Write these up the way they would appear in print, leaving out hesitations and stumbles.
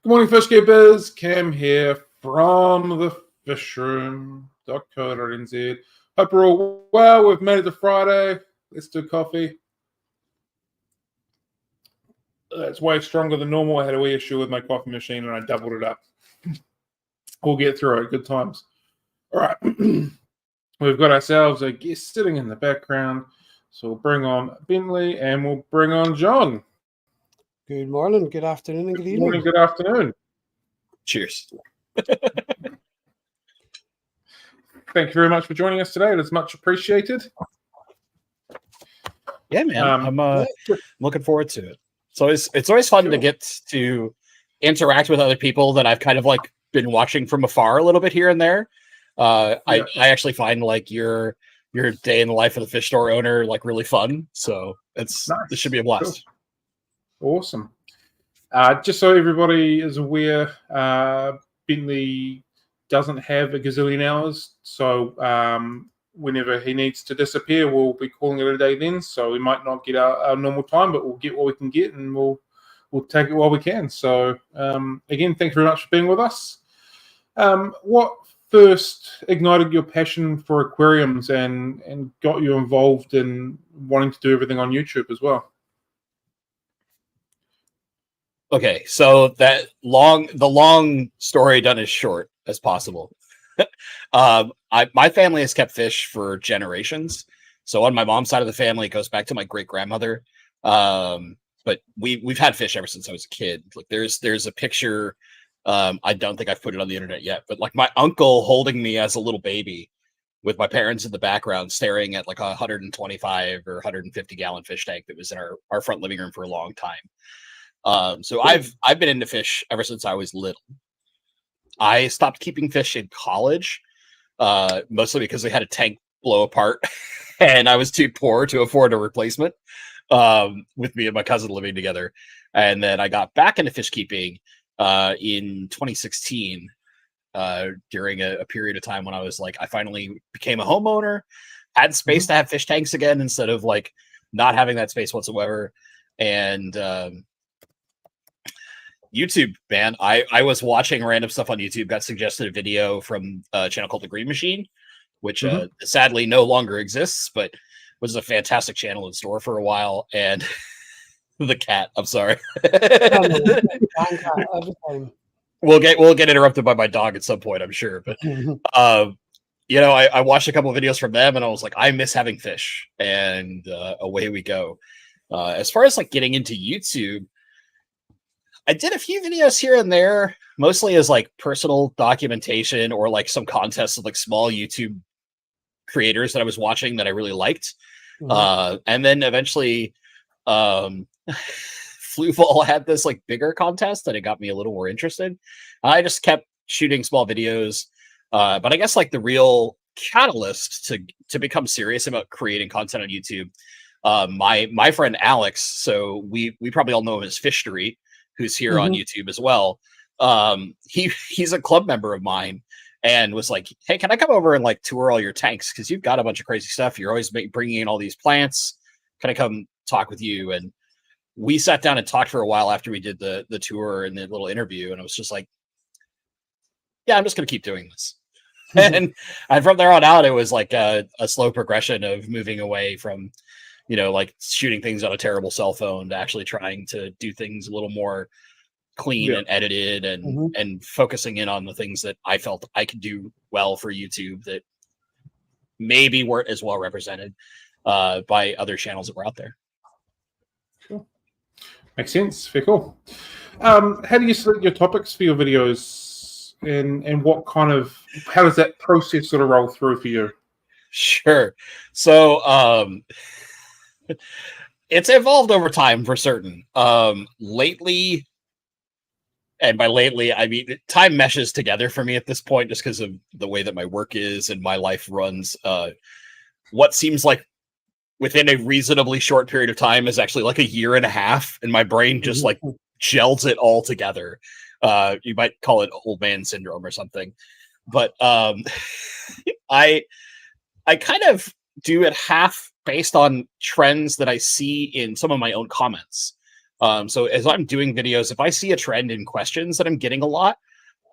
Good morning, fish keepers. Cam here from the fishroom.co.nz. Hope you're all well. We've made it to Friday. Let's do coffee. That's way stronger than normal. I had a wee issue with my coffee machine and I doubled it up. We'll get through it. Good times. All right. We've got ourselves a guest sitting in the background. So we'll bring on Bentley and we'll bring on John. Good morning, good afternoon, and good evening. Good morning, good afternoon. Cheers. Thank you very much for joining us today. It is much appreciated. Yeah, man. I'm looking forward to it. So it's always fun to get to interact with other people that I've kind of like been watching from afar a little bit here and there. I actually find like your day in the life of the fish store owner like really fun. So this should be a blast. Cool. Awesome. Just so everybody is aware, Bentley doesn't have a gazillion hours, so whenever he needs to disappear, we'll be calling it a day then. So we might not get our normal time, but we'll get what we can get, and we'll take it while we can. So again, thank you very much for being with us. What first ignited your passion for aquariums and got you involved in wanting to do everything on YouTube as well? Okay, so the long story done as short as possible. My family has kept fish for generations. So on my mom's side of the family, it goes back to my great grandmother. But we've had fish ever since I was a kid. Like there's a picture. I don't think I've put it on the internet yet, but like my uncle holding me as a little baby with my parents in the background, staring at like a 125 or 150 gallon fish tank that was in our front living room for a long time. So I've been into fish ever since I was little. I stopped keeping fish in college, mostly because they had a tank blow apart and I was too poor to afford a replacement, with me and my cousin living together. And then I got back into fish keeping in 2016, during a period of time when I was like, I finally became a homeowner, had space to have fish tanks again instead of like not having that space whatsoever. And YouTube, man, I was watching random stuff on YouTube, got suggested a video from a channel called The Green Machine, which sadly no longer exists, but was a fantastic channel in store for a while. And the cat, I'm sorry. We'll get interrupted by my dog at some point, I'm sure. But I watched a couple of videos from them and I was like, I miss having fish. And away we go. As far as like getting into YouTube, I did a few videos here and there, mostly as like personal documentation or like some contests of like small YouTube creators that I was watching that I really liked. And then eventually Fluval had this like bigger contest and it got me a little more interested. I just kept shooting small videos. But I guess like the real catalyst to become serious about creating content on YouTube, my friend Alex, so we probably all know him as Fishery, who's here on YouTube as well. He's a club member of mine and was like, hey, can I come over and like tour all your tanks? Cause you've got a bunch of crazy stuff. You're always bringing in all these plants. Can I come talk with you? And we sat down and talked for a while after we did the tour and the little interview. And I was just like, yeah, I'm just going to keep doing this. And from there on out, it was like a slow progression of moving away from, like shooting things on a terrible cell phone to actually trying to do things a little more clean and edited and focusing in on the things that I felt I could do well for YouTube that maybe weren't as well represented by other channels that were out there. Sure. Makes sense. Very cool. How do you select your topics for your videos and what kind of, how does that process sort of roll through for you? Sure. So, it's evolved over time for certain. Lately, and by lately, I mean, time meshes together for me at this point just because of the way that my work is and my life runs. What seems like within a reasonably short period of time is actually like a year and a half, and my brain just like gels it all together. You might call it old man syndrome or something. But I kind of do it half based on trends that I see in some of my own comments. So as I'm doing videos, if I see a trend in questions that I'm getting a lot,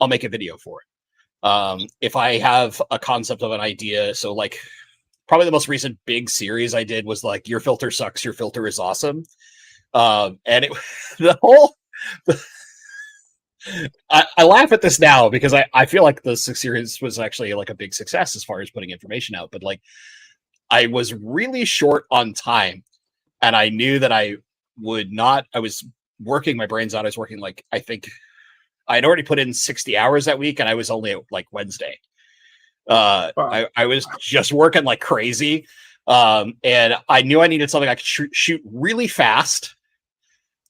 I'll make a video for it. If I have a concept of an idea, so like probably the most recent big series I did was like, your filter sucks, your filter is awesome. And it, the whole, I laugh at this now because I feel like the series was actually like a big success as far as putting information out, but like I was really short on time and I knew that I was working my brains out. I was working like, I think I had already put in 60 hours that week and I was only at like Wednesday. I was just working like crazy. And I knew I needed something I could shoot really fast.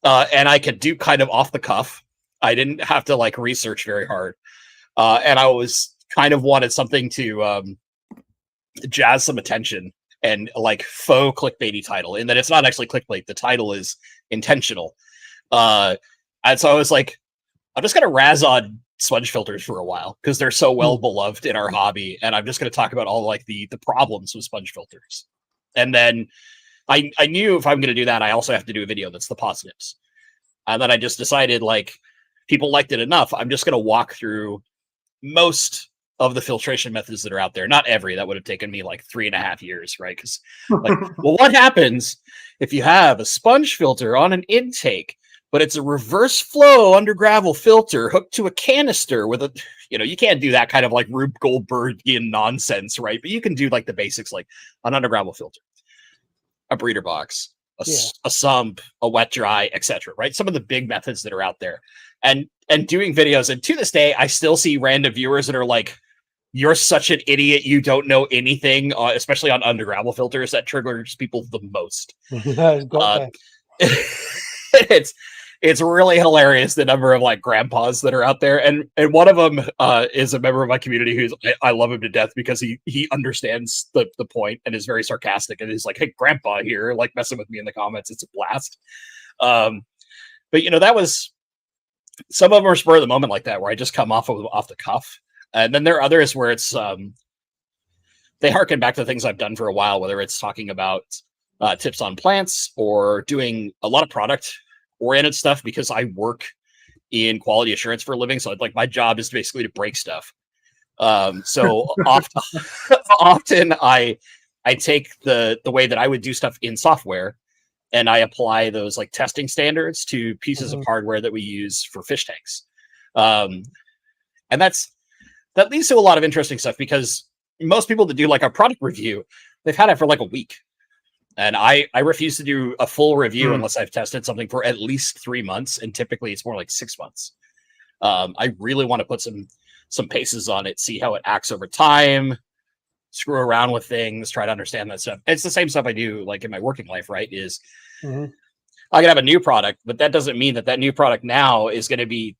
And I could do kind of off the cuff. I didn't have to like research very hard. And I was kind of wanted something to jazz some attention and like faux clickbaity title, in that it's not actually clickbait. The title is intentional. And so I was like, I'm just going to razz on sponge filters for a while because they're so well beloved in our hobby. And I'm just going to talk about all like the problems with sponge filters. And then I knew if I'm going to do that, I also have to do a video that's the positives. And then I just decided like people liked it enough. I'm just going to walk through most of the filtration methods that are out there. Not every, that would have taken me like 3.5 years, right? Because like, well, what happens if you have a sponge filter on an intake, but it's a reverse flow under gravel filter hooked to a canister with a, you can't do that kind of like Rube Goldbergian nonsense, right? But you can do like the basics, like an under gravel filter, a breeder box, a sump, a wet dry, etc. Right? Some of the big methods that are out there, and doing videos. And to this day, I still see random viewers that are like, "You're such an idiot! You don't know anything," especially on under gravel filters. That triggers people the most. It's really hilarious the number of like grandpas that are out there, and one of them is a member of my community who's I love him to death because he understands the point and is very sarcastic and is like, "Hey, grandpa here," like messing with me in the comments. It's a blast. But that was, some of them are spur of the moment like that, where I just come off the cuff, and then there are others where it's they harken back to things I've done for a while, whether it's talking about tips on plants or doing a lot of product oriented stuff, because I work in quality assurance for a living. So like my job is basically to break stuff. So often I take the way that I would do stuff in software and I apply those like testing standards to pieces of hardware that we use for fish tanks. And that leads to a lot of interesting stuff, because most people that do like a product review, they've had it for like a week. And I refuse to do a full review unless I've tested something for at least 3 months. And typically it's more like 6 months. I really want to put some paces on it, see how it acts over time, screw around with things, try to understand that stuff. It's the same stuff I do like in my working life, right? Is I can have a new product, but that doesn't mean that new product now is going to be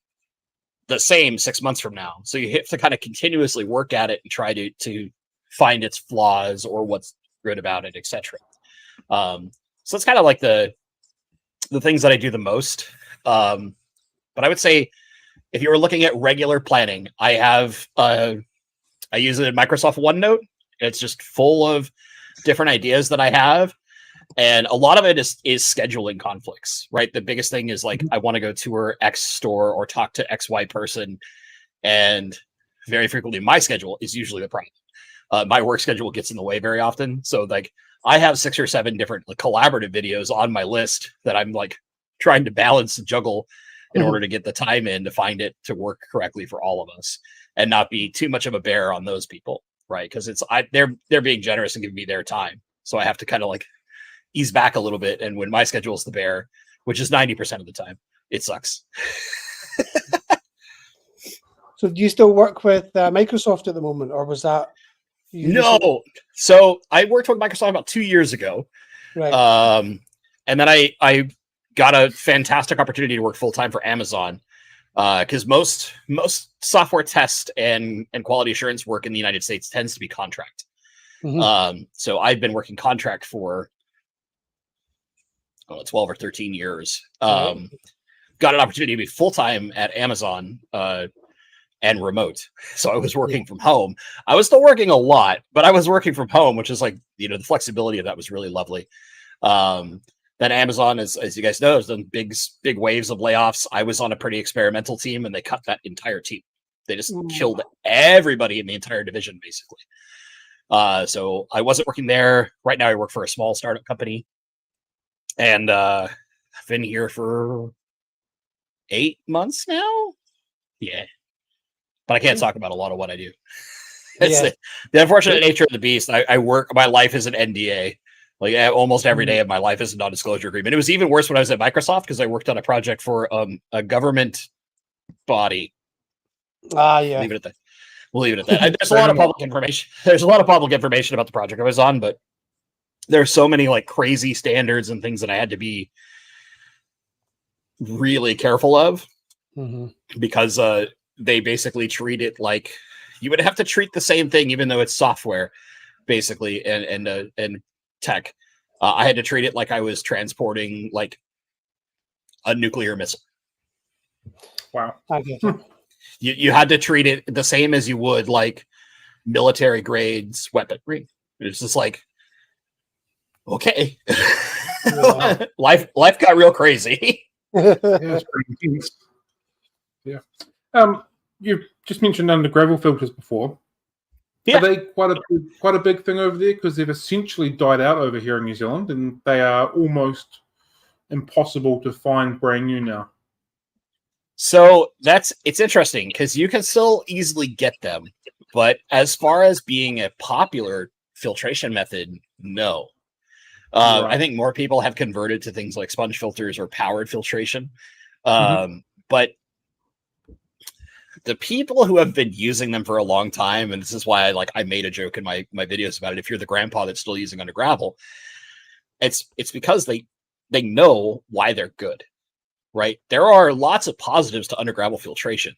the same 6 months from now. So you have to kind of continuously work at it and try to find its flaws or what's good about it, etc. So it's kind of like the things that I do the most. But I would say if you were looking at regular planning, I use it in Microsoft OneNote. It's just full of different ideas that I have. And a lot of it is scheduling conflicts, right? The biggest thing is like, I want to go tour X store or talk to XY person. And very frequently my schedule is usually the problem. My work schedule gets in the way very often. So like I have 6 or 7 different like, collaborative videos on my list that I'm like trying to balance and juggle in order to get the time in to find it to work correctly for all of us and not be too much of a bear on those people, right? Because they're being generous and giving me their time. So I have to kind of like ease back a little bit. And when my schedule is the bear, which is 90% of the time, it sucks. So do you still work with Microsoft at the moment, or was that? No. So I worked with Microsoft about 2 years ago. Right. And then I got a fantastic opportunity to work full-time for Amazon. Because most software test and quality assurance work in the United States tends to be contract. So I've been working contract for 12 or 13 years. Got an opportunity to be full-time at Amazon and remote. So I was working from home. I was still working a lot, but I was working from home, which is like, the flexibility of that was really lovely. Then Then Amazon, as you guys know, has done big waves of layoffs. I was on a pretty experimental team, and they cut that entire team. They just killed everybody in the entire division, basically. So I wasn't working there. Right now, I work for a small startup company, and I've been here for 8 months now. Yeah, but I can't talk about a lot of what I do. It's the unfortunate nature of the beast. I work. My life is an NDA. Like almost every day of my life is a non-disclosure agreement. It was even worse when I was at Microsoft because I worked on a project for a government body. Leave it at that. We'll leave it at that. There's a lot of public information. There's a lot of public information about the project I was on, but there's so many like crazy standards and things that I had to be really careful of because they basically treat it like you would have to treat the same thing, even though it's software, basically, and tech. I had to treat it like I was transporting like a nuclear missile. Wow. You had to treat it the same as you would like military grades weaponry. It's just like, okay, life got real crazy. It's pretty intense. Yeah. You've just mentioned under gravel filters before. Yeah. Are they quite a big thing over there? Because they've essentially died out over here in New Zealand, and they are almost impossible to find brand new now. So it's interesting because you can still easily get them, but as far as being a popular filtration method, no. Right. I think more people have converted to things like sponge filters or powered filtration, but the people who have been using them for a long time, and this is why I made a joke in my videos about it. If you're the grandpa that's still using under gravel, it's because they know why they're good, right? There are lots of positives to under gravel filtration,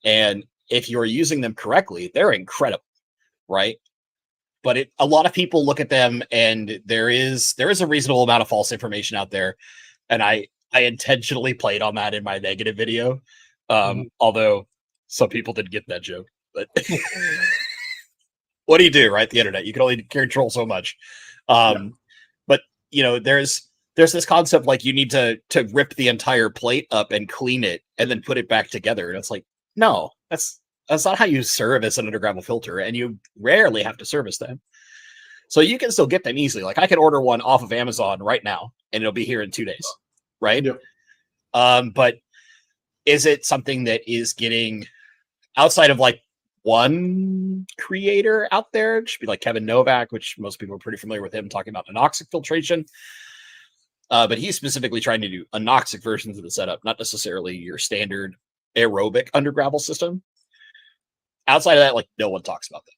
and if you're using them correctly, they're incredible, right? But a lot of people look at them, and there is a reasonable amount of false information out there, and I intentionally played on that in my negative video, although some people didn't get that joke. But what do you do, right? The internet, you can only control so much. But there's this concept like you need to rip the entire plate up and clean it and then put it back together, and it's like, no, that's not how you service an under gravel filter, and you rarely have to service them. So you can still get them easily. Like I can order one off of Amazon right now, and it'll be here in 2 days, right? Yep. But is it something that is getting outside of like one creator out there? It should be like Kevin Novak, which most people are pretty familiar with him talking about anoxic filtration. But he's specifically trying to do anoxic versions of the setup, not necessarily your standard aerobic under gravel system. Outside of that, like no one talks about them,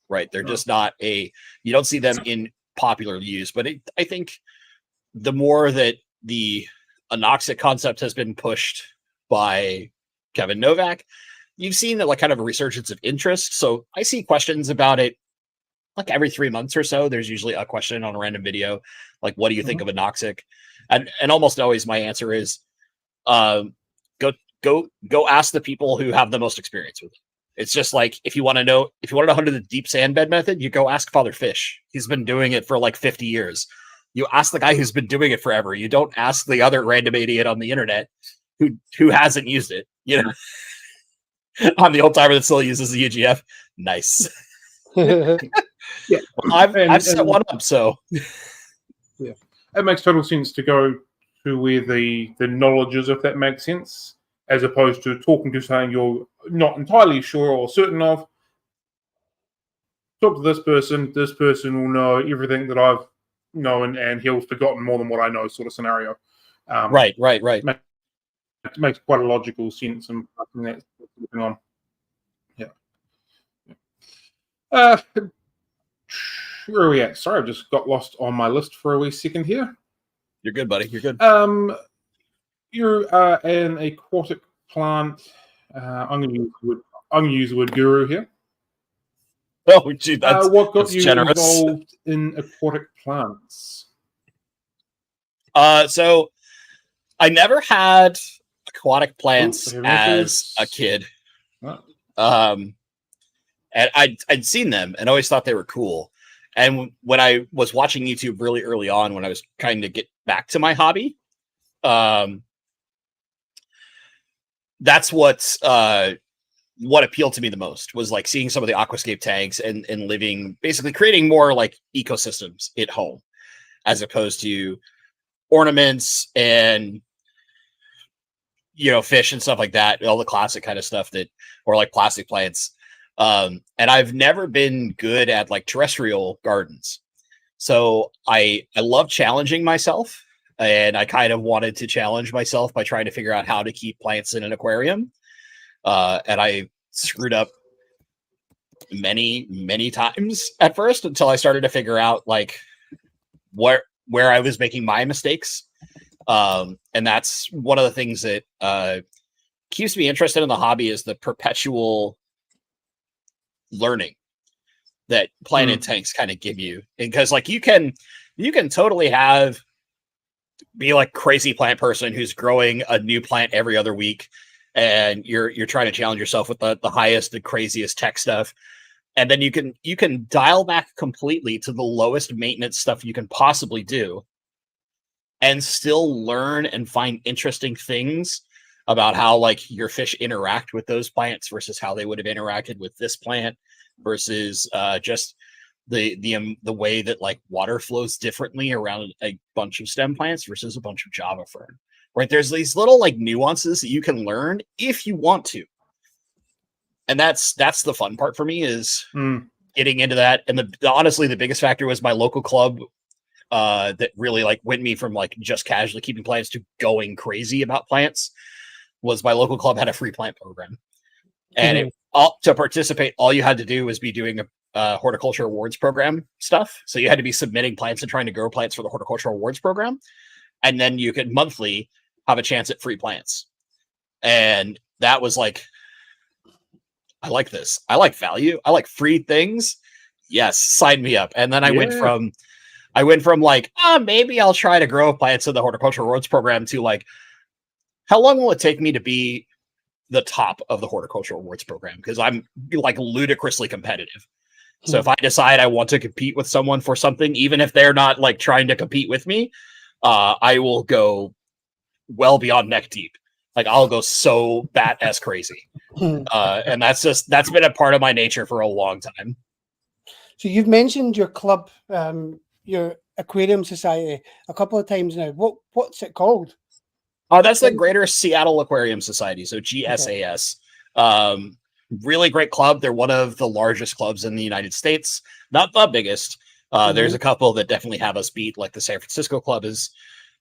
right? They're just not you don't see them in popular use. But I think the more that the anoxic concept has been pushed by Kevin Novak, you've seen that like kind of a resurgence of interest. So I see questions about it like every 3 months or so. There's usually a question on a random video, like, what do you think of anoxic? And almost always my answer is, go ask the people who have the most experience with it. It's just like, if you want to know how to do the deep sand bed method, you go ask Father Fish. He's been doing it for like 50 years. You ask the guy who's been doing it forever. You don't ask the other random idiot on the internet who hasn't used it. I'm the old timer that still uses the UGF. Nice. Yeah, I've set one up, so yeah, it makes total sense to go to where the knowledge is, if that makes sense, as opposed to talking to something you're not entirely sure or certain of. Talk to this person. This person will know everything that I've known, and he'll have forgotten more than what I know, sort of scenario. Right. It makes quite a logical sense, and that's going on. Yeah. Where are we at? Sorry, I just got lost on my list for a wee second here. You're good, buddy. You're good. You are an aquatic plant. I'm going to use the word guru here. Oh, gee, what got you generous. involved in aquatic plants? So I never had aquatic plants as a kid. Oh. And I'd seen them and always thought they were cool. And when I was watching YouTube really early on, when I was trying to get back to my hobby, that's what appealed to me the most, was like seeing some of the aquascape tanks and living, basically creating more like ecosystems at home, as opposed to ornaments and, you know, fish and stuff like that, all the classic kind of stuff that, or like plastic plants. And I've never been good at like terrestrial gardens. So I love challenging myself, and I kind of wanted to challenge myself by trying to figure out how to keep plants in an aquarium. And I screwed up many times at first, until I started to figure out like where I was making my mistakes. And that's one of the things that keeps me interested in the hobby, is the perpetual learning that plant tanks kind of give you. Because like you can totally be like crazy plant person who's growing a new plant every other week, and you're trying to challenge yourself with the highest, the craziest tech stuff. And then you can dial back completely to the lowest maintenance stuff you can possibly do, and still learn and find interesting things about how like your fish interact with those plants versus how they would have interacted with this plant, versus just the way that like water flows differently around a bunch of stem plants versus a bunch of Java fern. Right? There's these little like nuances that you can learn if you want to. And that's the fun part for me, is getting into that. And honestly, the biggest factor was my local club that really like went me from like just casually keeping plants to going crazy about plants. Was my local club had a free plant program, and to participate, all you had to do was be doing a horticulture awards program stuff. So you had to be submitting plants and trying to grow plants for the horticulture awards program, and then you could monthly have a chance at free plants. And that was like, I like this. I like value. I like free things. Yes, sign me up. And then I went from like, maybe I'll try to grow plants in the horticulture awards program, to like, how long will it take me to be the top of the horticulture awards program? Because I'm like ludicrously competitive. So if I decide I want to compete with someone for something, even if they're not like trying to compete with me, I will go well beyond neck deep. Like I'll go so bat ass crazy. And that's been a part of my nature for a long time. So you've mentioned your club, your aquarium society, a couple of times now. What's it called? That's the Greater Seattle Aquarium Society, so GSAS. Okay. Really great club. They're one of the largest clubs in the United States. Not the biggest. There's a couple that definitely have us beat, like the San Francisco club is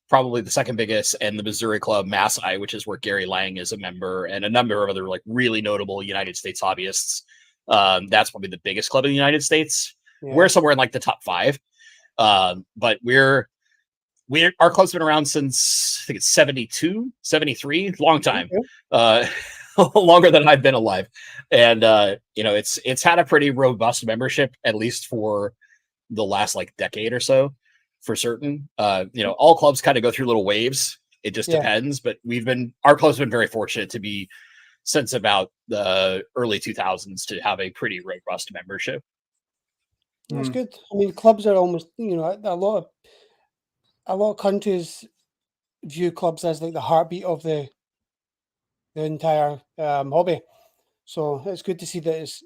probably the second biggest, and the Missouri club, Mass Eye, which is where Gary Lang is a member, and a number of other like really notable United States hobbyists. That's probably the biggest club in the United States. Yeah. We're somewhere in like the top 5. But our club's been around since I think it's 72, 73, long time. Okay. Longer than I've been alive. And it's had a pretty robust membership, at least for the last like decade or so, for certain. All clubs kind of go through little waves. It just depends, but our club's been very fortunate to be, since about the early 2000s, to have a pretty robust membership. That's good. I mean, clubs are almost, a lot of countries view clubs as like the heartbeat of the entire hobby. So it's good to see that it's.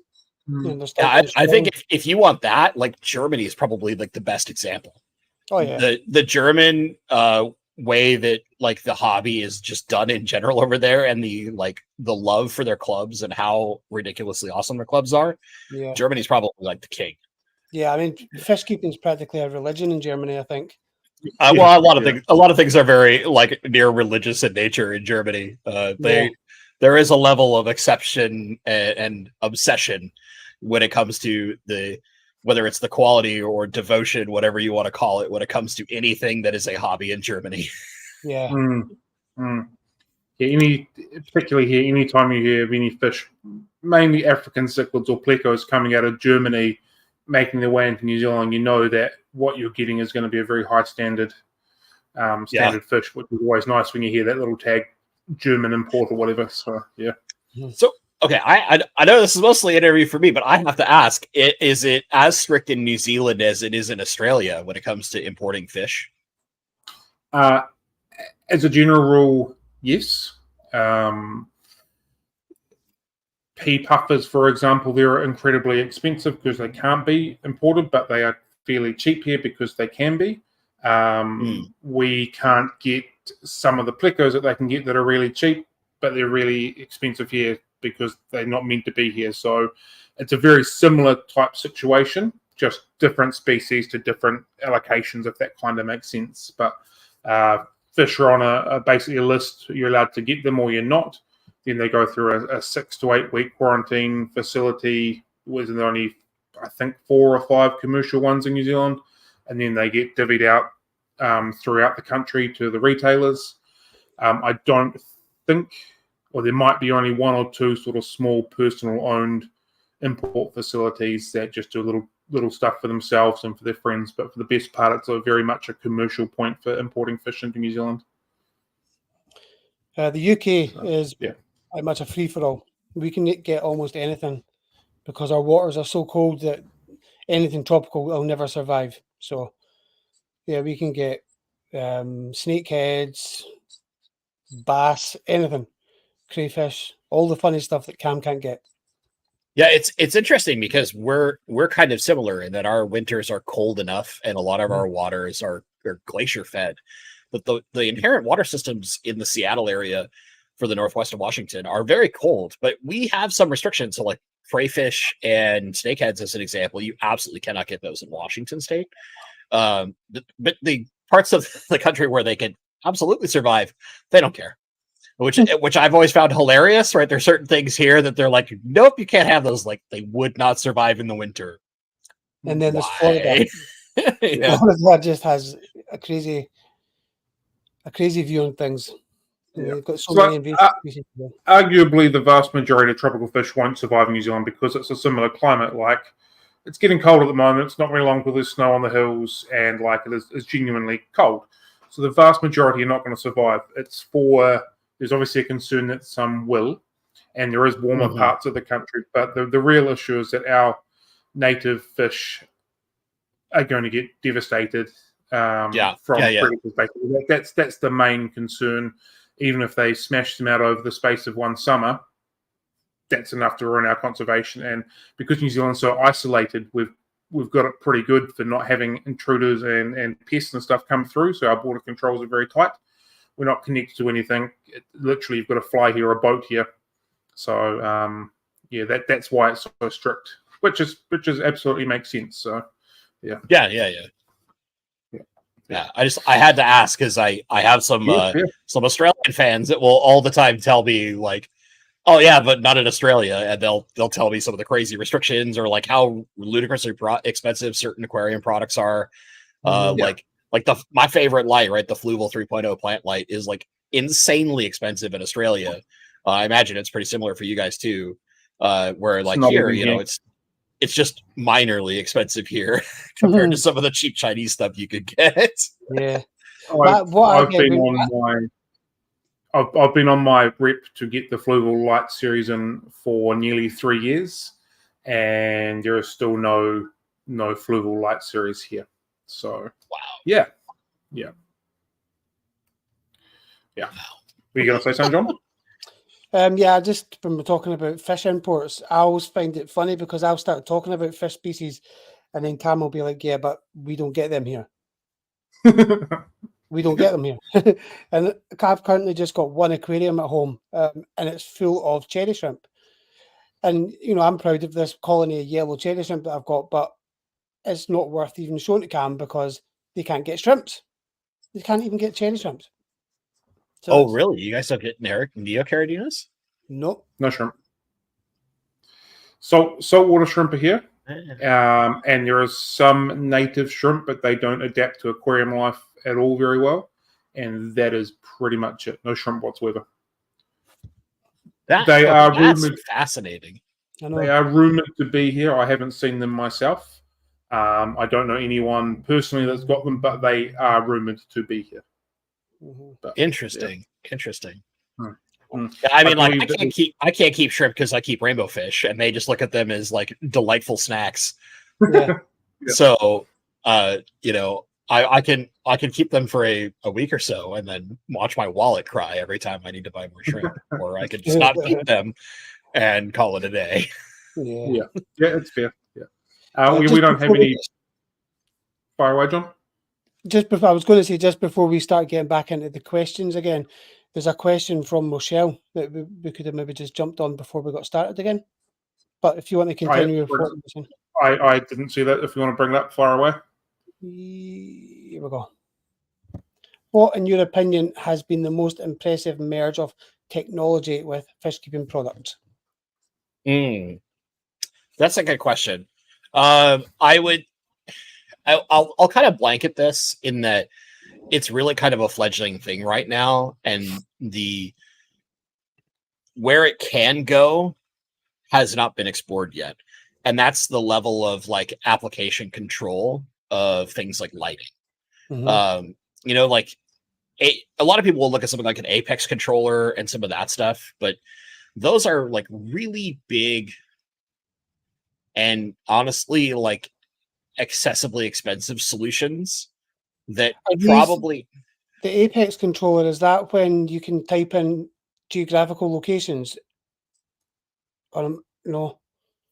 I think if you want that, like Germany is probably like the best example. Oh yeah, the German way that like the hobby is just done in general over there, and the love for their clubs and how ridiculously awesome their clubs are. Yeah, Germany's probably like the king. Yeah, I mean, fish keeping is practically a religion in Germany, I think. A lot of things are very like near religious in nature in Germany. There is a level of exception and obsession when it comes to whether it's the quality or devotion, whatever you want to call it, when it comes to anything that is a hobby in Germany. Yeah. Yeah, particularly here, anytime you have any fish, mainly African cichlids or plecos coming out of Germany, making their way into New Zealand, you know that what you're getting is going to be a very high standard fish, which is always nice when you hear that little tag, German import or whatever. So yeah. So Okay, I know this is mostly an interview for me, but I have to ask: is it as strict in New Zealand as it is in Australia when it comes to importing fish? As a general rule, yes. Pea puffers, for example, they're incredibly expensive because they can't be imported, but they are fairly cheap here because they can be. We can't get some of the plecos that they can get that are really cheap, but they're really expensive here because they're not meant to be here. So it's a very similar type situation, just different species to different allocations, if that kind of makes sense. But fish are on basically a list. You're allowed to get them or you're not. Then they go through a 6 to 8 week quarantine facility. Was there only, I think, 4 or 5 commercial ones in New Zealand, and then they get divvied out throughout the country to the retailers. I don't think, or there might be only 1 or 2 sort of small personal owned import facilities that just do little stuff for themselves and for their friends. But for the best part, it's very much a commercial point for importing fish into New Zealand. The UK is pretty much a free-for-all. We can get almost anything because our waters are so cold that anything tropical will never survive. So, yeah, we can get snakeheads, bass, anything, crayfish, all the funny stuff that Cam can't get. Yeah, it's interesting because we're kind of similar in that our winters are cold enough and a lot of our waters are glacier fed. But the inherent water systems in the Seattle area for the northwest of Washington are very cold, but we have some restrictions. So like crayfish and snakeheads, as an example, you absolutely cannot get those in Washington state. But the parts of the country where they can absolutely survive, they don't care. Which I've always found hilarious, right? There's certain things here that they're like, nope, you can't have those. Like they would not survive in the winter. And then there's Florida. Florida just has a crazy view on things. They've got so many invasive species. Arguably, the vast majority of tropical fish won't survive in New Zealand because it's a similar climate. Like, it's getting cold at the moment. It's not very long till there's snow on the hills, and like it's genuinely cold. So the vast majority are not going to survive. There's obviously a concern that some will, and there is warmer parts of the country. But the real issue is that our native fish are going to get devastated from predators. Basically, that's the main concern. Even if they smash them out over the space of one summer, that's enough to ruin our conservation. And because New Zealand's so isolated, we've got it pretty good for not having intruders and pests and stuff come through. So our border controls are very tight. We're not connected to anything. Literally, you've got to fly here, a boat here. So that's why it's so strict, which is absolutely makes sense. So yeah. I had to ask because I have some Australian fans that will all the time tell me like, oh yeah, but not in Australia, and they'll tell me some of the crazy restrictions or like how ludicrously expensive certain aquarium products are. Like my favorite light, right, the Fluval 3.0 plant light is like insanely expensive in Australia. I imagine it's pretty similar for you guys too. Where like here, it's just minorly expensive here compared to some of the cheap Chinese stuff you could get. Yeah. I've been on my rep to get the Fluval Light series in for nearly 3 years, and there is still no Fluval Light series here. So yeah. Wow. Were you going to say something, John? Just when we're talking about fish imports, I always find it funny because I'll start talking about fish species and then Cam will be like, yeah, but we don't get them here. We don't get them here. And I've currently just got one aquarium at home and it's full of cherry shrimp. And, I'm proud of this colony of yellow cherry shrimp that I've got, but it's not worth even showing to Cam because they can't get shrimps. They can't even get cherry shrimps. So really? You guys don't get neocaradinas? Nope. No shrimp. So saltwater shrimp are here. And there is some native shrimp, but they don't adapt to aquarium life at all very well. And that is pretty much it. No shrimp whatsoever. That's fascinating. They are rumored to be here. I haven't seen them myself. I don't know anyone personally that's got them, but they are rumored to be here. Interesting. I mean, like I can't keep shrimp because I keep rainbow fish, and they just look at them as like delightful snacks. Yeah. So, you know, I can keep them for a week or so, and then watch my wallet cry every time I need to buy more shrimp, or I could just not keep them and call it a day. Yeah, it's fair. Yeah, we don't have any. Fire away, John. Just before I was going to say, just before we start getting back into the questions again, there's a question from Michelle that we could have maybe just jumped on before we got started again. But if you want to continue with what you were saying. I didn't see that. If you want to bring that far away. Here we go. What, in your opinion, has been the most impressive merge of technology with fish keeping products? That's a good question. I'll kind of blanket this in that it's really kind of a fledgling thing right now, and where it can go has not been explored yet. And that's the level of like application control of things like lighting. Mm-hmm. You know, like a lot of people will look at something like an Apex controller and some of that stuff, but those are like really big and honestly like excessively expensive solutions that probably the Apex controller, is that when you can type in geographical locations? Or no?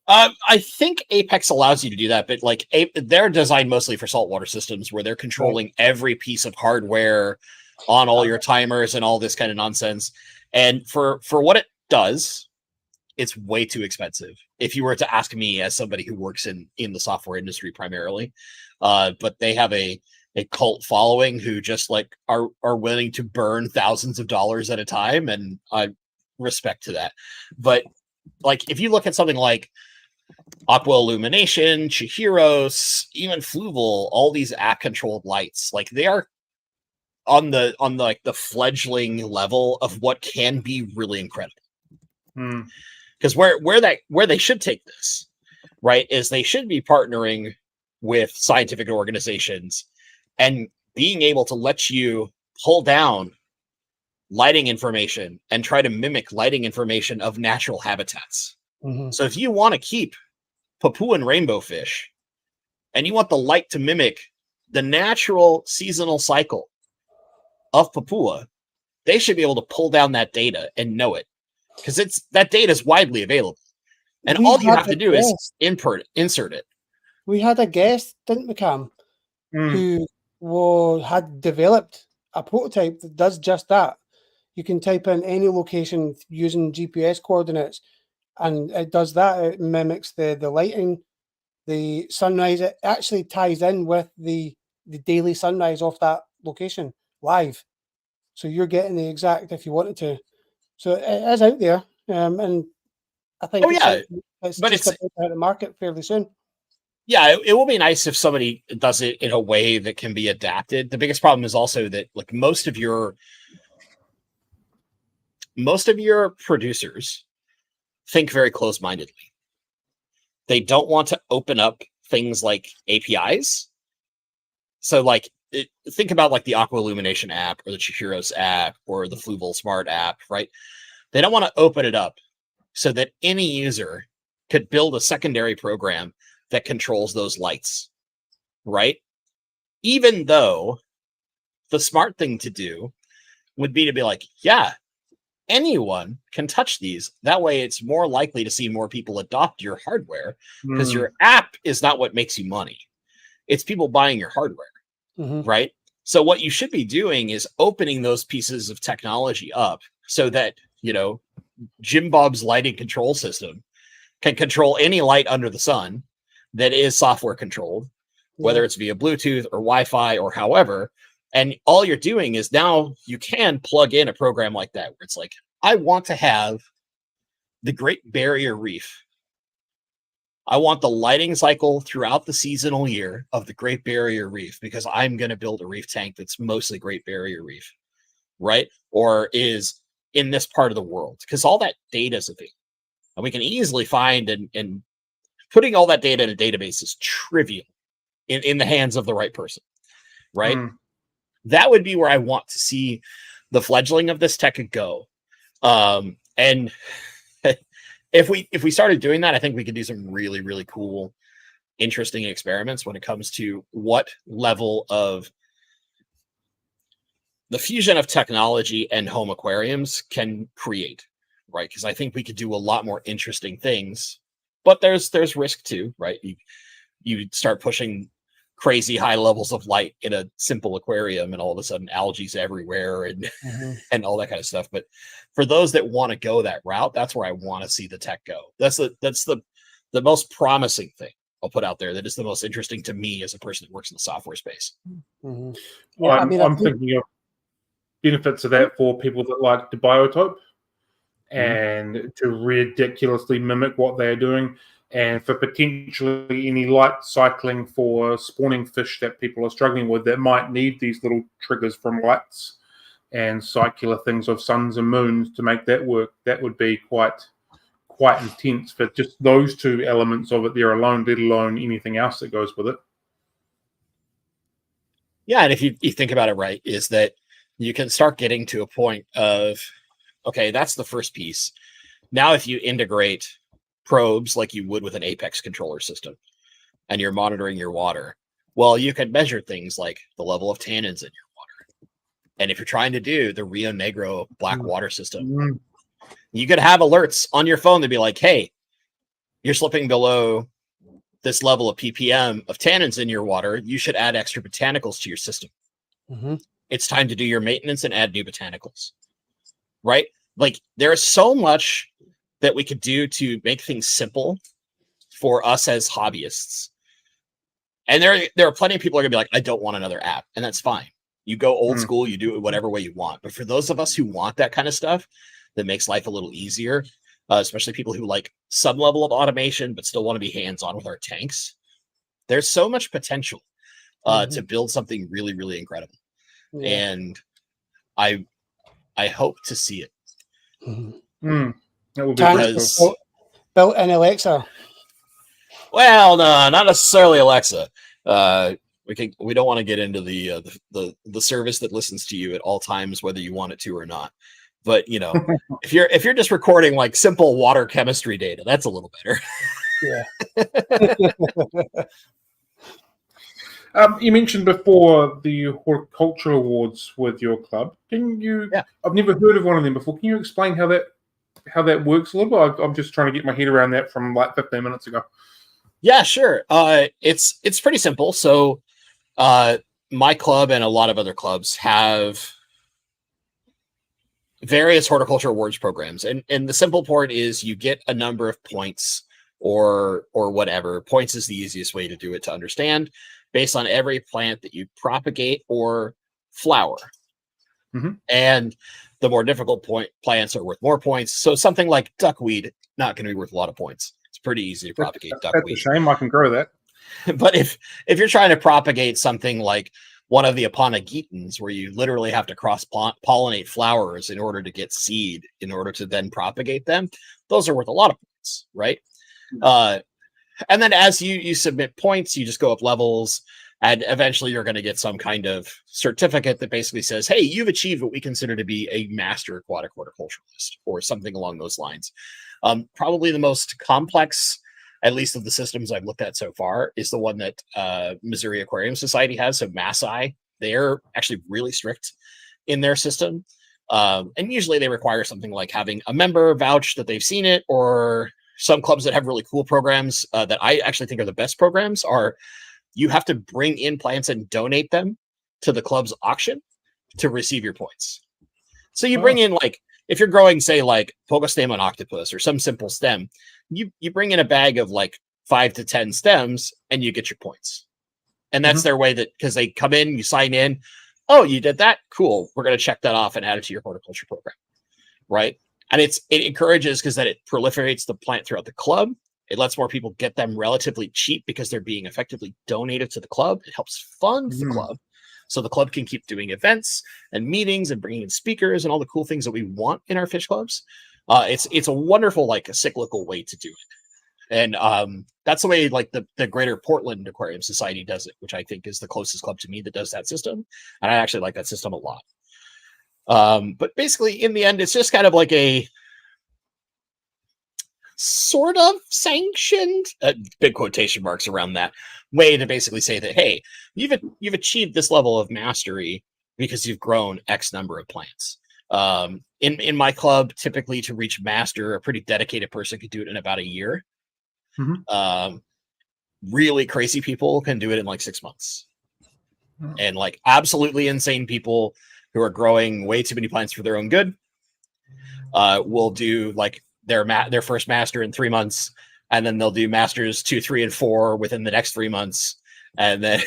I think Apex allows you to do that, but like they're designed mostly for saltwater systems where they're controlling every piece of hardware on all your timers and all this kind of nonsense. And for what it does, it's way too expensive. If you were to ask me as somebody who works in the software industry primarily, but they have a cult following who just like are willing to burn thousands of dollars at a time, and I respect to that. But like if you look at something like Aqua Illumination, Chihiros, even Fluval, all these app controlled lights, like they are on the like the fledgling level of what can be really incredible. Because where they should take this, right, is they should be partnering with scientific organizations and being able to let you pull down lighting information and try to mimic lighting information of natural habitats. Mm-hmm. So if you want to keep Papuan rainbow fish and you want the light to mimic the natural seasonal cycle of Papua, they should be able to pull down that data and know it, because that data is widely available, and all you have to do is insert it. We had a guest, didn't we, Cam, who had developed a prototype that does just that. You can type in any location using GPS coordinates, and it does that. It mimics the lighting, the sunrise. It actually ties in with the daily sunrise off that location live. So you're getting the exact, if you wanted to. So it is out there, and I think it's just about out of the market fairly soon. Yeah, it will be nice if somebody does it in a way that can be adapted. The biggest problem is also that like most of your producers think very close-mindedly. They don't want to open up things like APIs. So like think about like the Aqua Illumination app or the Chihiros app or the Fluval Smart app, right? They don't want to open it up so that any user could build a secondary program that controls those lights, right? Even though the smart thing to do would be to be like, yeah, anyone can touch these. That way it's more likely to see more people adopt your hardware, because your app is not what makes you money. It's people buying your hardware, right? So what you should be doing is opening those pieces of technology up so that, you know, Jim Bob's lighting control system can control any light under the sun that is software controlled, whether it's via Bluetooth or Wi-Fi or however. And all you're doing is now you can plug in a program like that where it's like, I want to have the Great Barrier Reef. I want the lighting cycle throughout the seasonal year of the Great Barrier Reef, because I'm going to build a reef tank that's mostly Great Barrier Reef, right? Or is in this part of the world, because all that data is available. And we can easily find, and putting all that data in a database is trivial in the hands of the right person, right? That would be where I want to see the fledgling of this tech go. And if we started doing that, I think we could do some really, really cool, interesting experiments when it comes to what level of the fusion of technology and home aquariums can create, right? Because I think we could do a lot more interesting things, but there's risk too, right? You start pushing crazy high levels of light in a simple aquarium, and all of a sudden algae's everywhere and and all that kind of stuff. But for those that want to go that route, that's where I want to see the tech go. That's the most promising thing I'll put out there. That is the most interesting to me as a person that works in the software space. Yeah, I'm thinking of benefits of that for people that like to biotope and to ridiculously mimic what they're doing, and for potentially any light cycling for spawning fish that people are struggling with that might need these little triggers from lights and circular things of suns and moons to make that work. That would be quite intense for just those two elements of it there alone, let alone anything else that goes with it. Yeah, and if you think about it, right, is that you can start getting to a point of, okay, that's the first piece. Now, if you integrate probes like you would with an Apex controller system, and you're monitoring your water, well, you can measure things like the level of tannins in your water. And if you're trying to do the Rio Negro black water system, you could have alerts on your phone to be like, hey, you're slipping below this level of ppm of tannins in your water. You should add extra botanicals to your system. It's time to do your maintenance and add new botanicals, right? Like, there is so much that we could do to make things simple for us as hobbyists. And there are plenty of people are gonna be like, I don't want another app, and that's fine. You go old school, you do it whatever way you want. But for those of us who want that kind of stuff that makes life a little easier, especially people who like some level of automation but still want to be hands-on with our tanks, there's so much potential to build something really, really incredible. And I hope to see it. That would be built in Alexa. Well, no, not necessarily Alexa. We don't want to get into the service that listens to you at all times, whether you want it to or not. But you know, if you're just recording like simple water chemistry data, that's a little better. You mentioned before the horticultural awards with your club. Can you? Yeah. I've never heard of one of them before. Can you explain how that works a little bit? I'm just trying to get my head around that from like 15 minutes ago. Yeah, sure. It's pretty simple. So, my club and a lot of other clubs have various horticulture awards programs, and the simple part is you get a number of points or whatever. Points is the easiest way to do it to understand, based on every plant that you propagate or flower. And the more difficult plants are worth more points. So something like duckweed, not going to be worth a lot of points. It's pretty easy to propagate duckweed. That's a shame. I can grow that. But if you're trying to propagate something like one of the Aponogetans, where you literally have to cross-pollinate flowers in order to get seed, in order to then propagate them, those are worth a lot of points, right? And then as you submit points, you just go up levels, and eventually you're going to get some kind of certificate that basically says, hey, you've achieved what we consider to be a master aquatic horticulturalist, or something along those lines. Probably the most complex, at least of the systems I've looked at so far, is the one that Missouri Aquarium Society has. So MASI, they're actually really strict in their system. And usually they require something like having a member vouch that they've seen it, or some clubs that have really cool programs that I actually think are the best programs are you have to bring in plants and donate them to the club's auction to receive your points. So you bring in, like, if you're growing, say, like Pogostemon octopus or some simple stem, you bring in a bag of like 5 to 10 stems and you get your points. And that's their way, that because they come in, you sign in. Oh, you did that? Cool. We're going to check that off and add it to your horticulture program. Right. And it encourages, because that it proliferates the plant throughout the club. It lets more people get them relatively cheap because they're being effectively donated to the club. It helps fund the club, so the club can keep doing events and meetings and bringing in speakers and all the cool things that we want in our fish clubs. It's a wonderful, like, a cyclical way to do it. And that's the way, like, the Greater Portland Aquarium Society does it, which I think is the closest club to me that does that system. And I actually like that system a lot. But basically, in the end, it's just kind of like a sort of sanctioned, big quotation marks around that, way to basically say that, hey, you've achieved this level of mastery because you've grown X number of plants. In my club, typically to reach master, a pretty dedicated person could do it in about a year. Really crazy people can do it in like 6 months. And like absolutely insane people who are growing way too many plants for their own good will do like their first master in 3 months, and then they'll do masters 2, 3, and 4 within the next 3 months, and then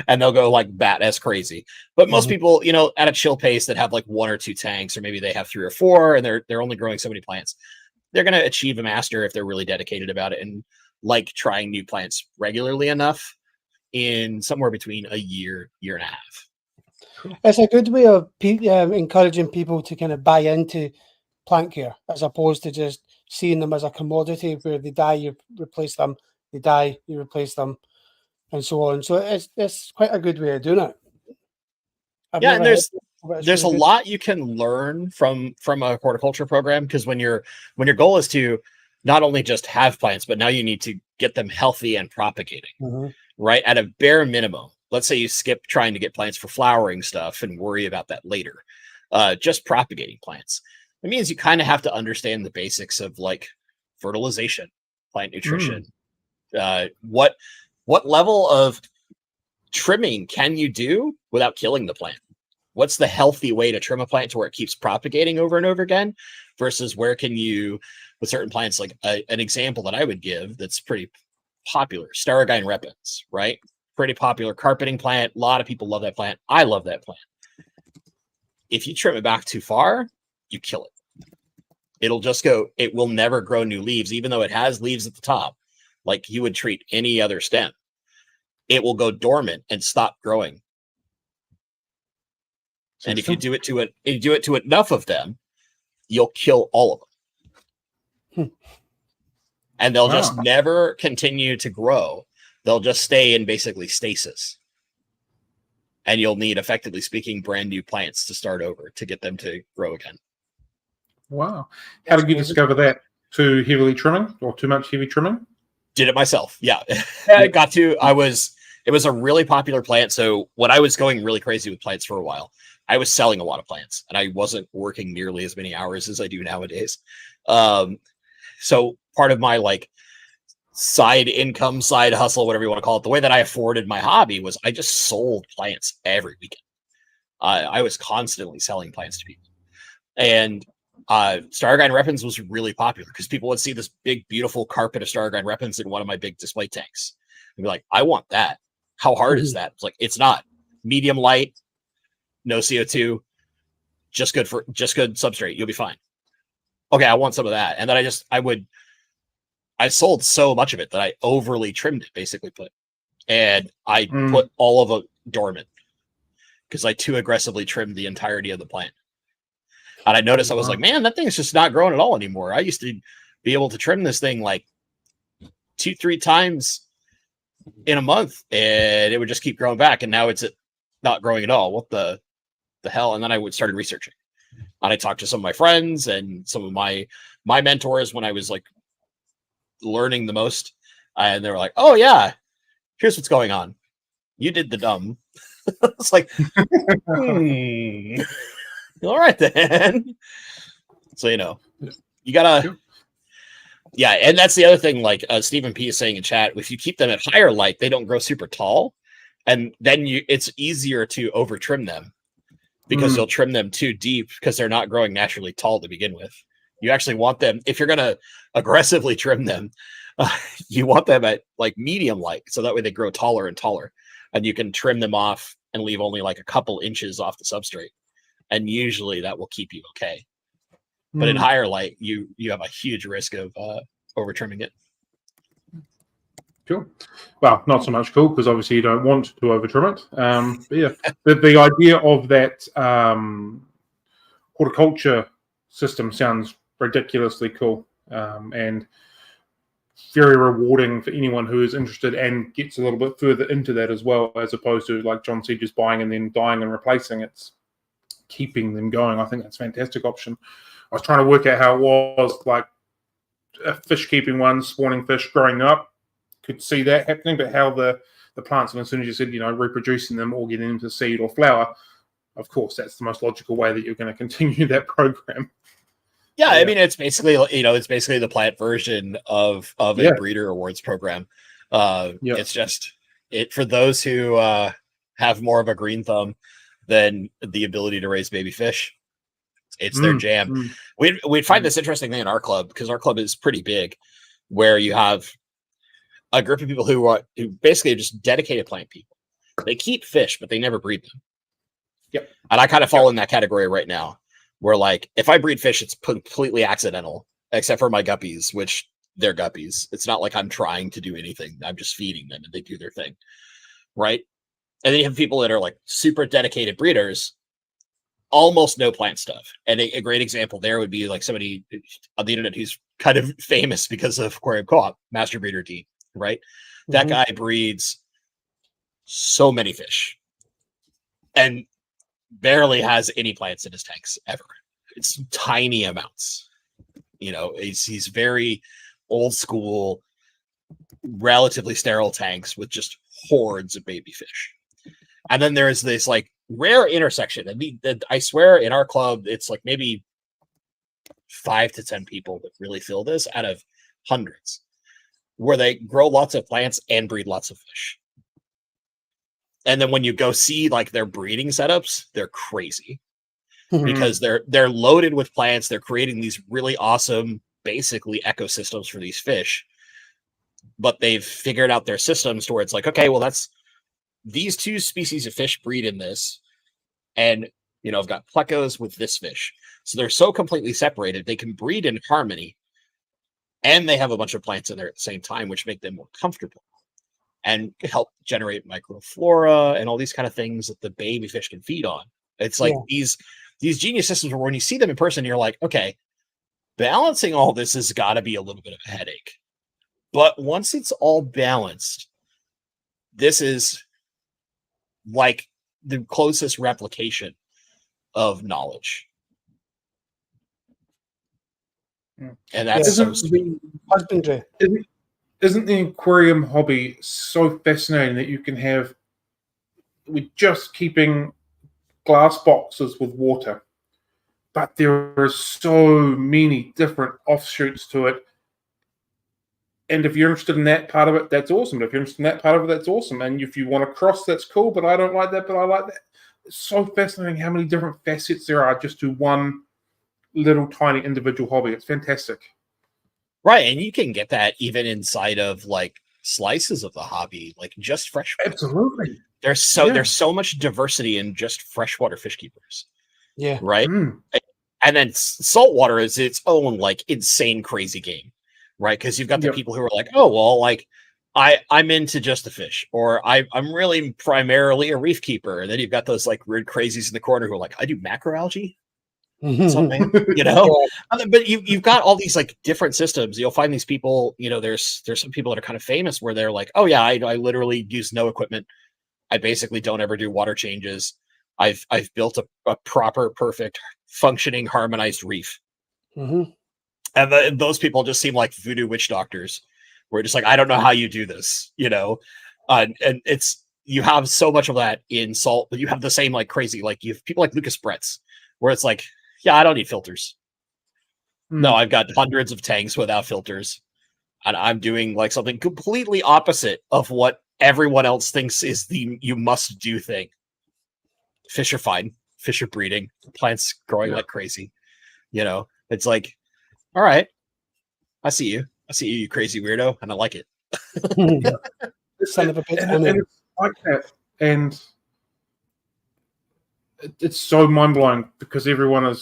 and they'll go like bat as crazy. But most people, you know, at a chill pace that have like 1 or 2 tanks, or maybe they have 3 or 4, and they're only growing so many plants, they're going to achieve a master if they're really dedicated about it and like trying new plants regularly enough in somewhere between a year and a half. It's a good way of encouraging people to kind of buy into plant care, as opposed to just seeing them as a commodity where they die, you replace them, they die, you replace them, and so on. So it's quite a good way of doing it. And there's a lot you can learn from a horticulture program, because when your goal is to not only just have plants, but now you need to get them healthy and propagating, right? At a bare minimum, let's say you skip trying to get plants for flowering stuff and worry about that later. Just propagating plants. It means you kind of have to understand the basics of like fertilization, plant nutrition. What level of trimming can you do without killing the plant? What's the healthy way to trim a plant to where it keeps propagating over and over again, versus where can you, with certain plants, like an example that I would give that's pretty popular, Stargine repens, right? Pretty popular carpeting plant. A lot of people love that plant. I love that plant. If you trim it back too far, you kill it. It'll just go, it will never grow new leaves, even though it has leaves at the top, like you would treat any other stem. It will go dormant and stop growing. And if you do it to enough of them, you'll kill all of them. And they'll just never continue to grow. They'll just stay in basically stasis. And you'll need, effectively speaking, brand new plants to start over to get them to grow again. Wow. How did you discover that? Too heavily trimming, or too much heavy trimming? Did it myself. Yeah. It was a really popular plant. So when I was going really crazy with plants for a while, I was selling a lot of plants, and I wasn't working nearly as many hours as I do nowadays. So part of my like side income, side hustle, whatever you want to call it, the way that I afforded my hobby was I just sold plants every weekend. I was constantly selling plants to people. And Stargine repens was really popular because people would see this big, beautiful carpet of Stargine repens in one of my big display tanks and be like, I want that. How hard is that? It's like, it's not. Medium light, no CO2, just good substrate. You'll be fine. Okay, I want some of that. And then I sold so much of it that I overly trimmed it, basically and I put all of it dormant because I too aggressively trimmed the entirety of the plant. And I noticed I was like, man, that thing's just not growing at all anymore. I used to be able to trim this thing like 2-3 times in a month, and it would just keep growing back. And now it's not growing at all. What the hell? And then I started researching. And I talked to some of my friends and some of my mentors when I was like learning the most. And they were like, oh yeah, here's what's going on. You did the dumb. It's like, all right then. So, you gotta, yeah. And that's the other thing, like Stephen P is saying in chat, if you keep them at higher light, they don't grow super tall. And then it's easier to over trim them because you'll trim them too deep because they're not growing naturally tall to begin with. You actually want them, if you're going to aggressively trim them, you want them at like medium light. So that way they grow taller and taller, and you can trim them off and leave only like a couple inches off the substrate. And usually that will keep you okay. But in higher light, you have a huge risk of over trimming it. Cool. Well, not so much cool because obviously you don't want to over trim it. But yeah, the idea of that horticulture system sounds ridiculously cool and very rewarding for anyone who is interested and gets a little bit further into that as well, as opposed to, like John said, just buying and then dying and replacing. It's keeping them going. I think that's a fantastic option. I was trying to work out how it was like a fish keeping one, spawning fish, growing up. Could see that happening, but how the plants, and as soon as you said, reproducing them or getting them to seed or flower, of course, that's the most logical way that you're going to continue that program. Yeah, I mean, it's basically the plant version of a breeder awards program. It's just for those who have more of a green thumb than the ability to raise baby fish. It's their jam. We'd find this interesting thing in our club, because our club is pretty big, where you have a group of people who basically are just dedicated plant people. They keep fish, but they never breed them. Yep. And I kind of fall in that category right now, where like if I breed fish, it's completely accidental, except for my guppies, which they're guppies. It's not like I'm trying to do anything. I'm just feeding them and they do their thing. Right. And then you have people that are like super dedicated breeders, almost no plant stuff. And a great example there would be like somebody on the internet who's kind of famous because of Aquarium Co-op, Master Breeder D, right? That guy breeds so many fish and barely has any plants in his tanks ever. It's tiny amounts. He's very old school, relatively sterile tanks with just hordes of baby fish. And then there's this like rare intersection. I swear in our club, it's like maybe 5 to 10 people that really fill this out of hundreds, where they grow lots of plants and breed lots of fish. And then when you go see like their breeding setups, they're crazy because they're loaded with plants. They're creating these really awesome, basically ecosystems for these fish, but they've figured out their systems to where it's like, okay, well, that's these two species of fish breed in this. And, I've got plecos with this fish. So they're so completely separated. They can breed in harmony, and they have a bunch of plants in there at the same time, which make them more comfortable and help generate microflora and all these kind of things that the baby fish can feed on. It's like these genius systems where when you see them in person, you're like, okay, balancing all this has got to be a little bit of a headache. But once it's all balanced, this is like the closest replication of knowledge. And that's husbandry. Isn't the aquarium hobby so fascinating that you can have with just keeping glass boxes with water, but there are so many different offshoots to it. And if you're interested in that part of it, that's awesome. If you're interested in that part of it, that's awesome. And if you want to cross, that's cool, but I don't like that, but I like that. It's so fascinating how many different facets there are just to one little tiny individual hobby. It's fantastic. Right, and you can get that even inside of like slices of the hobby, like just freshwater. Absolutely. There's so much diversity in just freshwater fish keepers. Yeah. Right. And then saltwater is its own like insane crazy game, right? Because you've got the people who are like, oh well, like I'm into just the fish, or I'm really primarily a reef keeper, and then you've got those like weird crazies in the corner who are like, I do macroalgae. Something, but you've got all these like different systems. You'll find these people, there's some people that are kind of famous where they're like, oh yeah, I literally use no equipment. I basically don't ever do water changes. I've built a proper, perfect, functioning, harmonized reef. And those people just seem like voodoo witch doctors. We're just like, I don't know how you do this, and it's you have so much of that in salt, but you have the same like crazy, like you have people like Lucas Bretz, where it's like, yeah, I don't need filters. No, I've got hundreds of tanks without filters. And I'm doing like something completely opposite of what everyone else thinks is the you must do thing. Fish are fine. Fish are breeding. Plants growing like crazy. It's like, all right, I see you. I see you, you crazy weirdo. And I like it. Son of a bitch. And it's like that. And it's so mind-blowing because everyone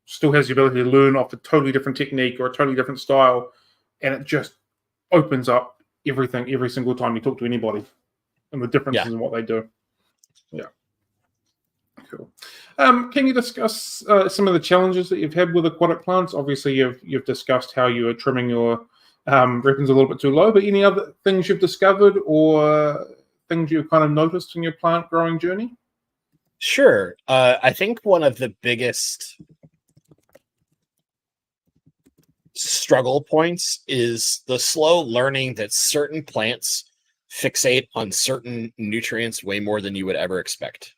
still has the ability to learn off a totally different technique or a totally different style, and it just opens up everything every single time you talk to anybody and the differences in what they do. Cool. Can you discuss some of the challenges that you've had with aquatic plants? Obviously, you've discussed how you are trimming your ribbons a little bit too low, but any other things you've discovered or things you've kind of noticed in your plant growing journey? Sure. I think one of the biggest struggle points is the slow learning that certain plants fixate on certain nutrients way more than you would ever expect.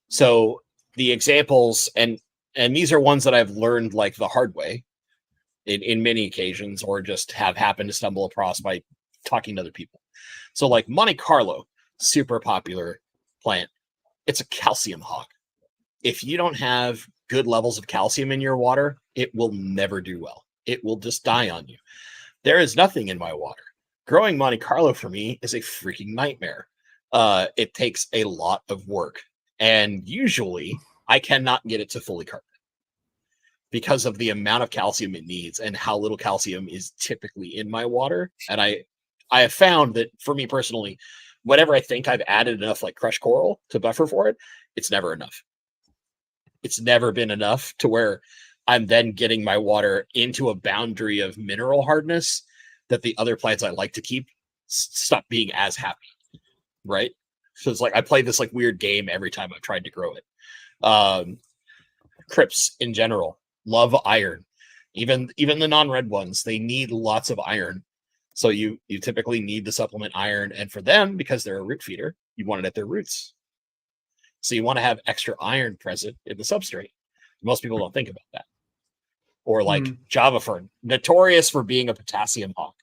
So the examples, and these are ones that I've learned like the hard way in many occasions, or just have happened to stumble across by talking to other people. So like Monte Carlo, super popular plant. It's a calcium hog. If you don't have good levels of calcium in your water, it will never do well. It will just die on you. There is nothing in my water. Growing Monte Carlo for me is a freaking nightmare. It takes a lot of work. And usually I cannot get it to fully carbonate because of the amount of calcium it needs and how little calcium is typically in my water. And I have found that for me personally, whenever I think I've added enough like crushed coral to buffer for it, it's never enough. It's never been enough to where I'm then getting my water into a boundary of mineral hardness that the other plants I like to keep stop being as happy, right? So it's like I play this like weird game every time I've tried to grow it. Crypts in general love iron. Even the non-red ones, they need lots of iron. So you typically need to supplement iron, and for them, because they're a root feeder, you want it at their roots. So you want to have extra iron present in the substrate. Most people don't think about that. Or like Java fern, notorious for being a potassium hog.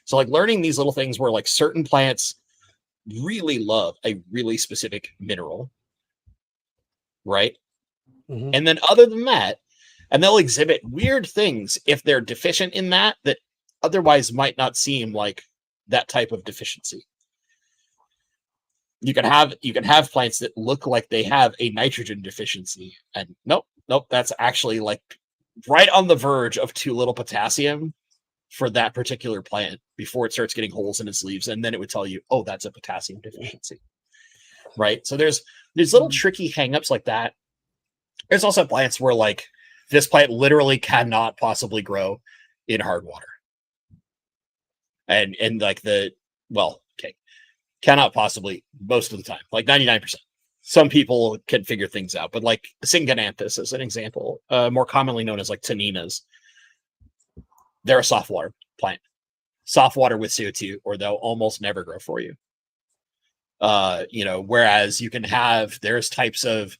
So like learning these little things where like certain plants really love a really specific mineral, right? Mm-hmm. And then other than that, and they'll exhibit weird things if they're deficient in that otherwise might not seem like that type of deficiency. You can have plants that look like they have a nitrogen deficiency, and nope, that's actually like right on the verge of too little potassium for that particular plant before it starts getting holes in its leaves, and then it would tell you, oh, that's a potassium deficiency, right? So there's little tricky hangups like that. There's also plants where like this plant literally cannot possibly grow in hard water, and like cannot possibly most of the time, like 99%. Some people can figure things out, but like Syngonanthus as an example, more commonly known as like Taninas, they're a soft water plant. Soft water with CO2, or they'll almost never grow for you. Whereas you can have, there's types of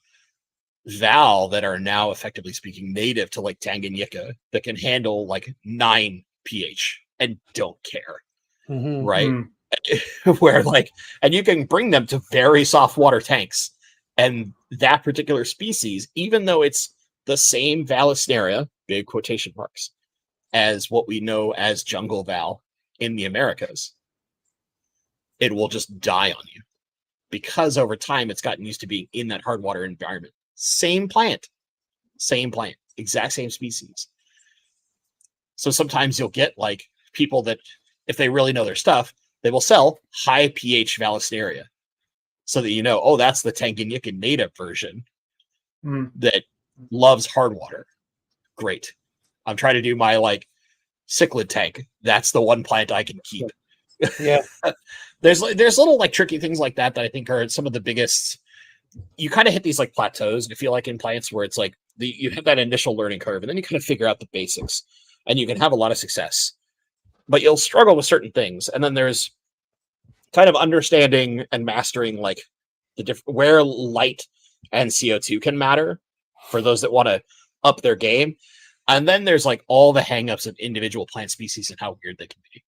Val that are now effectively speaking native to like Tanganyika that can handle like 9 pH and don't care. Mm-hmm. Right? Where like, and you can bring them to very soft water tanks, and that particular species, even though it's the same Vallisneria, big quotation marks, as what we know as jungle val in the Americas, it will just die on you because over time it's gotten used to being in that hard water environment. Same plant, exact same species. So sometimes you'll get like people that, if they really know their stuff, they will sell high pH Vallisneria so that oh, that's the Tanganyika native version that loves hard water. Great. I'm trying to do my like cichlid tank. That's the one plant I can keep. Yeah. There's little like tricky things like that I think are some of the biggest. You kind of hit these like plateaus, I feel like, in plants where it's like you hit that initial learning curve and then you kind of figure out the basics and you can have a lot of success, but you'll struggle with certain things. And then there's kind of understanding and mastering like where light and CO2 can matter for those that want to up their game. And then there's like all the hangups of individual plant species and how weird they can be,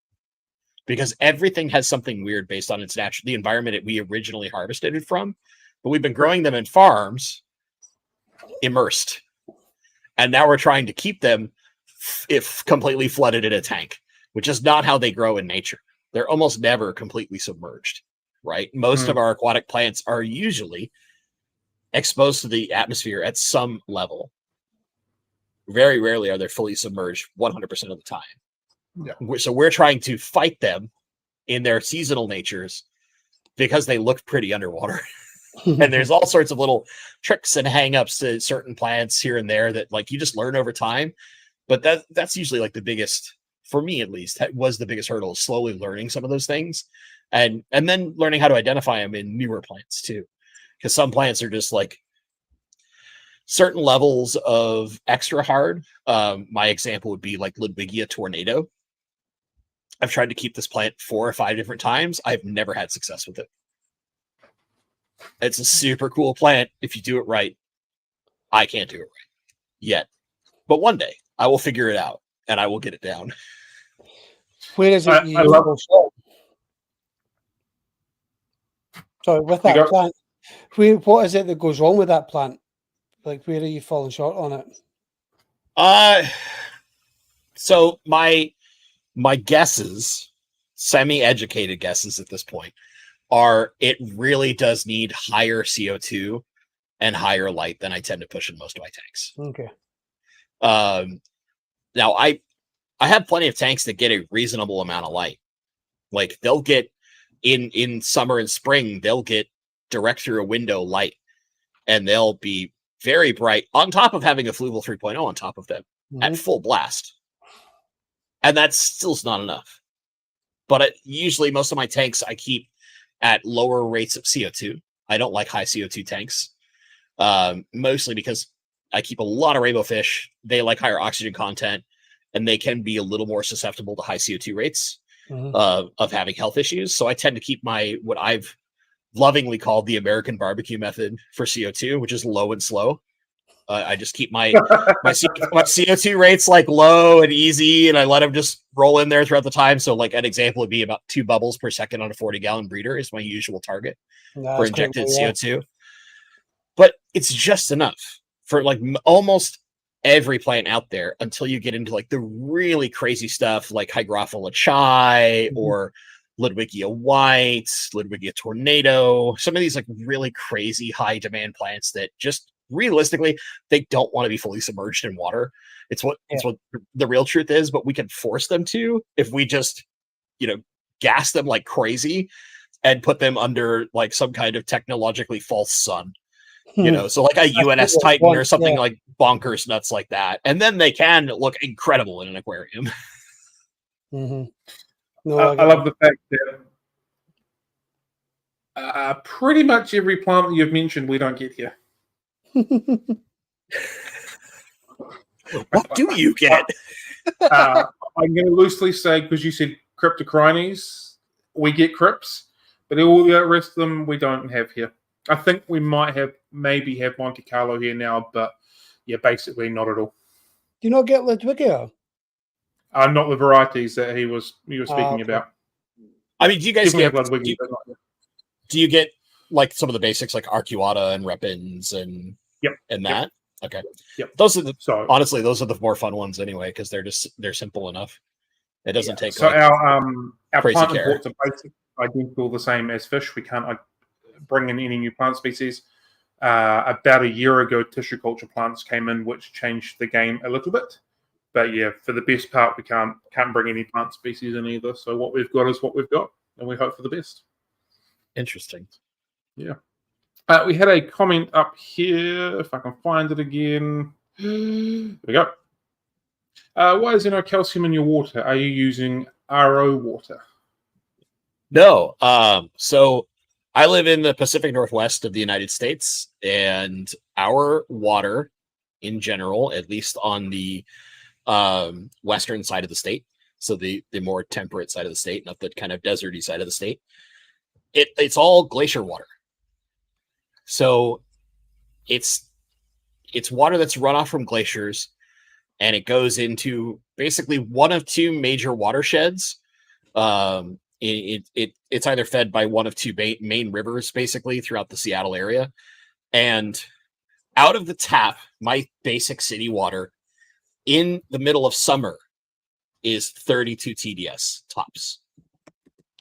because everything has something weird based on its the environment we originally harvested it from. But we've been growing them in farms immersed. And now we're trying to keep them if completely flooded in a tank, which is not how they grow in nature. They're almost never completely submerged, right? Most of our aquatic plants are usually exposed to the atmosphere at some level. Very rarely are they fully submerged 100% of the time. Yeah. So we're trying to fight them in their seasonal natures because they look pretty underwater. And there's all sorts of little tricks and hang-ups to certain plants here and there that like you just learn over time. But that's usually like the biggest, for me at least, was the biggest hurdle, slowly learning some of those things and then learning how to identify them in newer plants too. because some plants are just like certain levels of extra hard. My example would be like Ludwigia tornado. I've tried to keep this plant 4 or 5 different times. I've never had success with it. It's a super cool plant if you do it right. I can't do it right yet, but one day I will figure it out and I will get it down. Where is it? I love it. Sorry, with that plant, what is it that goes wrong with that plant? Like, where are you falling short on it? So my guesses, semi-educated guesses at this point, are it really does need higher CO2 and higher light than I tend to push in most of my tanks. Okay. Now I have plenty of tanks that get a reasonable amount of light. Like they'll get in summer and spring, they'll get direct through a window light, and they'll be very bright on top of having a Fluval 3.0 on top of them at full blast. And that's still not enough. But usually most of my tanks I keep at lower rates of CO2. I don't like high CO2 tanks, mostly because I keep a lot of rainbow fish. They like higher oxygen content, and they can be a little more susceptible to high CO2 rates of having health issues. So I tend to keep what I've lovingly called the American barbecue method for CO2, which is low and slow. I just keep my CO2 rates like low and easy, and I let them just roll in there throughout the time. So like an example would be about 2 bubbles per second on a 40-gallon breeder is my usual target for injected CO2. But it's just enough for like almost every plant out there until you get into like the really crazy stuff like Hygrophila chai or Ludwigia white, Ludwigia tornado, some of these like really crazy high demand plants that just realistically they don't want to be fully submerged in water. It's what the real truth is, but we can force them to if we just gas them like crazy and put them under like some kind of technologically false sun. So like a UNS Titan or something like bonkers nuts like that, and then they can look incredible in an aquarium. No, I love the fact that pretty much every plant that you've mentioned we don't get here. What do you get? I'm going to loosely say, because you said cryptocrines, we get crypts, but all the rest of them we don't have here. I think we maybe have Monte Carlo here now, but yeah, basically not at all. Do you not get Ludwigia? Not the varieties that he was speaking about. I mean, do you guys get Ludwigia? Do you get like some of the basics like Arcuata and Repins and that? Okay. Yep. Those are honestly those are the more fun ones anyway, because they're simple enough. It doesn't take so our plant care. imports are basically identical the same as fish. We can't bring in any new plant species. About a year ago, tissue culture plants came in, which changed the game a little bit. But yeah, for the best part, we can't bring any plant species in either. So what we've got is what we've got, and we hope for the best. Interesting. Yeah. We had a comment up here, if I can find it again. There we go. Why is there no calcium in your water? Are you using RO water? No. So I live in the Pacific Northwest of the United States, and our water in general, at least on the western side of the state, so the more temperate side of the state, not the kind of deserty side of the state, it's all glacier water. So it's water that's run off from glaciers, and it goes into basically one of 2 major watersheds. It's either fed by one of 2 main rivers, basically throughout the Seattle area, and out of the tap, my basic city water in the middle of summer is 32 TDS tops.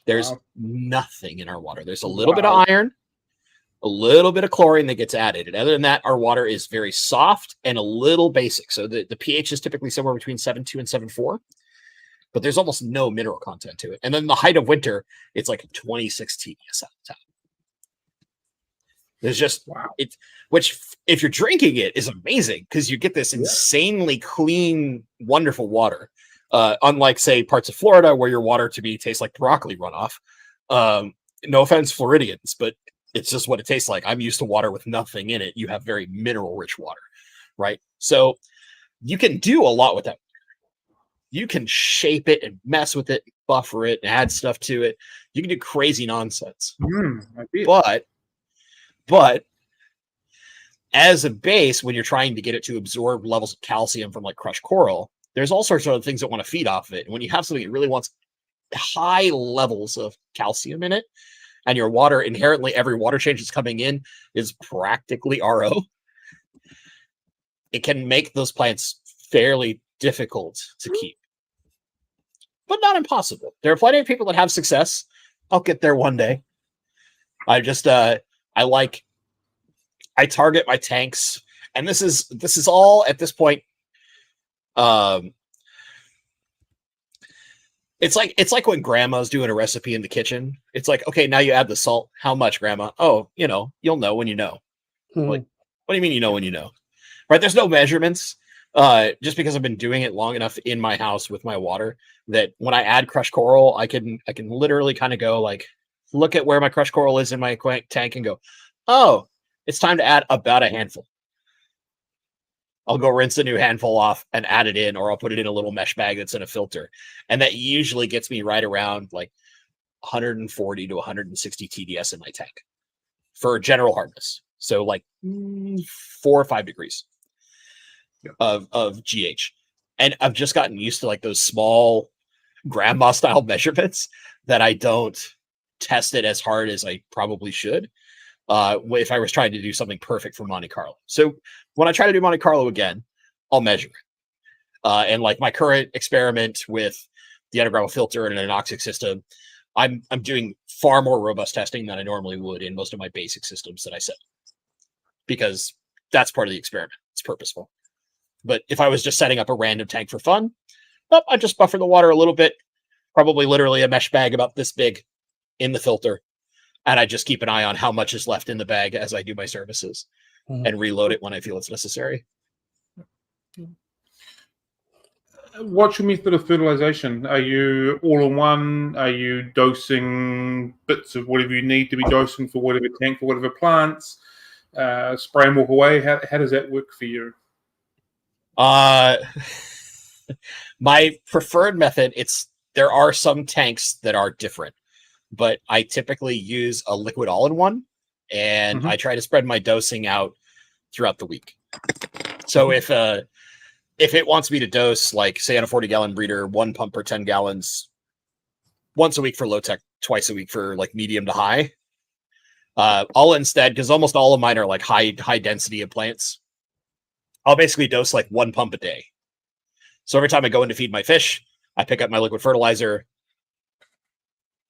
There's nothing in our water. There's a little bit of iron, a little bit of chlorine that gets added. And other than that, our water is very soft and a little basic. So the pH is typically somewhere between 7.2 and 7.4, but there's almost no mineral content to it. And then the height of winter, it's like 26 TDS out the top. There's just which if you're drinking it is amazing, because you get this insanely clean, wonderful water. Unlike say parts of Florida where your water to me tastes like broccoli runoff. No offense, Floridians, but It's just what it tastes like. I'm used to water with nothing in it. You have very mineral rich water, right? So you can do a lot with that. You can shape it and mess with it, buffer it, and add stuff to it. You can do crazy nonsense. But as a base, when you're trying to get it to absorb levels of calcium from like crushed coral, there's all sorts of other things that want to feed off of it. And when you have something that really wants high levels of calcium in it, and your water, inherently every water change that's coming in is practically RO, it can make those plants fairly difficult to keep, but not impossible. There are plenty of people that have success. I'll get there one day. I target my tanks, and this is all at this point. It's like when grandma's doing a recipe in the kitchen. It's like, okay, now you add the salt. How much, grandma? Oh, you'll know when you know. Like, what do you mean you know when you know? Right? There's no measurements. Just because I've been doing it long enough in my house with my water that when I add crushed coral, I can literally kind of go like, look at where my crushed coral is in my tank and go, oh, it's time to add about a handful. I'll go rinse a new handful off and add it in, or I'll put it in a little mesh bag that's in a filter. And that usually gets me right around like 140 to 160 TDS in my tank for general hardness. So like 4 or 5 degrees of GH. And I've just gotten used to like those small grandma style measurements that I don't test it as hard as I probably should. If I was trying to do something perfect for Monte Carlo. So when I try to do Monte Carlo again, I'll measure it. And like my current experiment with the underground filter and an anoxic system, I'm doing far more robust testing than I normally would in most of my basic systems that I set, because that's part of the experiment. It's purposeful. But if I was just setting up a random tank for fun, I just buffer the water a little bit, probably literally a mesh bag about this big in the filter. And I just keep an eye on how much is left in the bag as I do my services and reload it when I feel it's necessary. What's your method of fertilization? Are you all in one? Are you dosing bits of whatever you need to be dosing for whatever tank, for whatever plants? Spray and walk away? How does that work for you? My preferred method, there are some tanks that are different, but I typically use a liquid all-in-one, and I try to spread my dosing out throughout the week. So if it wants me to dose, like say on a 40-gallon breeder, 1 pump per 10 gallons, once a week for low tech, twice a week for like medium to high, I'll instead, because almost all of mine are like high density of plants, I'll basically dose like 1 pump a day. So every time I go in to feed my fish, I pick up my liquid fertilizer.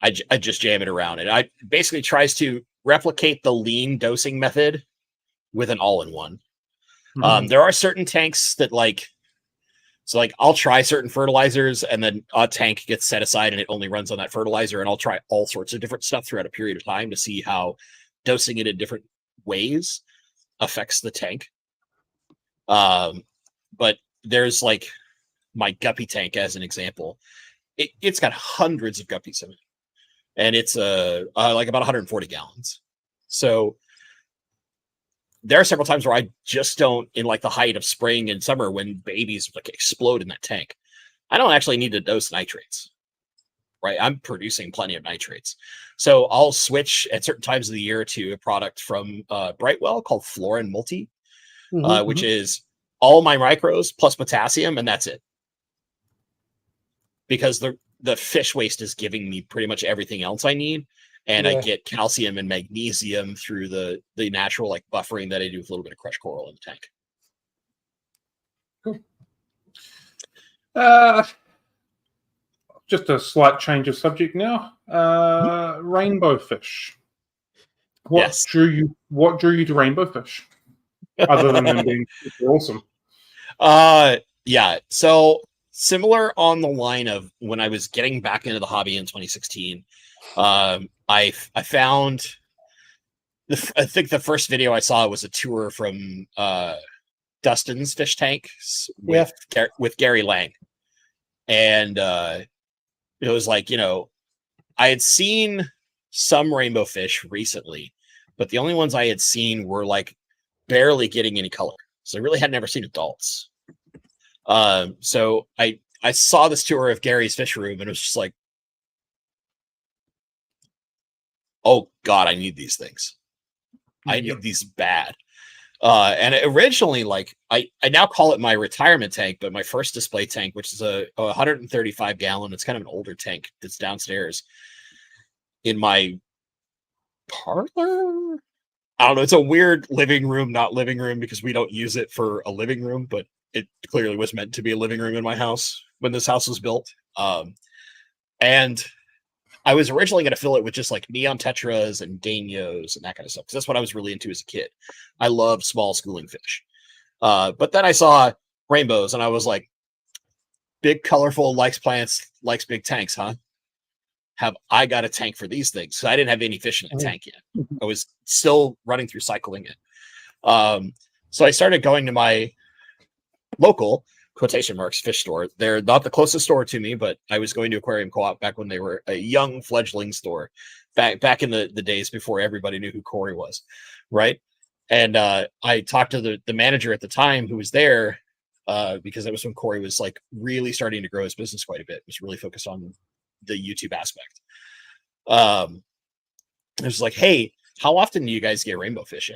I just jam it around. And I basically tries to replicate the lean dosing method with an all-in-one. There are certain tanks that I'll try certain fertilizers, and then a tank gets set aside and it only runs on that fertilizer. And I'll try all sorts of different stuff throughout a period of time to see how dosing it in different ways affects the tank. But there's like my guppy tank as an example. It's got hundreds of guppies in it, and it's like about 140 gallons. So there are several times where I just don't, in like the height of spring and summer when babies like explode in that tank, I don't actually need to dose nitrates, right? I'm producing plenty of nitrates. So I'll switch at certain times of the year to a product from Brightwell called Florin Multi, which is all my micros plus potassium, and that's it. Because the fish waste is giving me pretty much everything else I need. And I get calcium and magnesium through the natural like buffering that I do with a little bit of crushed coral in the tank. Cool. Just a slight change of subject now. Rainbow fish. What drew you to rainbow fish? Other than them being awesome. Yeah. So similar on the line of when I was getting back into the hobby in 2016. I found I think the first video I saw was a tour from Dustin's fish tank with Gary Lang, and it was like, I had seen some rainbow fish recently, but the only ones I had seen were like barely getting any color. So I really had never seen adults. So I saw this tour of Gary's fish room and it was just like, oh God, I need these things. I need these bad. And originally, like I now call it my retirement tank, but my first display tank, which is a 135 gallon, it's kind of an older tank that's downstairs in my parlor. I don't know. It's a weird living room, not living room, because we don't use it for a living room, but it clearly was meant to be a living room in my house when this house was built. And I was originally going to fill it with just like neon tetras and danios and that kind of stuff, because that's what I was really into as a kid. I love small schooling fish. But then I saw rainbows and I was like, big, colorful, likes plants, likes big tanks, huh? Have I got a tank for these things? So I didn't have any fish in the tank yet. I was still running through cycling it. So I started going to my local quotation marks fish store. They're not the closest store to me, but I was going to Aquarium Co-op back when they were a young fledgling store, back in the days before everybody knew who Corey was, right? And I talked to the manager at the time who was there, because that was when Corey was like really starting to grow his business quite a bit. It was really focused on the YouTube aspect. It was like, hey, how often do you guys get rainbow fish in?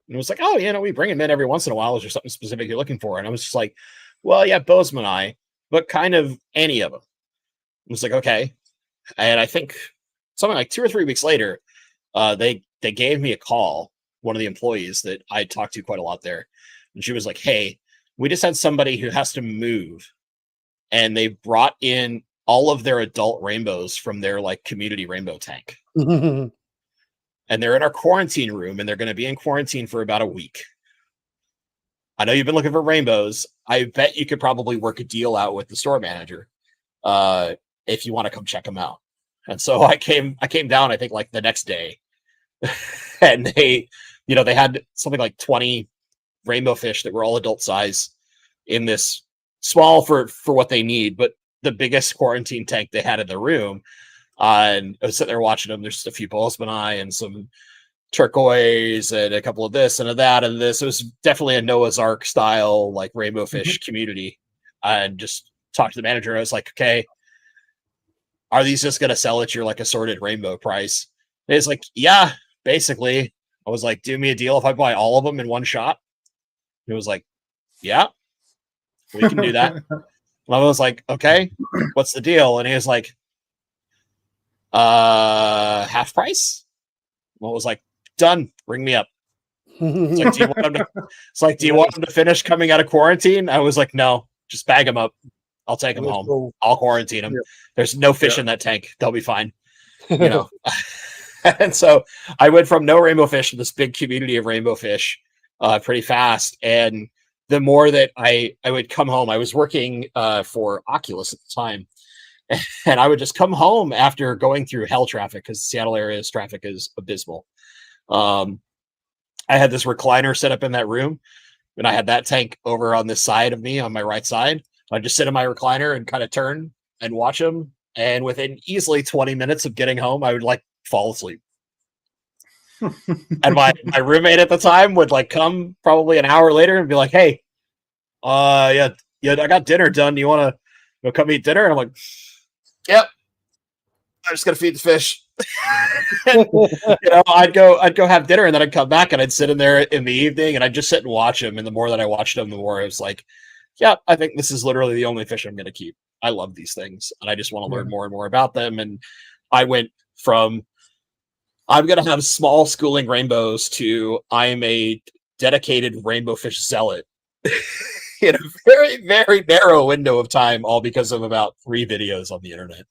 And it was like, oh, we bring them in every once in a while. Is there something specific you're looking for? And I was just like, well, yeah, Bozeman eye, but kind of any of them. I was like, okay. And I think something like 2 or 3 weeks later, they gave me a call, one of the employees that I talked to quite a lot there. And she was like, hey, we just had somebody who has to move, and they brought in all of their adult rainbows from their like community rainbow tank. And they're in our quarantine room, and they're going to be in quarantine for about a week. I know you've been looking for rainbows. I bet you could probably work a deal out with the store manager if you want to come check them out. And so I came down, I think like the next day, and they had something like 20 rainbow fish that were all adult size in this small for what they need, but the biggest quarantine tank they had in the room. And I was sitting there watching them. There's just a few Bozeman eye and some turquoise and a couple of this and of that and this. It was definitely a Noah's Ark style, like rainbow fish community. And just talked to the manager. I was like, okay, are these just going to sell at your like assorted rainbow price? And he's like, yeah, basically. I was like, do me a deal if I buy all of them in one shot. He was like, yeah, we can do that. And I was like, okay, what's the deal? And he was like, half price. Well, it was like, done, ring me up. It's like, do you want them to finish coming out of quarantine? I was like, no, just bag them up. I'll take them home. Cool. I'll quarantine them. There's no fish in that tank. They'll be fine. And so I went from no rainbow fish to this big community of rainbow fish pretty fast. And the more that I would come home, I was working for Oculus at the time. And I would just come home after going through hell traffic, because Seattle area's traffic is abysmal. I had this recliner set up in that room, and I had that tank over on this side of me on my right side. I'd just sit in my recliner and kind of turn and watch them. And within easily 20 minutes of getting home, I would like fall asleep. And my roommate at the time would like come probably an hour later and be like, hey, yeah, I got dinner done. Do you want to come eat dinner? And I'm like, yep, I'm just gonna feed the fish. I'd go have dinner, and then I'd come back and I'd sit in there in the evening and I'd just sit and watch them. And the more that I watched them, the more I was like, yeah, I think this is literally the only fish I'm gonna keep. I love these things, and I just want to learn more and more about them. And I went from I'm gonna have small schooling rainbows to I'm a dedicated rainbow fish zealot in a very, very narrow window of time, all because of about 3 videos on the internet.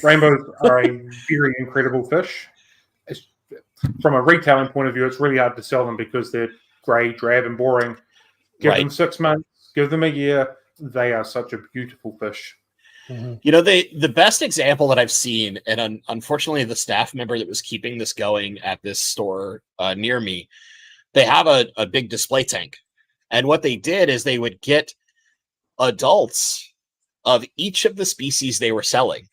Rainbows are a very incredible fish. From a retailing point of view, it's really hard to sell them because they're grey, drab, and boring. Give them 6 months, give them a year. They are such a beautiful fish. The best example that I've seen, and unfortunately the staff member that was keeping this going at this store near me, they have a big display tank. And what they did is they would get adults of each of the species they were selling.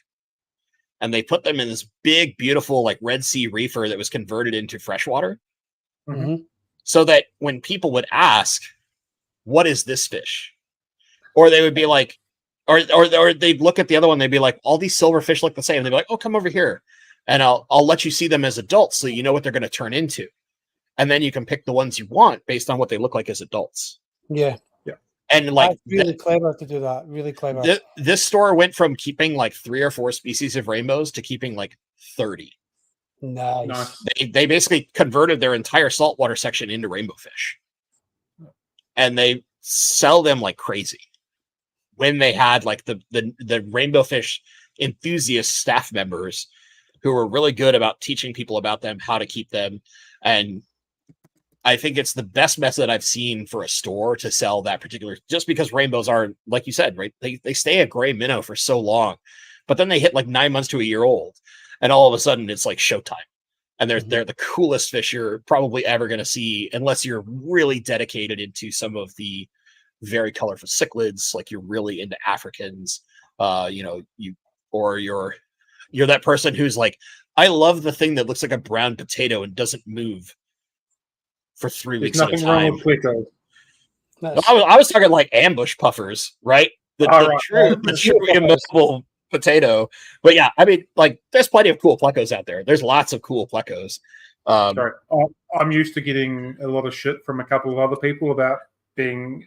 and they put them in this big, beautiful, like Red Sea reefer that was converted into freshwater. Mm-hmm. So that when people would ask, what is this fish? Or they would be like, or they'd look at the other one, they'd be like, all these silverfish look the same. They'd be like, oh, come over here. And I'll let you see them as adults so you know what they're going to turn into. And then you can pick the ones you want based on what they look like as adults. Yeah. And like that's really clever to do that. Really clever. This store went from keeping like 3 or 4 species of rainbows to keeping like 30. Nice. They basically converted their entire saltwater section into rainbow fish. And they sell them like crazy. When they had like the rainbow fish enthusiast staff members who were really good about teaching people about them, how to keep them. And I think it's the best method I've seen for a store to sell that particular, just because rainbows are, like you said, right? They stay a gray minnow for so long, but then they hit like 9 months to a year old, and all of a sudden it's like showtime. And they're the coolest fish you're probably ever going to see, unless you're really dedicated into some of the very colorful cichlids, like you're really into Africans, you're that person who's like, I love the thing that looks like a brown potato and doesn't move for 3 weeks at a time. I was talking like ambush puffers, right? The true immovable potato. But yeah, I mean, like, there's plenty of cool plecos out there. There's lots of cool plecos. Sorry, I'm used to getting a lot of shit from a couple of other people about being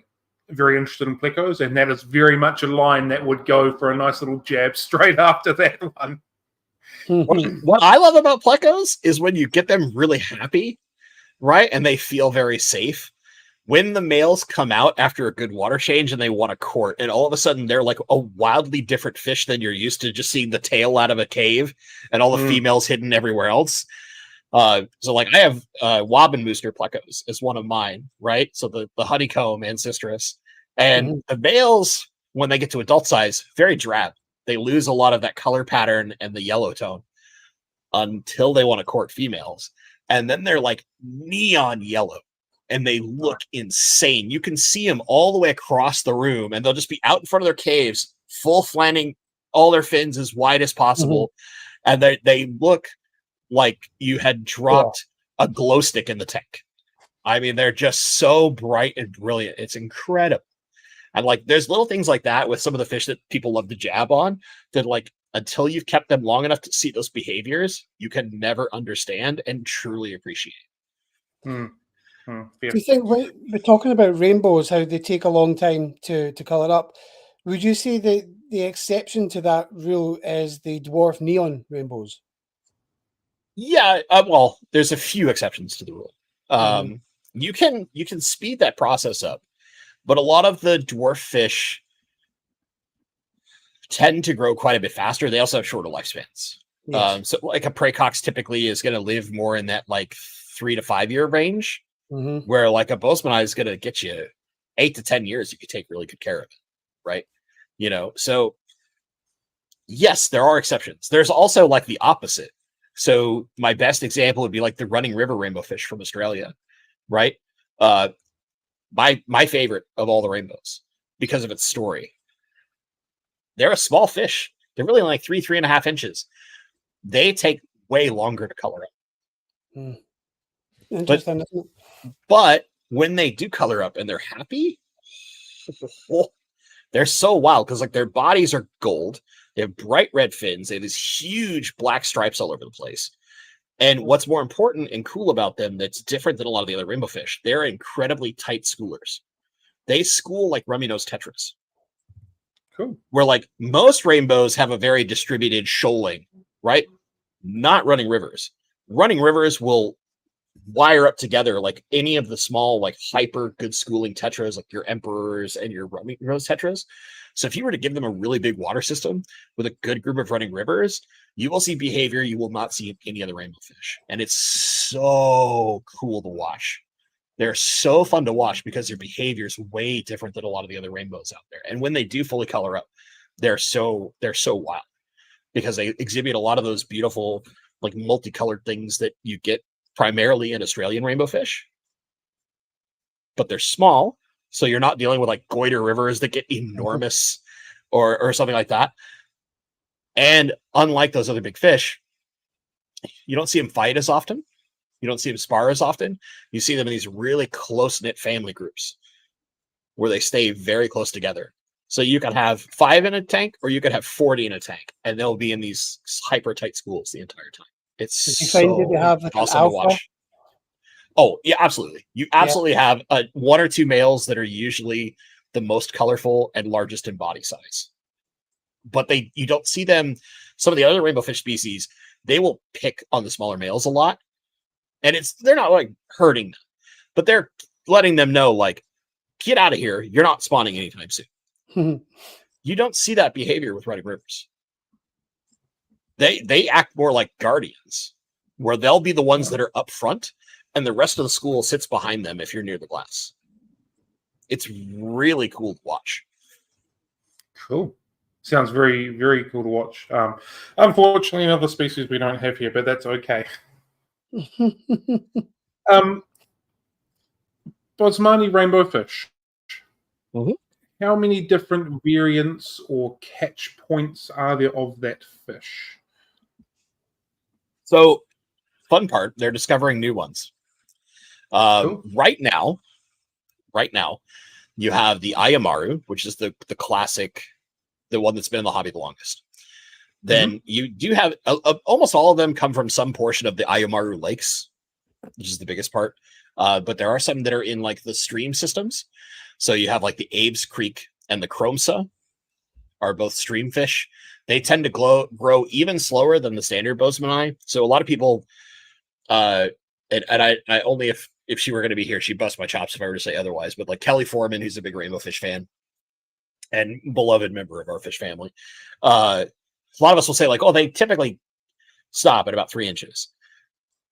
very interested in plecos, and that is very much a line that would go for a nice little jab straight after that one. What I love about plecos is when you get them really happy, right? And they feel very safe. When the males come out after a good water change and they want to court, and all of a sudden they're like a wildly different fish than you're used to, just seeing the tail out of a cave and all the females hidden everywhere else. So like I have Wabenmuster plecos as one of mine, right? So the honeycomb ancestris. And the males, when they get to adult size, very drab. They lose a lot of that color pattern and the yellow tone until they want to court females. And then they're like neon yellow and they look insane. You can see them all the way across the room, and they'll just be out in front of their caves, full flanning all their fins as wide as possible. And they look like you had dropped a glow stick in the tank. I mean, they're just so bright and brilliant. It's incredible. And like, there's little things like that with some of the fish that people love to jab on, that like, until you've kept them long enough to see those behaviors, you can never understand and truly appreciate. Do you think, when we're talking about rainbows, how they take a long time to color up, would you say that the exception to that rule is the dwarf neon rainbows? Yeah, well, there's a few exceptions to the rule. You can speed that process up, but a lot of the dwarf fish tend to grow quite a bit faster. They also have shorter lifespans. Yes. So like a praecox typically is going to live more in that like 3 to 5 year range, where like a bozeman is going to get you 8 to 10 years if you take really good care of it, right? You know, so yes, there are exceptions. There's also like the opposite. So my best example would be like the running river rainbow fish from Australia, right? My favorite of all the rainbows because of its story. They're a small fish. They're really only like 3.5 inches. They take way longer to color up. Interesting. But when they do color up and they're happy, they're so wild because like their bodies are gold. They have bright red fins. They have these huge black stripes all over the place. And what's more important and cool about them that's different than a lot of the other rainbow fish, they're incredibly tight schoolers. They school like rummy-nosed tetras. Cool. Where like most rainbows have a very distributed shoaling, right? Not running rivers. Running rivers will wire up together like any of the small, like hyper good schooling tetras, like your emperors and your rummy-nosed tetras. So if you were to give them a really big water system with a good group of running rivers, you will see behavior you will not see in any other rainbow fish. And it's so cool to watch. They're so fun to watch because their behavior is way different than a lot of the other rainbows out there. And when they do fully color up, they're so wild because they exhibit a lot of those beautiful, like multicolored things that you get primarily in Australian rainbow fish. But they're small. So you're not dealing with like goiter rivers that get enormous or something like that. And unlike those other big fish, you don't see them fight as often. You don't see them spar as often. You see them in these really close-knit family groups where they stay very close together. So you could have 5 in a tank, or you could have 40 in a tank, and they'll be in these hyper tight schools the entire time. It's Did you find that they have like awesome an to alpha? watch. Oh yeah, absolutely. You absolutely have 1 or 2 males that are usually the most colorful and largest in body size. But you don't see them. Some of the other rainbow fish species, they will pick on the smaller males a lot, and they're not like hurting them, but they're letting them know, like, get out of here. You're not spawning anytime soon. You don't see that behavior with running rivers. They act more like guardians, where they'll be the ones that are up front, and the rest of the school sits behind them if you're near the glass. It's really cool to watch. Cool. Sounds very, very cool to watch. Unfortunately, another species we don't have here, but that's okay. Bosmani rainbow fish. Mm-hmm. How many different variants or catch points are there of that fish? So, fun part, they're discovering new ones. Cool. Right now, you have the Ayamaru, which is the classic, the one that's been in the hobby the longest. Then you do have almost all of them come from some portion of the Ayamaru lakes, which is the biggest part. But there are some that are in like the stream systems. So you have like the Abe's Creek and the Chromsa are both stream fish. They tend to grow even slower than the standard Bozeman. So a lot of people, and I only if she were going to be here, she'd bust my chops if I were to say otherwise. But like Kelly Foreman, who's a big rainbow fish fan and beloved member of our fish family, a lot of us will say like, oh, they typically stop at about 3 inches.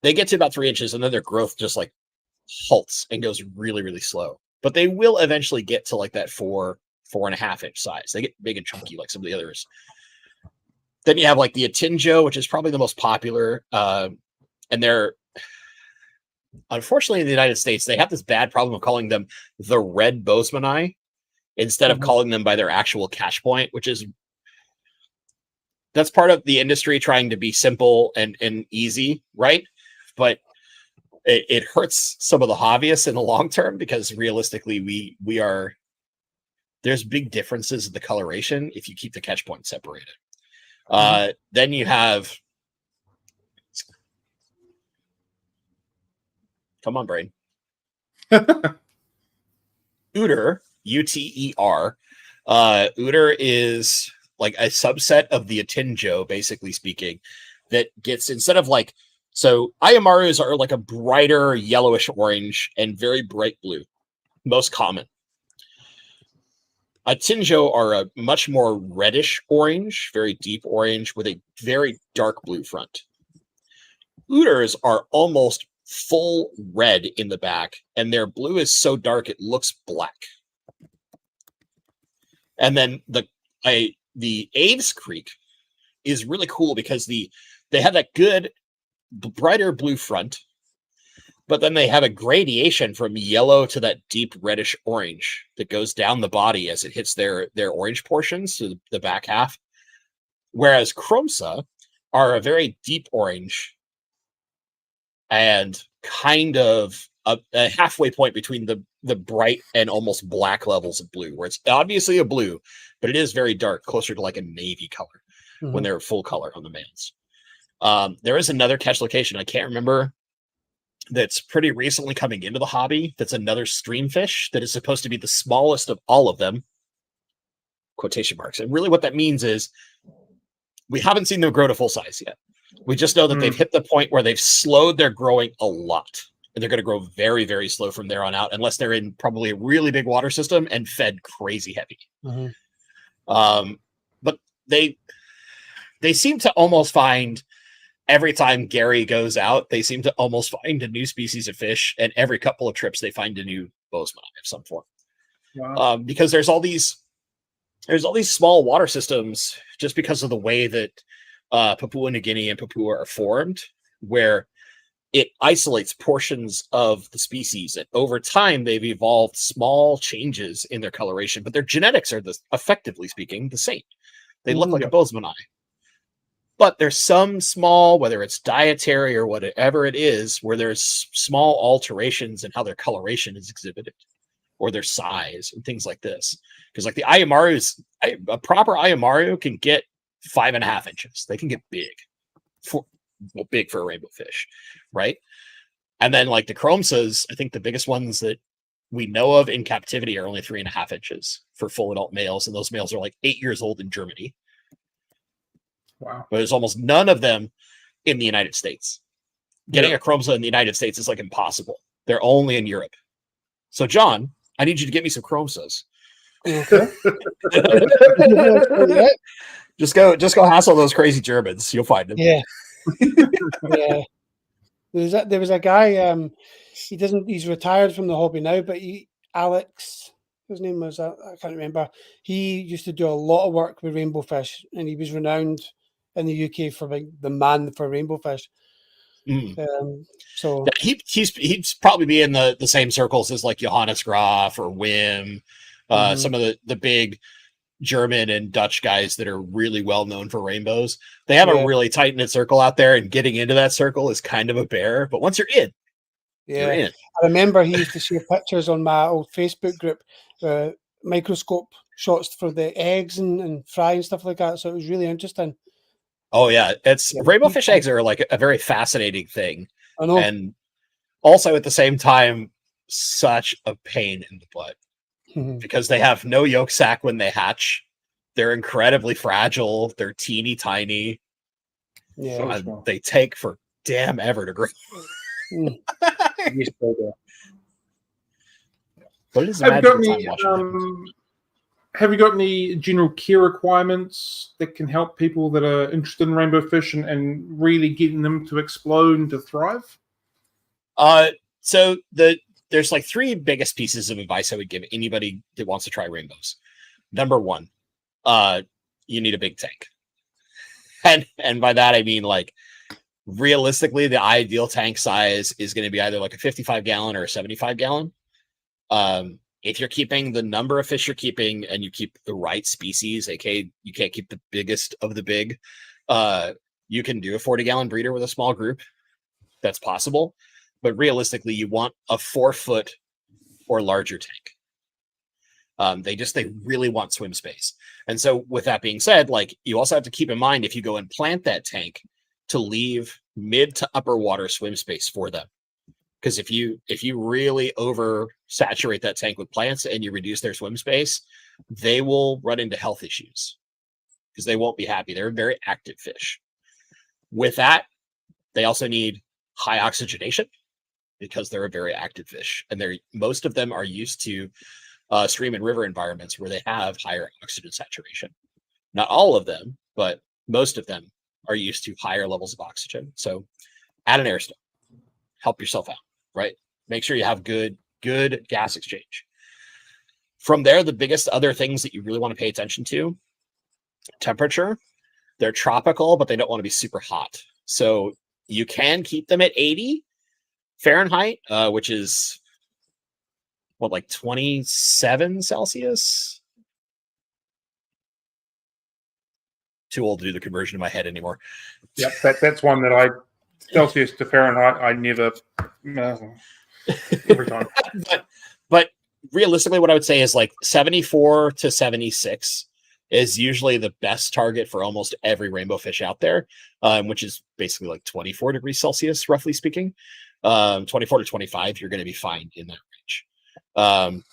They get to about 3 inches, and then their growth just like halts and goes really, really slow. But they will eventually get to like that 4.5 inch size. They get big and chunky like some of the others. Then you have like the Atinjo, which is probably the most popular. And they're, unfortunately, in the United States, they have this bad problem of calling them the red Bozeman instead of calling them by their actual catch point, which is, that's part of the industry trying to be simple and easy, right? But it hurts some of the hobbyists in the long term, because realistically, there's big differences in the coloration if you keep the catch point separated. Then you have, come on, brain. Uter, U-T-E-R. Uter is like a subset of the Atinjo, basically speaking, that gets, instead of like, so Ayamarus are like a brighter yellowish orange and very bright blue, most common. Atinjo are a much more reddish orange, very deep orange with a very dark blue front. Uters are almost full red in the back, and their blue is so dark it looks black. And then the Aves Creek is really cool because they have that good brighter blue front, but then they have a gradation from yellow to that deep reddish orange that goes down the body as it hits their orange portions to the back half. Whereas Chromsa are a very deep orange and kind of a halfway point between the bright and almost black levels of blue, where it's obviously a blue, but it is very dark, closer to like a navy color when they're full color on the males. There is another catch location, I can't remember, that's pretty recently coming into the hobby. That's another stream fish that is supposed to be the smallest of all of them. Quotation marks. And really what that means is we haven't seen them grow to full size yet. We just know that they've hit the point where they've slowed their growing a lot. And they're going to grow very, very slow from there on out, unless they're in probably a really big water system and fed crazy heavy. But they seem to almost find, every time Gary goes out, they seem to almost find a new species of fish, and every couple of trips they find a new Bozeman of some form. Wow. Because there's all these small water systems, just because of the way that Papua New Guinea and Papua are formed, where it isolates portions of the species, and over time they've evolved small changes in their coloration, but their genetics are, effectively speaking, the same. They look like a Bozeman eye. But there's some small, whether it's dietary or whatever it is, where there's small alterations in how their coloration is exhibited or their size and things like this. Because like the Ayamaru, a proper Ayamaru can get 5.5 inches. They can get big, big for a rainbow fish, right? And then like the Chromsas, I think the biggest ones that we know of in captivity are only 3.5 inches for full adult males. And those males are like 8 years old in Germany. Wow. But there's almost none of them in the United States. Getting a Chromsa in the United States is like impossible. They're only in Europe. So John, I need you to get me some Chromsas. Okay. Just go hassle those crazy Germans. You'll find them. Yeah. Yeah. There was a guy, he's retired from the hobby now, but Alex, his name was, I can't remember. He used to do a lot of work with rainbow fish, and he was renowned in the UK for like the man for rainbow fish. So he's probably be in the same circles as like Johannes Graf or Wim, some of the big German and Dutch guys that are really well known for rainbows. They have a really tight knit circle out there, and getting into that circle is kind of a bear. But once you're in, you're in. I remember he used to share pictures on my old Facebook group, microscope shots for the eggs and fry and stuff like that. So it was really interesting. Oh yeah, rainbow fish eggs are like a very fascinating thing. I know. And also at the same time, such a pain in the butt because they have no yolk sac when they hatch. They're incredibly fragile. They're teeny tiny. Yeah, they take for damn ever to grow. But it is have you got any general care requirements that can help people that are interested in rainbow fish and really getting them to explode and to thrive? So there's like 3 biggest pieces of advice I would give anybody that wants to try rainbows. Number 1, you need a big tank. And by that I mean like realistically the ideal tank size is going to be either like a 55 gallon or a 75 gallon. If you're keeping the number of fish you're keeping and you keep the right species, aka you can't keep the biggest of the big, you can do a 40-gallon breeder with a small group. That's possible. But realistically, you want a 4-foot or larger tank. They really want swim space. And so with that being said, like you also have to keep in mind if you go and plant that tank to leave mid to upper water swim space for them. Because if you really oversaturate that tank with plants and you reduce their swim space, they will run into health issues because they won't be happy. They're a very active fish. With that, they also need high oxygenation because they're a very active fish. And most of them are used to stream and river environments where they have higher oxygen saturation. Not all of them, but most of them are used to higher levels of oxygen. So add an air stone. Help yourself out. Right? Make sure you have good gas exchange. From there, the biggest other things that you really want to pay attention to, temperature. They're tropical, but they don't want to be super hot. So you can keep them at 80 Fahrenheit, which is like 27 Celsius? Too old to do the conversion in my head anymore. Yep, that's one that Celsius to Fahrenheit, I never every time. but realistically, what I would say is like 74 to 76 is usually the best target for almost every rainbow fish out there, which is basically like 24 degrees Celsius, roughly speaking. 24 to 25, you're going to be fine in that range.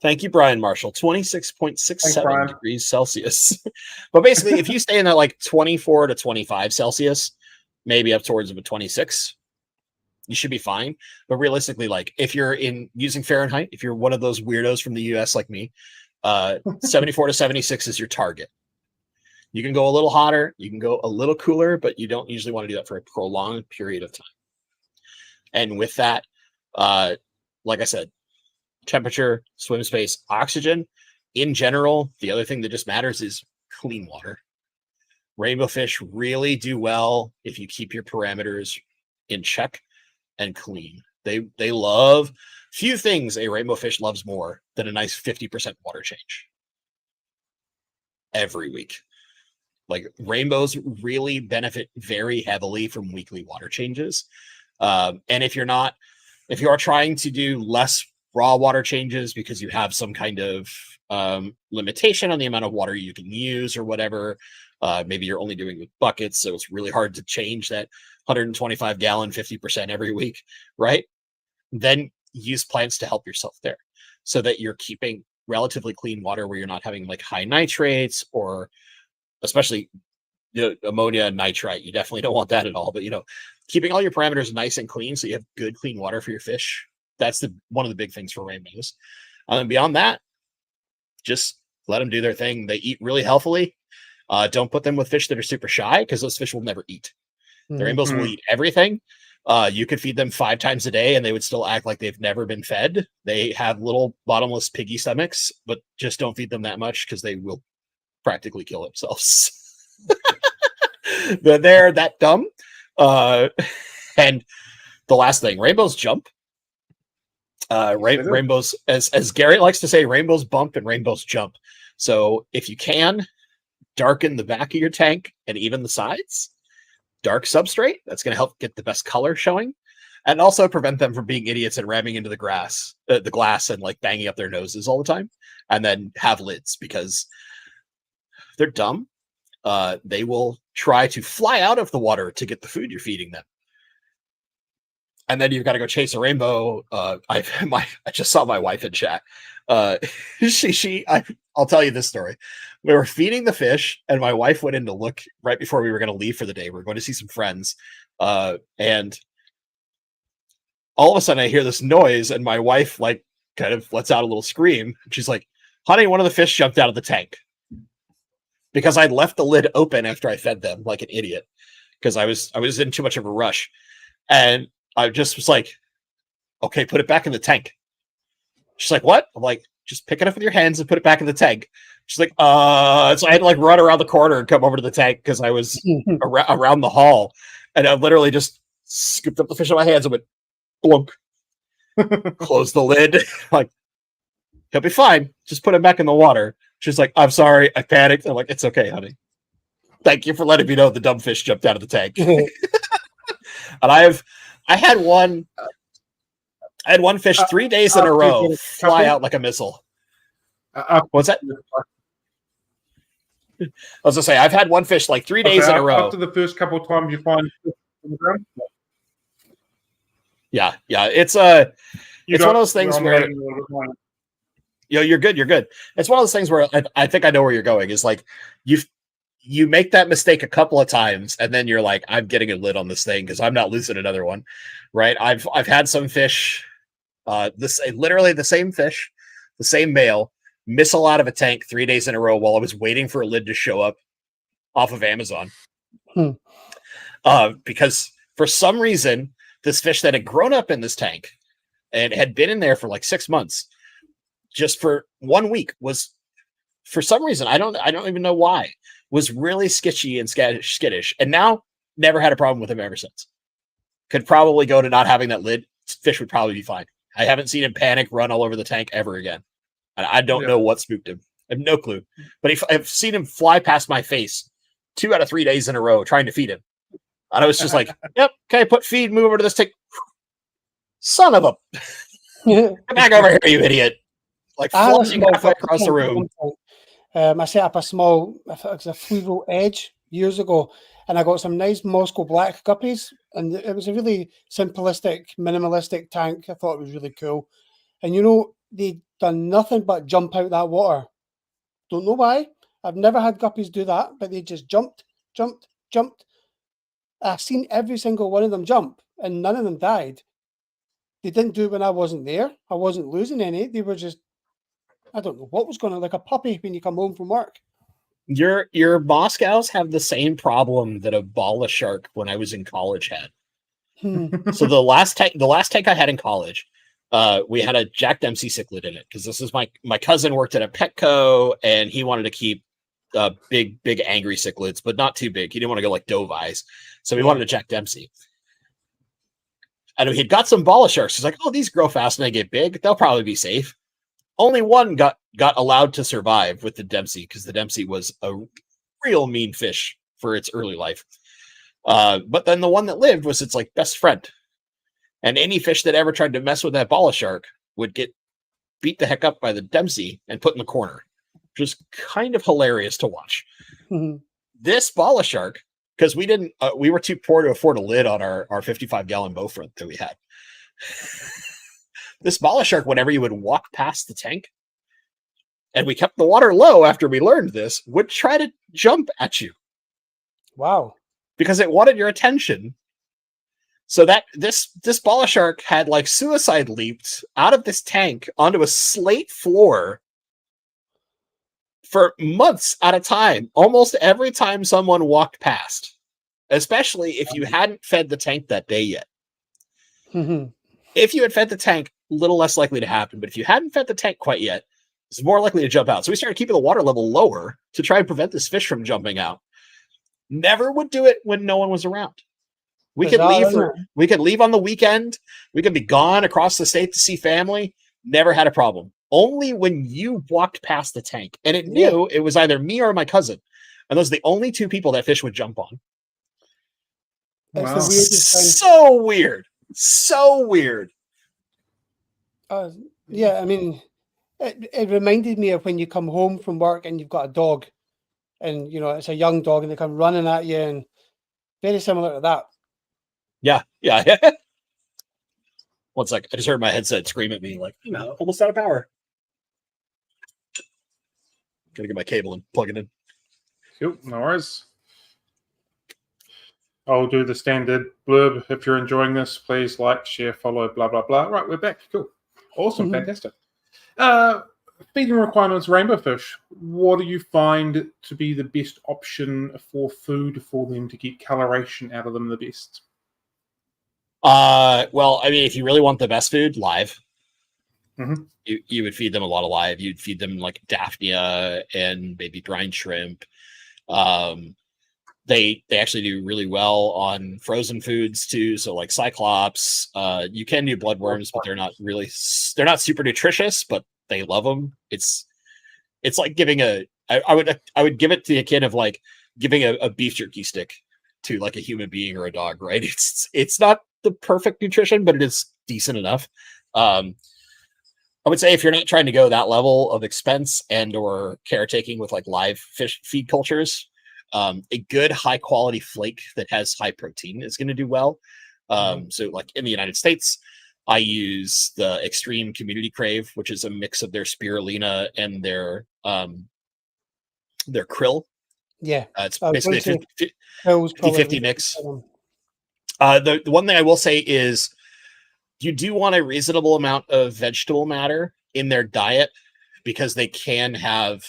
Thank you, Brian Marshall. 26.67 degrees Celsius. But basically, if you stay in that like 24 to 25 Celsius, maybe up towards of a 26, you should be fine. But realistically, like if you're using Fahrenheit, if you're one of those weirdos from the US like me, 74 to 76 is your target. You can go a little hotter, you can go a little cooler, but you don't usually want to do that for a prolonged period of time. And with that, like I said, temperature, swim space, oxygen. In general, the other thing that just matters is clean water. Rainbow fish really do well if you keep your parameters in check and clean. They love few things a rainbow fish loves more than a nice 50% water change every week. Like rainbows really benefit very heavily from weekly water changes. And if you are trying to do less raw water changes because you have some kind of limitation on the amount of water you can use or whatever, maybe you're only doing with buckets, so it's really hard to change that 125 gallon 50% every week, right? Then use plants to help yourself there so that you're keeping relatively clean water where you're not having like high nitrates, or especially ammonia and nitrite. You definitely don't want that at all, but keeping all your parameters nice and clean so you have good clean water for your fish. That's one of the big things for rainbows. And beyond that, just let them do their thing. They eat really healthily. Don't put them with fish that are super shy, because those fish will never eat. The rainbows will eat everything. You could feed them 5 times a day and they would still act like they've never been fed. They have little bottomless piggy stomachs, but just don't feed them that much because they will practically kill themselves. They're that dumb. And the last thing, rainbows jump. Rainbows, as Gary likes to say, rainbows bump and rainbows jump. So if you can, darken the back of your tank and even the sides. Dark substrate, that's going to help get the best color showing, and also prevent them from being idiots and ramming into the glass and like banging up their noses all the time. And then have lids, because they're dumb. They will try to fly out of the water to get the food you're feeding them. And then you've got to go chase a rainbow. I just saw my wife in chat. I'll tell you this story. We were feeding the fish, and my wife went in to look right before we were going to leave for the day. We were going to see some friends. And all of a sudden I hear this noise, and my wife like kind of lets out a little scream. She's like, "Honey, one of the fish jumped out of the tank." Because I'd left the lid open after I fed them like an idiot, because I was in too much of a rush. And I just was like, "Okay, put it back in the tank." She's like, "What?" I'm like, "Just pick it up with your hands and put it back in the tank." She's like, so I had to like run around the corner and come over to the tank because I was around the hall, and I literally just scooped up the fish in my hands and went blunk, closed the lid. Like, "He'll be fine. Just put him back in the water." She's like, "I'm sorry, I panicked." I'm like, "It's okay, honey. Thank you for letting me know the dumb fish jumped out of the tank." And I had one fish 3 days in a row fly out like a missile. What's that? I was gonna say, I've had one fish like 3 days in a row. After the first couple of times you find fish in the ground. Yeah. It's one of those things where you're good. It's one of those things where I think I know where you're going. Is like you make that mistake a couple of times, and then you're like, "I'm getting a lid on this thing because I'm not losing another one." Right? I've had some fish, literally the same fish, the same male, missile out of a tank 3 days in a row while I was waiting for a lid to show up off of Amazon. Because for some reason, this fish that had grown up in this tank and had been in there for like 6 months, just for 1 week, was, for some reason, I don't even know why, was really skitchy and skittish. And now never had a problem with him ever since. Could probably go to not having that lid. Fish would probably be fine. I haven't seen him panic, run all over the tank ever again. And I don't know what spooked him. I have no clue. But I've seen him fly past my face 2 out of 3 days in a row trying to feed him. And I was just like, "Yep, okay, put feed, move over to this tank." Son of a... Come back over here, you idiot. Like flying halfway across the room. I set up a small, I thought it was a fluval edge years ago, and I got some nice Moscow black guppies, and it was a really simplistic, minimalistic tank. I thought it was really cool. And they'd done nothing but jump out that water. Don't know why. I've never had guppies do that, but they just jumped. I've seen every single one of them jump, and none of them died. They didn't do it when I wasn't there. I wasn't losing any. They were just, I don't know what was going on, like a puppy when you come home from work. Your Moscows have the same problem that a bala shark when I was in college had. So the last tank I had in college, we had a Jack Dempsey cichlid in it, because this is my cousin worked at a Petco, and he wanted to keep big angry cichlids, but not too big. He didn't want to go like dove eyes, so we wanted a Jack Dempsey. And he'd got some bala sharks. He's like, "Oh, these grow fast and they get big. They'll probably be safe." Only one got allowed to survive with the Dempsey, because the Dempsey was a real mean fish for its early life. But then the one that lived was its like best friend. And any fish that ever tried to mess with that bala shark would get beat the heck up by the Dempsey and put in the corner, which is kind of hilarious to watch. This bala shark, because we were too poor to afford a lid on our 55-gallon bow front that we had. This bala shark, whenever you would walk past the tank, and we kept the water low after we learned this, would try to jump at you. Wow. Because it wanted your attention. So that this bala shark had like suicide leaped out of this tank onto a slate floor for months at a time, almost every time someone walked past, especially if you hadn't fed the tank that day yet. If you had fed the tank, a little less likely to happen, but if you hadn't fed the tank quite yet, it's more likely to jump out. So we started keeping the water level lower to try and prevent this fish from jumping out. Never would do it when no one was around. We could leave on the weekend. We could be gone across the state to see family. Never had a problem. Only when you walked past the tank, and it knew it was either me or my cousin, and those are the only two people that fish would jump on. Wow. So weird. So weird. Yeah, I mean, it reminded me of when you come home from work and you've got a dog, and you know it's a young dog, and they come running at you, and very similar to that. Yeah. One sec. I just heard my headset scream at me like, almost out of power. Gotta get my cable and plug it in. Cool, no worries. I'll do the standard blurb. If you're enjoying this, please like, share, follow, blah, blah, blah. Right, we're back. Cool. Awesome, fantastic. Feeding requirements, rainbow fish. What do you find to be the best option for food for them to get coloration out of them the best? Well, I mean, if you really want the best food, live. You would feed them a lot of live. You'd feed them like Daphnia and maybe brine shrimp. They actually do really well on frozen foods too. So like Cyclops, you can do bloodworms, but they're not super nutritious, but they love them. It's like giving I would give it to a kid of like giving a beef jerky stick to like a human being or a dog, right? It's not the perfect nutrition, but it is decent enough. I would say if you're not trying to go that level of expense and or caretaking with like live fish feed cultures, a good high quality flake that has high protein is going to do well. So like in the United States, I use the Extreme Community Crave, which is a mix of their spirulina and their krill. Yeah, it's basically a 50-50 mix. The one thing I will say is you do want a reasonable amount of vegetable matter in their diet because they can have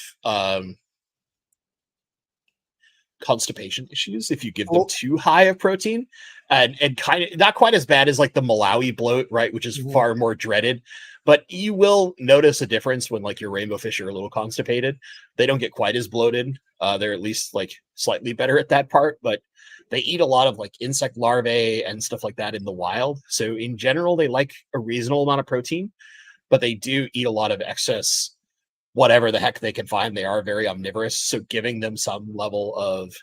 constipation issues if you give them too high of protein, and kind of not quite as bad as like the Malawi bloat, right, which is far more dreaded. But you will notice a difference when like your rainbow fish are a little constipated. They don't get quite as bloated. They're at least like slightly better at that part, but they eat a lot of like insect larvae and stuff like that in the wild. So in general, they like a reasonable amount of protein, but they do eat a lot of excess whatever the heck they can find. They are very omnivorous. So giving them some level of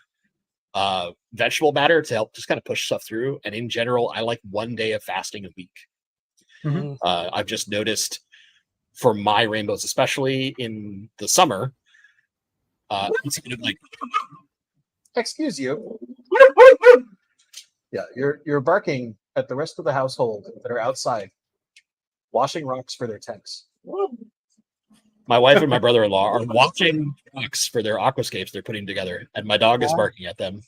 vegetable matter to help just kind of push stuff through. And in general, I like 1 day of fasting a week. I've just noticed for my rainbows, especially in the summer, it's kind of like, excuse you. Yeah, you're barking at the rest of the household that are outside washing rocks for their tanks. My wife and my brother-in-law are washing rocks for their aquascapes they're putting together, and my dog is barking at them.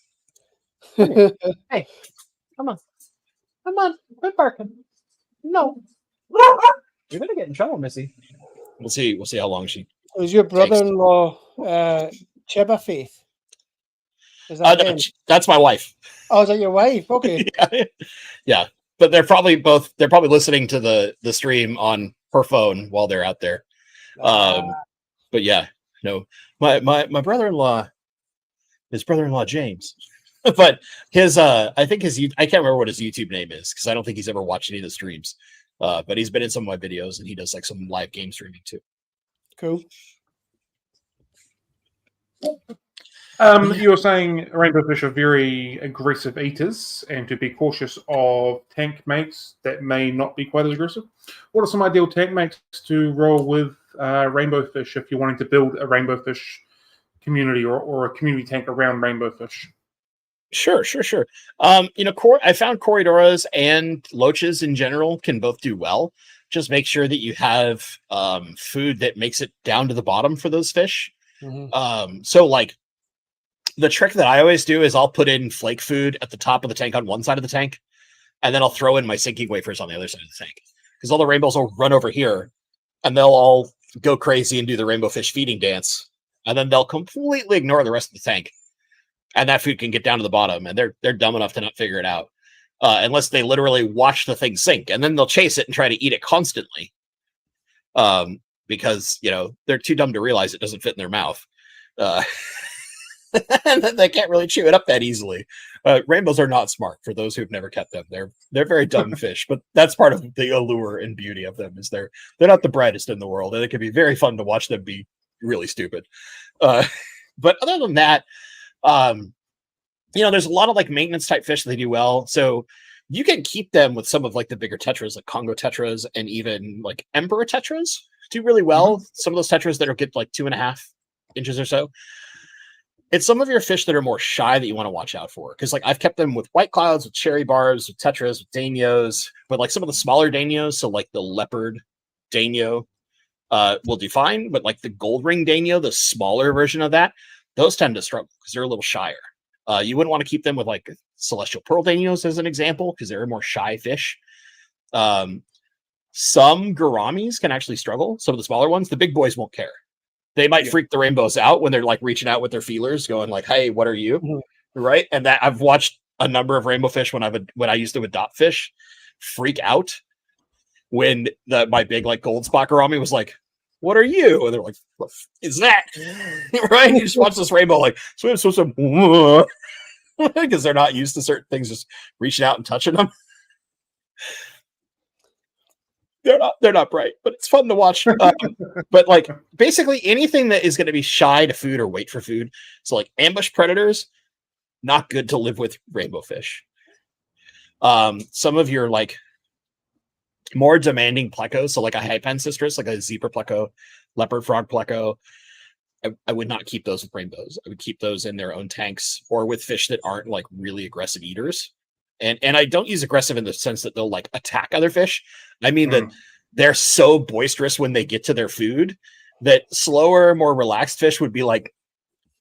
Hey, come on, quit barking. No. You're gonna get in trouble, Missy. We'll see how long she. Was your brother-in-law Cheba Faith? Is that no, that's my wife. Oh, is that your wife? Okay. Yeah. But they're probably listening to the stream on her phone while they're out there. But yeah, no, my brother-in-law, his brother-in-law James, but his I can't remember what his YouTube name is because I don't think he's ever watched any of the streams. But he's been in some of my videos and he does like some live game streaming too. Cool. You were saying rainbow fish are very aggressive eaters, and to be cautious of tank mates that may not be quite as aggressive. What are some ideal tank mates to roll with rainbow fish if you're wanting to build a rainbow fish community or a community tank around rainbow fish? Sure. I found Corridoras and loaches in general can both do well. Just make sure that you have food that makes it down to the bottom for those fish. So like the trick that I always do is I'll put in flake food at the top of the tank on one side of the tank, and then I'll throw in my sinking wafers on the other side of the tank, because all the rainbows will run over here and they'll all go crazy and do the rainbow fish feeding dance, and then they'll completely ignore the rest of the tank, and that food can get down to the bottom, and they're dumb enough to not figure it out unless they literally watch the thing sink, and then they'll chase it and try to eat it constantly because they're too dumb to realize it doesn't fit in their mouth. And they can't really chew it up that easily. Rainbows are not smart, for those who've never kept them. They're very dumb fish, but that's part of the allure and beauty of them, is they're not the brightest in the world, and it can be very fun to watch them be really stupid. But other than that, there's a lot of like maintenance type fish that they do well. So you can keep them with some of like the bigger tetras, like Congo tetras, and even like emperor tetras do really well. Some of those tetras that are get like 2.5 inches or so. It's some of your fish that are more shy that you want to watch out for. Because like I've kept them with white clouds, with cherry barbs, with tetras, with danios, but like some of the smaller danios, so like the leopard danio will do fine, but like the gold ring danio, the smaller version of that, those tend to struggle because they're a little shyer. You wouldn't want to keep them with like celestial pearl danios as an example, because they're a more shy fish. Some gouramis can actually struggle. Some of the smaller ones, the big boys won't care. They might freak the rainbows out when they're like reaching out with their feelers, going like, "Hey, what are you?" Right? And that I've watched a number of rainbow fish when I used to adopt fish freak out when my big like gold spot gourami was like, "What are you?" And they're like, "What is that?" Right? You just watch this rainbow like swim, because they're not used to certain things just reaching out and touching them. They're not bright, but it's fun to watch. But like basically anything that is going to be shy to food or wait for food. So like ambush predators, not good to live with rainbow fish. Some of your like more demanding plecos, so like a hypancistris, like a zebra pleco, leopard frog pleco, I would not keep those with rainbows. I would keep those in their own tanks or with fish that aren't like really aggressive eaters. And I don't use aggressive in the sense that they'll like attack other fish. I mean that they're so boisterous when they get to their food that slower, more relaxed fish would be like,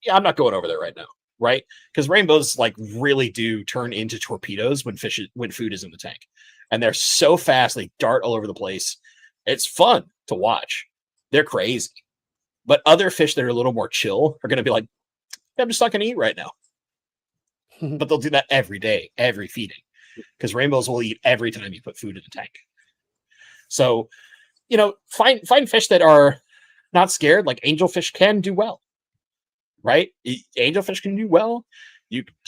yeah, I'm not going over there right now. Right? Because rainbows like really do turn into torpedoes when food is in the tank. And they're so fast, they dart all over the place. It's fun to watch. They're crazy. But other fish that are a little more chill are going to be like, yeah, I'm just not going to eat right now. But they'll do that every day, every feeding, because rainbows will eat every time you put food in the tank. So, find fish that are not scared. Like angelfish can do well, right? Angelfish can do well.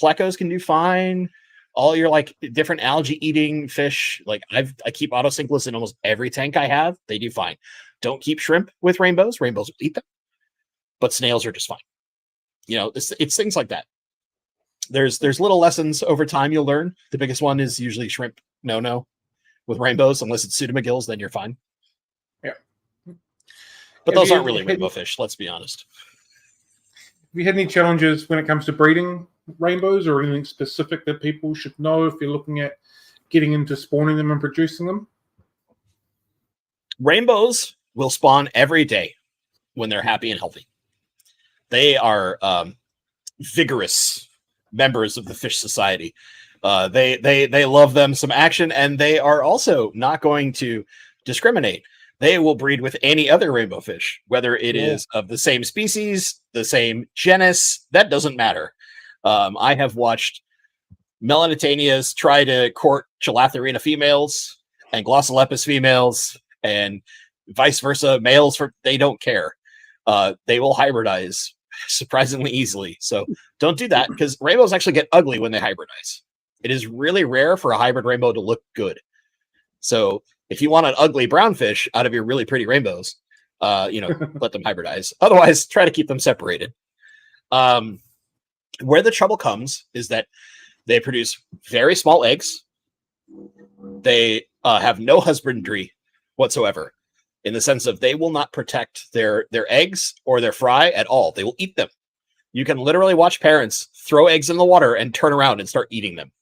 Plecos can do fine. All your like different algae eating fish, like I keep autosynclus in almost every tank I have. They do fine. Don't keep shrimp with rainbows. Rainbows will eat them, but snails are just fine. It's things like that. There's little lessons over time you'll learn. The biggest one is usually shrimp no with rainbows, unless it's pseudomagills, then you're fine. Yeah. But those aren't really rainbow fish, let's be honest. Have you had any challenges when it comes to breeding rainbows, or anything specific that people should know if you're looking at getting into spawning them and producing them? Rainbows will spawn every day when they're happy and healthy. They are vigorous members of the fish society. They love them some action, and they are also not going to discriminate. They will breed with any other rainbow fish, whether it is of the same species, the same genus, that doesn't matter. I have watched Melanitanias try to court Chalatherina females and Glossolepis females, and vice versa, males, they don't care. They will hybridize surprisingly easily. So don't do that, because rainbows actually get ugly when they hybridize. It is really rare for a hybrid rainbow to look good. So if you want an ugly brown fish out of your really pretty rainbows, let them hybridize. Otherwise, try to keep them separated. Where the trouble comes is that they produce very small eggs. They have no husbandry whatsoever, in the sense of they will not protect their eggs or their fry at all. They will eat them. You can literally watch parents throw eggs in the water and turn around and start eating them.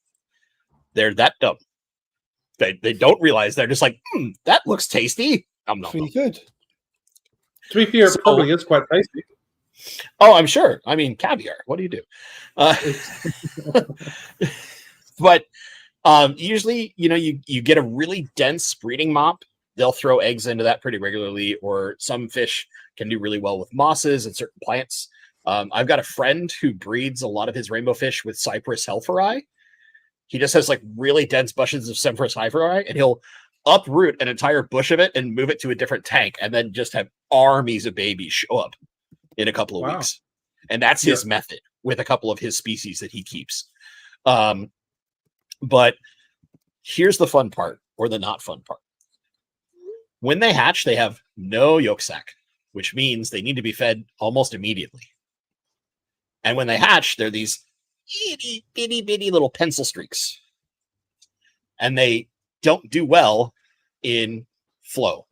They're that dumb. They don't realize, they're just like, that looks tasty. Pretty good. To be fair, it probably is quite tasty. Oh, I'm sure. I mean, caviar. What do you do? But usually, you get a really dense breeding mop. They'll throw eggs into that pretty regularly, or some fish can do really well with mosses and certain plants. I've got a friend who breeds a lot of his rainbow fish with Cypress helferi. He just has like really dense bushes of Cypress helferi, and he'll uproot an entire bush of it and move it to a different tank, and then just have armies of babies show up in a couple of weeks. And that's his method with a couple of his species that he keeps. But here's the fun part, or the not fun part. When they hatch, they have no yolk sac, which means they need to be fed almost immediately. And when they hatch, they're these itty bitty little pencil streaks. And they don't do well in flow.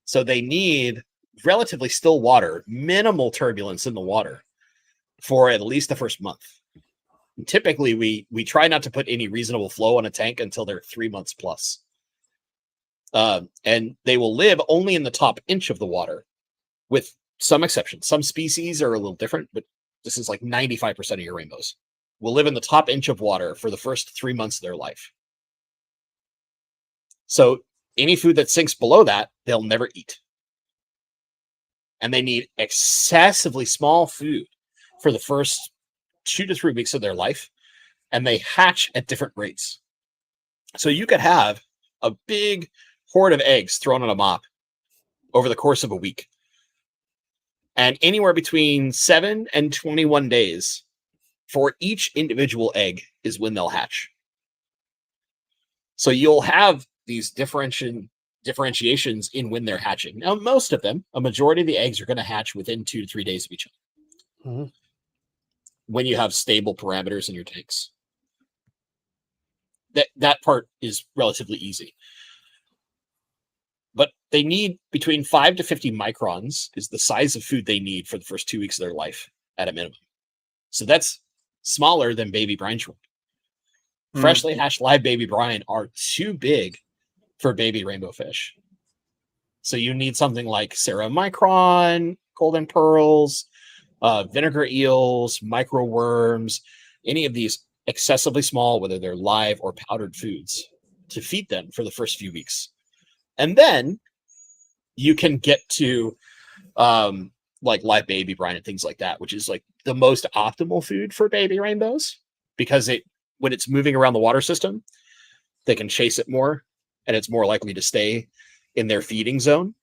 So they need relatively still water, minimal turbulence in the water for at least the first month. And typically, we try not to put any reasonable flow on a tank until they're 3 months plus. And they will live only in the top inch of the water, with some exceptions. Some species are a little different, but this is like 95% of your rainbows will live in the top inch of water for the first 3 months of their life. So any food that sinks below that, they'll never eat. And they need excessively small food for the first 2 to 3 weeks of their life. And they hatch at different rates. So you could have a big horde of eggs thrown on a mop over the course of a week. And anywhere between 7 and 21 days for each individual egg is when they'll hatch. So you'll have these differentiations in when they're hatching. Now, most of them, a majority of the eggs are going to hatch within 2 to 3 days of each other. Mm-hmm. When you have stable parameters in your tanks. That part is relatively easy. But they need between 5 to 50 microns is the size of food they need for the first 2 weeks of their life at a minimum. So that's smaller than baby brine shrimp. Freshly hatched live baby brine are too big for baby rainbow fish. So you need something like ceramicron, golden pearls, vinegar eels, micro worms, any of these excessively small, whether they're live or powdered foods, to feed them for the first few weeks. And then you can get to like live baby brine and things like that, which is like the most optimal food for baby rainbows, because when it's moving around the water system, they can chase it more, and it's more likely to stay in their feeding zone,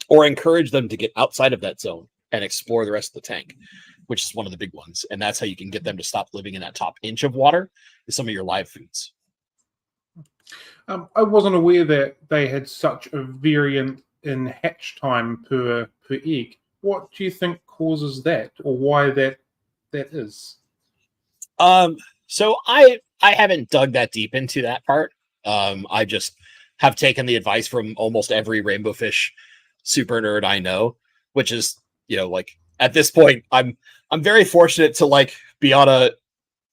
or encourage them to get outside of that zone and explore the rest of the tank, which is one of the big ones. And that's how you can get them to stop living in that top inch of water, is some of your live foods. I wasn't aware that they had such a variant in hatch time per egg. What do you think causes that, or why that is? So I haven't dug that deep into that part. I just have taken the advice from almost every rainbow fish super nerd I know, which is, like at this point, I'm very fortunate to like be on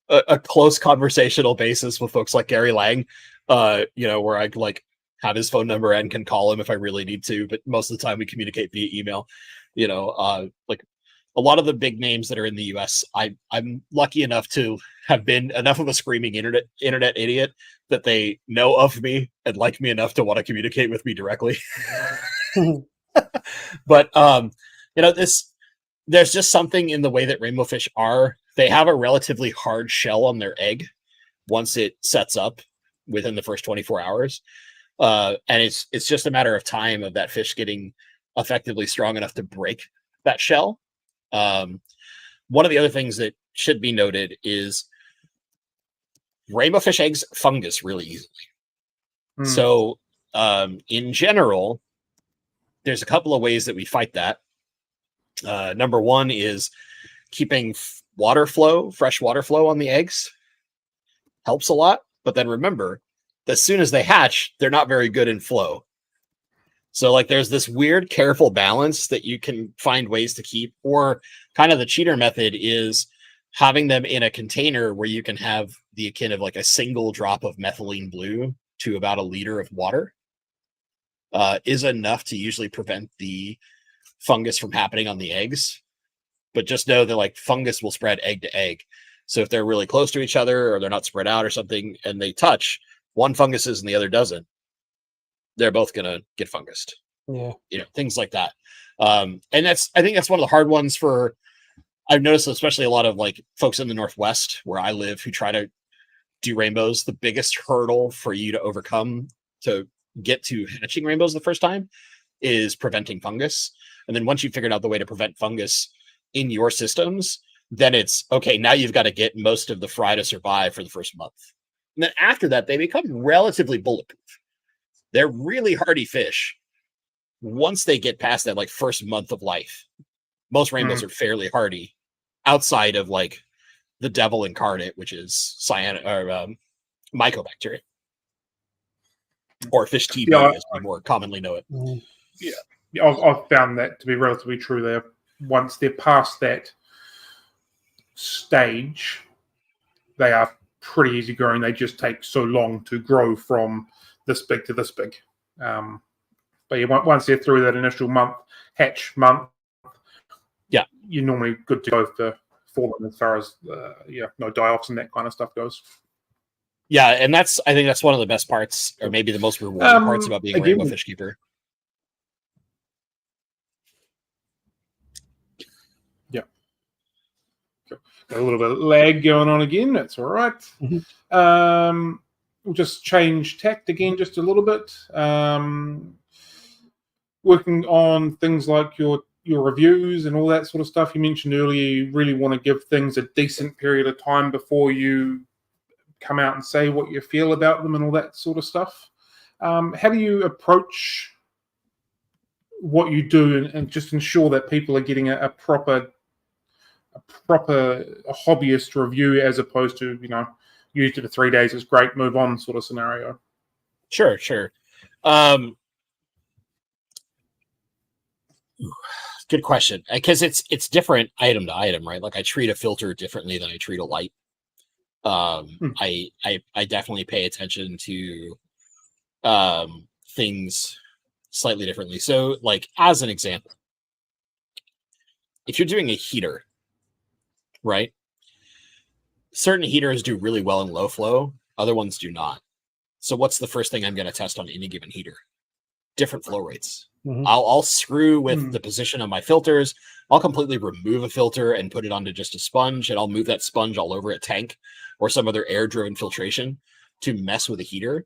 a close conversational basis with folks like Gary Lang, where I like have his phone number and can call him if I really need to. But most of the time we communicate via email. Like a lot of the big names that are in the US, I'm lucky enough to have been enough of a screaming internet idiot that they know of me and like me enough to want to communicate with me directly. But there's just something in the way that rainbow fish are. They have a relatively hard shell on their egg once it sets up within the first 24 hours. And it's just a matter of time of that fish getting effectively strong enough to break that shell. One of the other things that should be noted is rainbow fish eggs fungus really easily. So in general, there's a couple of ways that we fight that. Number one is keeping water flow, fresh water flow on the eggs helps a lot. But then remember, as soon as they hatch, they're not very good in flow. So like there's this weird, careful balance that you can find ways to keep, or kind of the cheater method is having them in a container where you can have the akin of like a single drop of methylene blue to about a liter of water is enough to usually prevent the fungus from happening on the eggs. But just know that like fungus will spread egg to egg. So if they're really close to each other or they're not spread out or something and they touch, one funguses and the other doesn't, they're both going to get fungused. Yeah. You know, things like that. And I think that's one of the hard ones for, I've noticed, especially a lot of like folks in the Northwest where I live who try to do rainbows. The biggest hurdle for you to overcome to get to hatching rainbows the first time is preventing fungus. And then once you've figured out the way to prevent fungus in your systems, then it's okay. Now you've got to get most of the fry to survive for the first month. And then after that, they become relatively bulletproof. They're really hardy fish once they get past that like first month of life. Most rainbows are fairly hardy outside of like the devil incarnate, which is mycobacteria or fish TB, as we more commonly know it. Yeah, I've found that to be relatively true there. Once they're past that stage, they are pretty easy growing. They just take so long to grow from this big to this big. But yeah, once they're through that initial hatch month, yeah, you're normally good to go for them as far as no die-offs and that kind of stuff goes. Yeah, and I think that's one of the best parts, or maybe the most rewarding parts about being a rainbow fish keeper. Yeah. Got a little bit of lag going on again. That's all right. We'll just change tact again just a little bit. Working on things like your reviews and all that sort of stuff. You mentioned earlier you really want to give things a decent period of time before you come out and say what you feel about them and all that sort of stuff. How do you approach what you do and just ensure that people are getting a proper hobbyist review as opposed to, used it for 3 days, it's great, move on sort of scenario? Sure. Good question, because it's different item to item, right? Like I treat a filter differently than I treat a light. I definitely pay attention to things slightly differently. So, like as an example, if you're doing a heater, right? Certain heaters do really well in low flow, other ones do not. So, what's the first thing I'm going to test on any given heater? Different flow rates. I'll screw with the position of my filters. I'll completely remove a filter and put it onto just a sponge, and I'll move that sponge all over a tank or some other air-driven filtration to mess with a heater.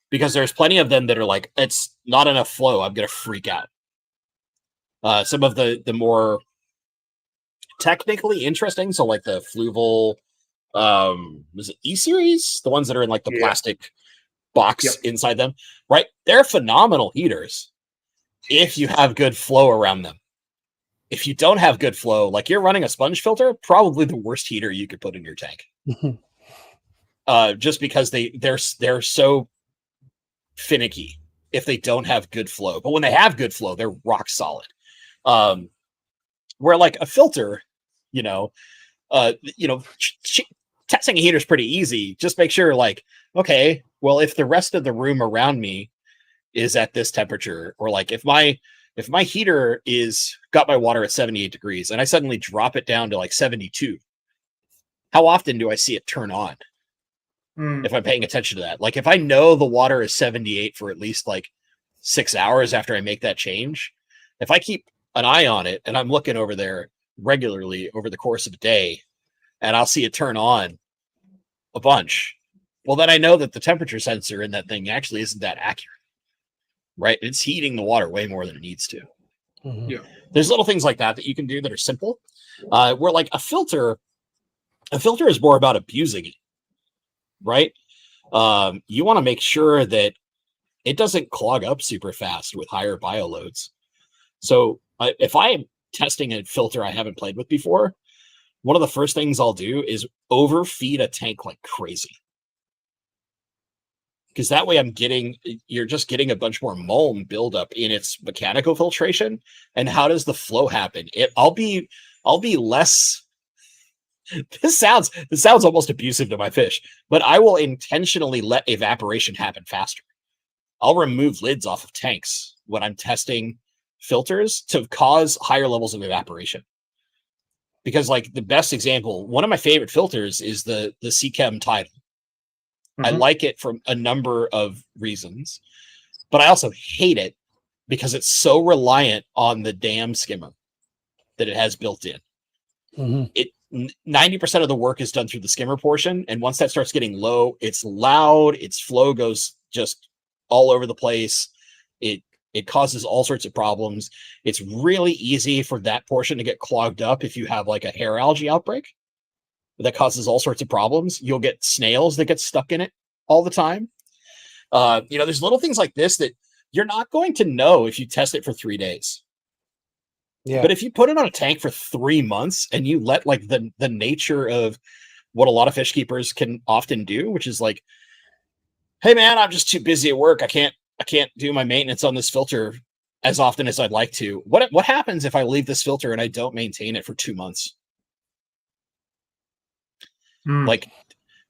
Because there's plenty of them that are like, it's not enough flow, I'm going to freak out. Some of the more technically interesting, so like the Fluval, was it E-Series? The ones that are in like the plastic box inside them, right? They're phenomenal heaters if you have good flow around them. If you don't have good flow, like you're running a sponge filter, probably the worst heater you could put in your tank. Just because they're so finicky if they don't have good flow. But when they have good flow, they're rock solid. Where like a filter, testing a heater is pretty easy. Just make sure, like, okay, well, if the rest of the room around me is at this temperature, or like if my heater got my water at 78 degrees and I suddenly drop it down to like 72, how often do I see it turn on? If I'm paying attention to that, like if I know the water is 78 for at least like 6 hours after I make that change, if I keep an eye on it and I'm looking over there regularly over the course of a day, and I'll see it turn on a bunch, well, then I know that the temperature sensor in that thing actually isn't that accurate, right? It's heating the water way more than it needs to. Yeah. There's little things like that you can do that are simple, where like a filter is more about abusing it, right? You want to make sure that it doesn't clog up super fast with higher bioloads. So if I'm testing a filter I haven't played with before, one of the first things I'll do is overfeed a tank like crazy. Because that way you're just getting a bunch more Muln buildup in its mechanical filtration. And how does the flow happen? I'll be less. This sounds almost abusive to my fish, but I will intentionally let evaporation happen faster. I'll remove lids off of tanks when I'm testing filters to cause higher levels of evaporation. Because like the best example, one of my favorite filters is the Seachem Tidal. I like it for a number of reasons, but I also hate it because it's so reliant on the dam skimmer that it has built in. 90% of the work is done through the skimmer portion, and once that starts getting low, it's loud, its flow goes just all over the place. It causes all sorts of problems. It's really easy for that portion to get clogged up if you have like a hair algae outbreak. That causes all sorts of problems. You'll get snails that get stuck in it all the time. There's little things like this that you're not going to know if you test it for 3 days. Yeah. But if you put it on a tank for 3 months and you let like the nature of what a lot of fish keepers can often do, which is like, hey man, I'm just too busy at work. I can't do my maintenance on this filter as often as I'd like to. What happens if I leave this filter and I don't maintain it for 2 months? Like,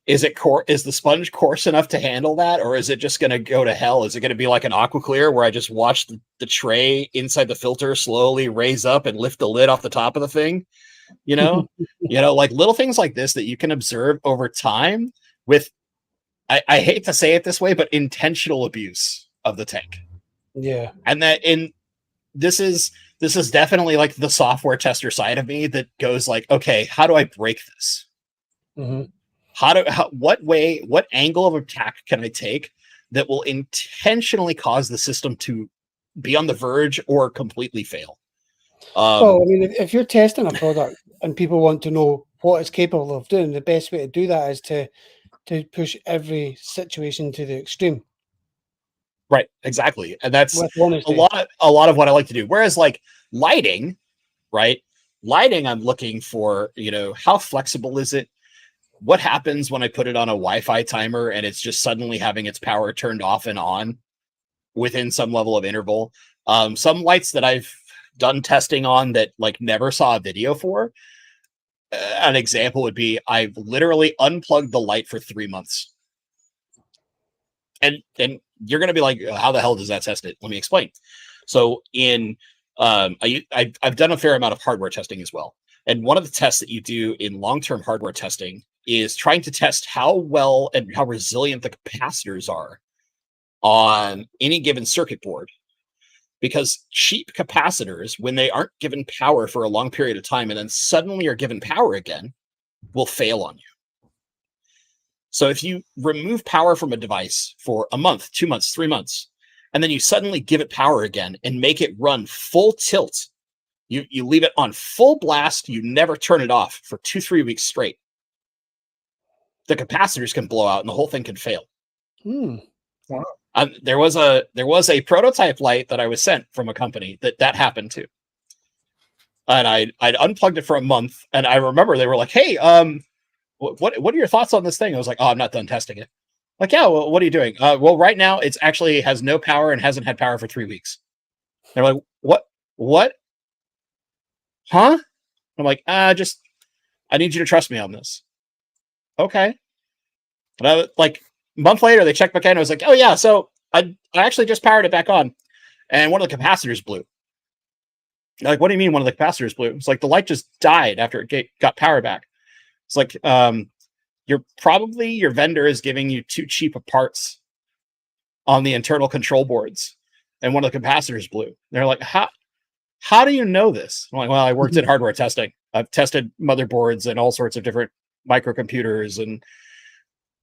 is the sponge coarse enough to handle that, or is it just going to go to hell? Is it going to be like an AquaClear where I just watch the tray inside the filter slowly raise up and lift the lid off the top of the thing? Like little things like this that you can observe over time with, I hate to say it this way, but intentional abuse of the tank. Yeah. And this is definitely like the software tester side of me that goes like, okay, how do I break this? What angle of attack can I take that will intentionally cause the system to be on the verge or completely fail? Well, I mean, if you're testing a product and people want to know what it's capable of doing, the best way to do that is to push every situation to the extreme. Right, exactly. And that's a lot of what I like to do. Whereas like lighting, right? Lighting, I'm looking for, how flexible is it? What happens when I put it on a Wi-Fi timer and it's just suddenly having its power turned off and on within some level of interval? Some lights that I've done testing on that like never saw a video for, an example would be I've literally unplugged the light for 3 months. And you're going to be like, how the hell does that test it? Let me explain. So I've done a fair amount of hardware testing as well. And one of the tests that you do in long-term hardware testing is trying to test how well and how resilient the capacitors are on any given circuit board. Because cheap capacitors, when they aren't given power for a long period of time and then suddenly are given power again, will fail on you. So if you remove power from a device for a month, 2 months, 3 months, and then you suddenly give it power again and make it run full tilt, you leave it on full blast, you never turn it off for 2-3 weeks straight, the capacitors can blow out and the whole thing can fail. Wow. There was a prototype light that I was sent from a company that happened to, and I'd unplugged it for a month, and I remember they were like, "Hey, what are your thoughts on this thing?" I was like, "Oh, I'm not done testing it." Like, yeah, well, what are you doing? Well, right now it's actually has no power and hasn't had power for 3 weeks. They're like, what? Huh? I'm like, I need you to trust me on this. Okay. And I like a month later, they checked back in. I was like, oh yeah, so I actually just powered it back on, and one of the capacitors blew. Like, what do you mean one of the capacitors blew? It's like the light just died after it got power back. It's like, your vendor is giving you too cheap of parts on the internal control boards, and one of the capacitors blew. They're like, how do you know this? I'm like, well, I worked in hardware testing. I've tested motherboards and all sorts of different microcomputers, and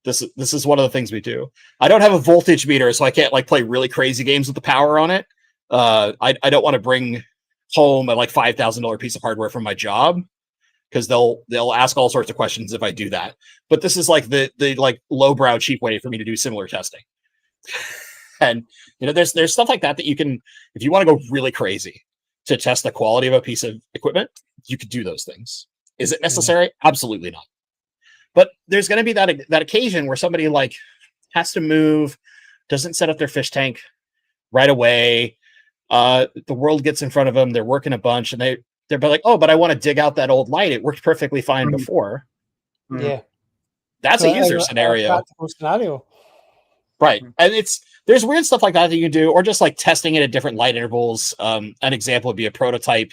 this is one of the things we do. I don't have a voltage meter, so I can't like play really crazy games with the power on it. I don't want to bring home a like $5,000 piece of hardware from my job, because they'll ask all sorts of questions if I do that. But this is like the like lowbrow cheap way for me to do similar testing. And there's stuff like that you can, if you want to go really crazy to test the quality of a piece of equipment, you could do those things. Is it necessary? Absolutely not. But there's going to be that occasion where somebody like has to move, doesn't set up their fish tank right away. The world gets in front of them. They're working a bunch, and they're like, "Oh, but I want to dig out that old light. It worked perfectly fine before." Yeah, that's a user scenario. Practical scenario, right? And there's weird stuff like that you can do, or just like testing it at different light intervals. An example would be a prototype.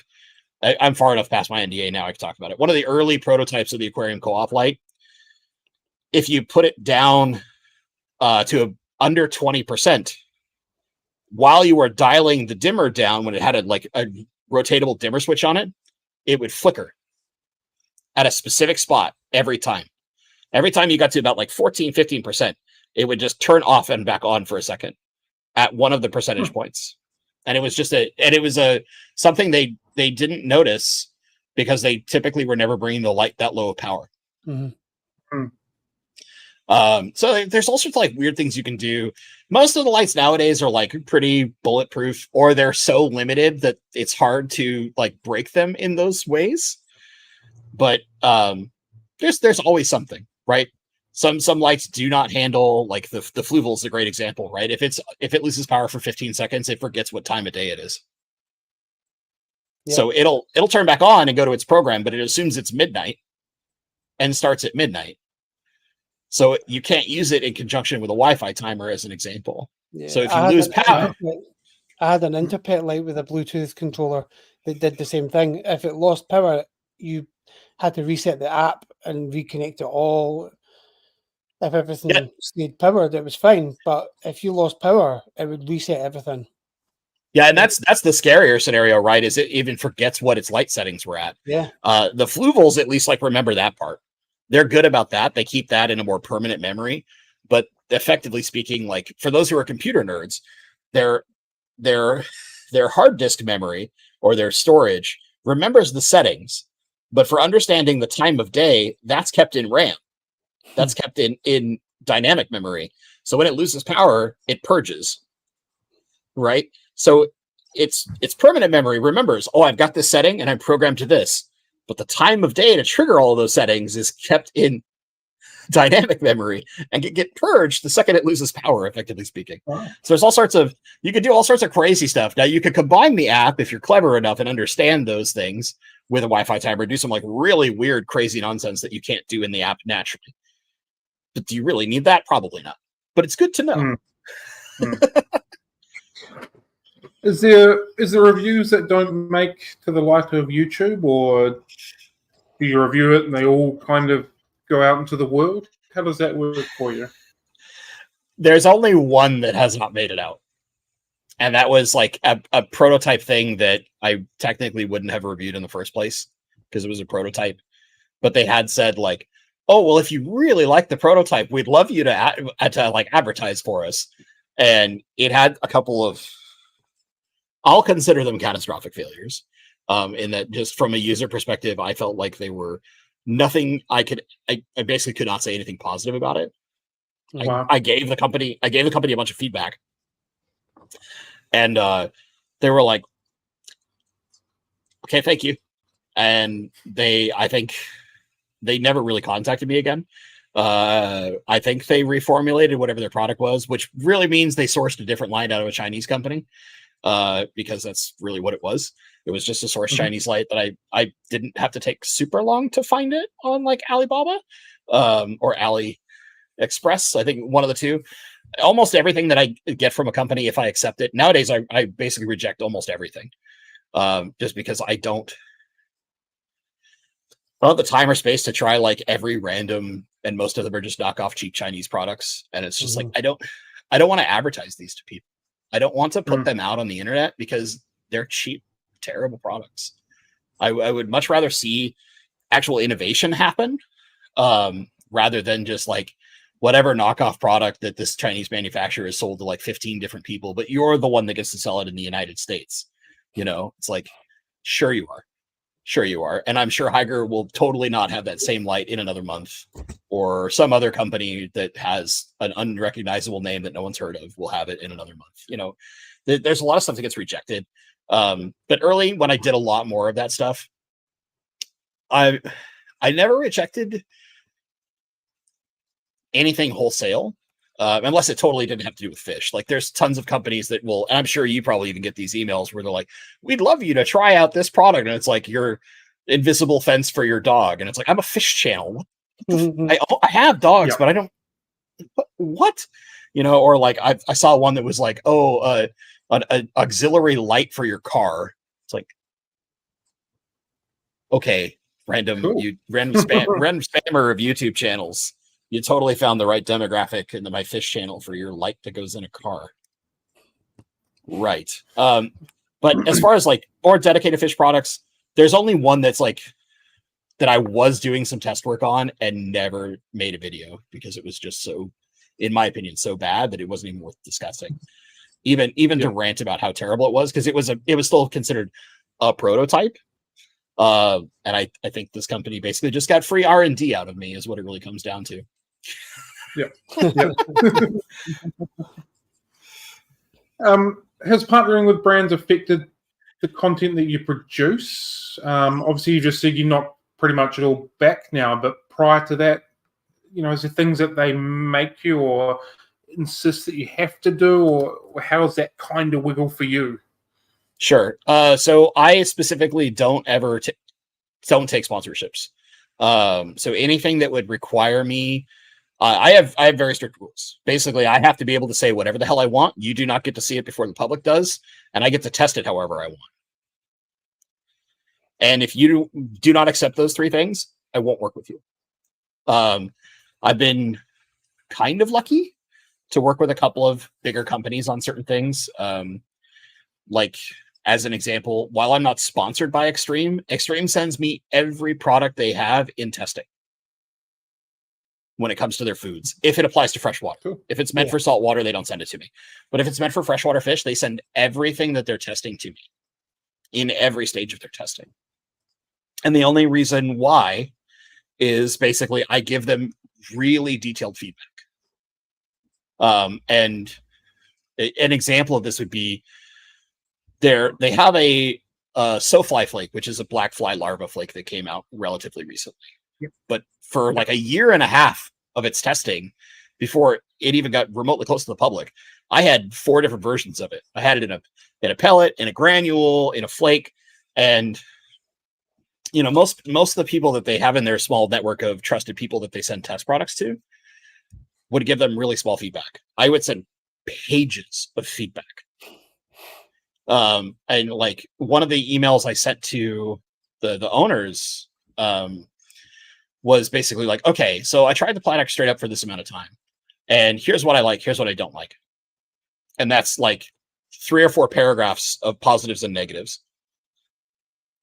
I'm far enough past my NDA now. I can talk about it. One of the early prototypes of the aquarium co-op light, if you put it down to under 20%, while you were dialing the dimmer down, when it had a rotatable dimmer switch on it, it would flicker at a specific spot every time. Every time you got to about like 14, 15%, it would just turn off and back on for a second at one of the percentage points. And it was just something they didn't notice because they typically were never bringing the light that low of power. So there's all sorts of like weird things you can do. Most of the lights nowadays are like pretty bulletproof, or they're so limited that it's hard to like break them in those ways. But there's always something, right? Some lights do not handle, like the Fluval is a great example, right? If it loses power for 15 seconds, it forgets what time of day it is. Yep. So it'll turn back on and go to its program, but it assumes it's midnight and starts at midnight. So you can't use it in conjunction with a Wi-Fi timer, as an example. Yeah, so if you lose power, I had an Interpet light with a Bluetooth controller that did the same thing. If it lost power, you had to reset the app and reconnect it all. If everything stayed powered, it was fine. But if you lost power, it would reset everything. Yeah, and that's the scarier scenario, right? Is it even forgets what its light settings were at. Yeah. The Fluvals at least like remember that part. They're good about that. They keep that in a more permanent memory. But effectively speaking, like for those who are computer nerds, their hard disk memory or their storage remembers the settings. But for understanding the time of day, that's kept in RAM. That's kept in dynamic memory. So when it loses power, it purges. Right? So it's permanent memory remembers, oh, I've got this setting and I'm programmed to this. But the time of day to trigger all of those settings is kept in dynamic memory and get purged the second it loses power, effectively speaking. Wow. So there's you could do all sorts of crazy stuff. Now you could combine the app if you're clever enough and understand those things with a Wi-Fi timer, do some like really weird, crazy nonsense that you can't do in the app naturally. But do you really need that? Probably not. But it's good to know. Is there reviews that don't make to the light of YouTube, or do you review it and they all kind of go out into the world? How does that work for you? There's only one that has not made it out. And that was like a prototype thing that I technically wouldn't have reviewed in the first place because it was a prototype. But they had said like, oh, well, if you really like the prototype, we'd love you to like advertise for us. And it had a couple of, I'll consider them catastrophic failures. In that just from a user perspective, I felt like they were nothing I basically could not say anything positive about it. Wow. I gave the company a bunch of feedback. And they were like, okay, thank you. And I think they never really contacted me again. I think they reformulated whatever their product was, which really means they sourced a different line out of a Chinese company, because that's really what it was. It was just a source Chinese light that I didn't have to take super long to find it on like Alibaba or AliExpress. I think one of the two. Almost everything that I get from a company, if I accept it nowadays, I basically reject almost everything, just because I don't have the time or space to try like every random, and most of them are just knockoff cheap Chinese products. And it's just like, I don't want to advertise these to people. I don't want to put them out on the internet because they're cheap, terrible products. I would much rather see actual innovation happen, rather than just like whatever knockoff product that this Chinese manufacturer has sold to like 15 different people, but you're the one that gets to sell it in the United States. You know, it's like, sure you are. And I'm sure Higer will totally not have that same light in another month, or some other company that has an unrecognizable name that no one's heard of will have it in another month. You know, there's a lot of stuff that gets rejected. But early when I did a lot more of that stuff, I never rejected anything wholesale, unless it totally didn't have to do with fish. Like there's tons of companies that will, and I'm sure you probably even get these emails where they're like, we'd love you to try out this product. And it's like your invisible fence for your dog. And it's like, I'm a fish channel. I have dogs, but I don't, what? You know, or like I saw one that was like, an auxiliary light for your car. It's like, okay, random spammer of YouTube channels. You totally found the right demographic into my fish channel for your light that goes in a car. Right. But as far as like more dedicated fish products, there's only one that's like that I was doing some test work on and never made a video because it was just so, in my opinion, so bad that it wasn't even worth discussing. Even to rant about how terrible it was, because it was still considered a prototype. And I think this company basically just got free R&D out of me is what it really comes down to. Yeah. Has partnering with brands affected the content that you produce? Obviously, you just said you're not pretty much at all back now, but prior to that, you know, is there things that they make you or insist that you have to do, or how's that kind of wiggle for you? Sure. So I specifically don't take sponsorships. So anything that would require me, I have very strict rules. Basically, I have to be able to say whatever the hell I want. You do not get to see it before the public does, and I get to test it however I want. And if you do not accept those three things, I won't work with you. I've been kind of lucky to work with a couple of bigger companies on certain things. Like as an example, while I'm not sponsored by Extreme sends me every product they have in testing when it comes to their foods. If it applies to freshwater, cool. If it's meant for saltwater, they don't send it to me. But if it's meant for freshwater fish, they send everything that they're testing to me in every stage of their testing. And the only reason why is basically I give them really detailed feedback. And an example of this would be they have a sowfly flake, which is a black fly larva flake that came out relatively recently. Yep. But for like a year and a half of its testing, before it even got remotely close to the public, I had 4 different versions of it. I had it in a pellet, in a granule, in a flake, and you know, most of the people that they have in their small network of trusted people that they send test products to would give them really small feedback. I would send pages of feedback. And like one of the emails I sent to the owners was basically like, okay, so I tried the product straight up for this amount of time, and here's what I like, here's what I don't like. And that's like 3 or 4 paragraphs of positives and negatives.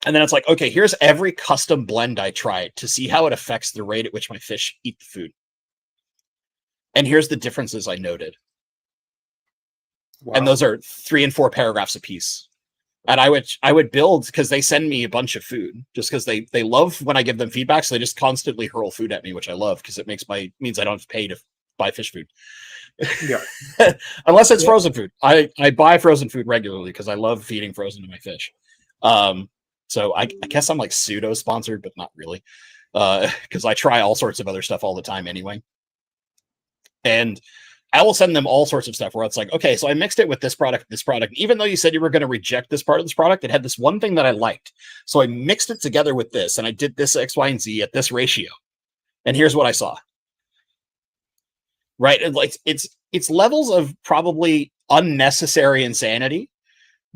And then it's like, okay, here's every custom blend I tried to see how it affects the rate at which my fish eat the food. And here's the differences I noted. Wow. And those are 3 and 4 paragraphs a piece. And I would build, because they send me a bunch of food just because they love when I give them feedback. So they just constantly hurl food at me, which I love because it means I don't have to pay to buy fish food. Yeah. Unless it's frozen food. I buy frozen food regularly because I love feeding frozen to my fish. So I guess I'm like pseudo sponsored, but not really, because I try all sorts of other stuff all the time anyway. And I will send them all sorts of stuff where it's like, okay, so I mixed it with this product. Even though you said you were going to reject this part of this product, it had this one thing that I liked. So I mixed it together with this, and I did this X, Y, and Z at this ratio. And here's what I saw. Right? And like it's levels of probably unnecessary insanity,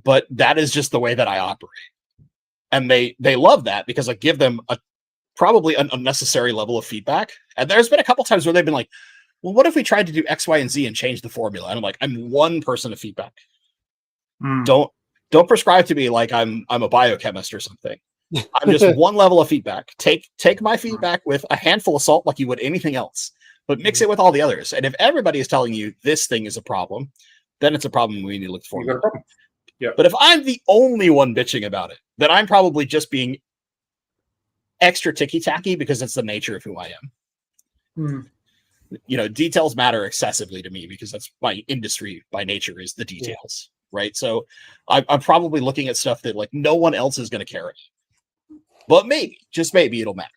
but that is just the way that I operate. And they love that because I give them probably an unnecessary level of feedback. And there's been a couple times where they've been like, well, what if we tried to do X, Y, and Z and change the formula? And I'm like, I'm one person of feedback. Don't prescribe to me like I'm a biochemist or something. I'm just one level of feedback. Take my feedback with a handful of salt like you would anything else, but mix it with all the others. And if everybody is telling you this thing is a problem, then it's a problem we need to look for. Yeah. But if I'm the only one bitching about it, then I'm probably just being extra ticky-tacky because it's the nature of who I am. You know, details matter excessively to me because that's my industry by nature, is the details, right? So I'm probably looking at stuff that like no one else is going to care about. But maybe, just maybe, it'll matter.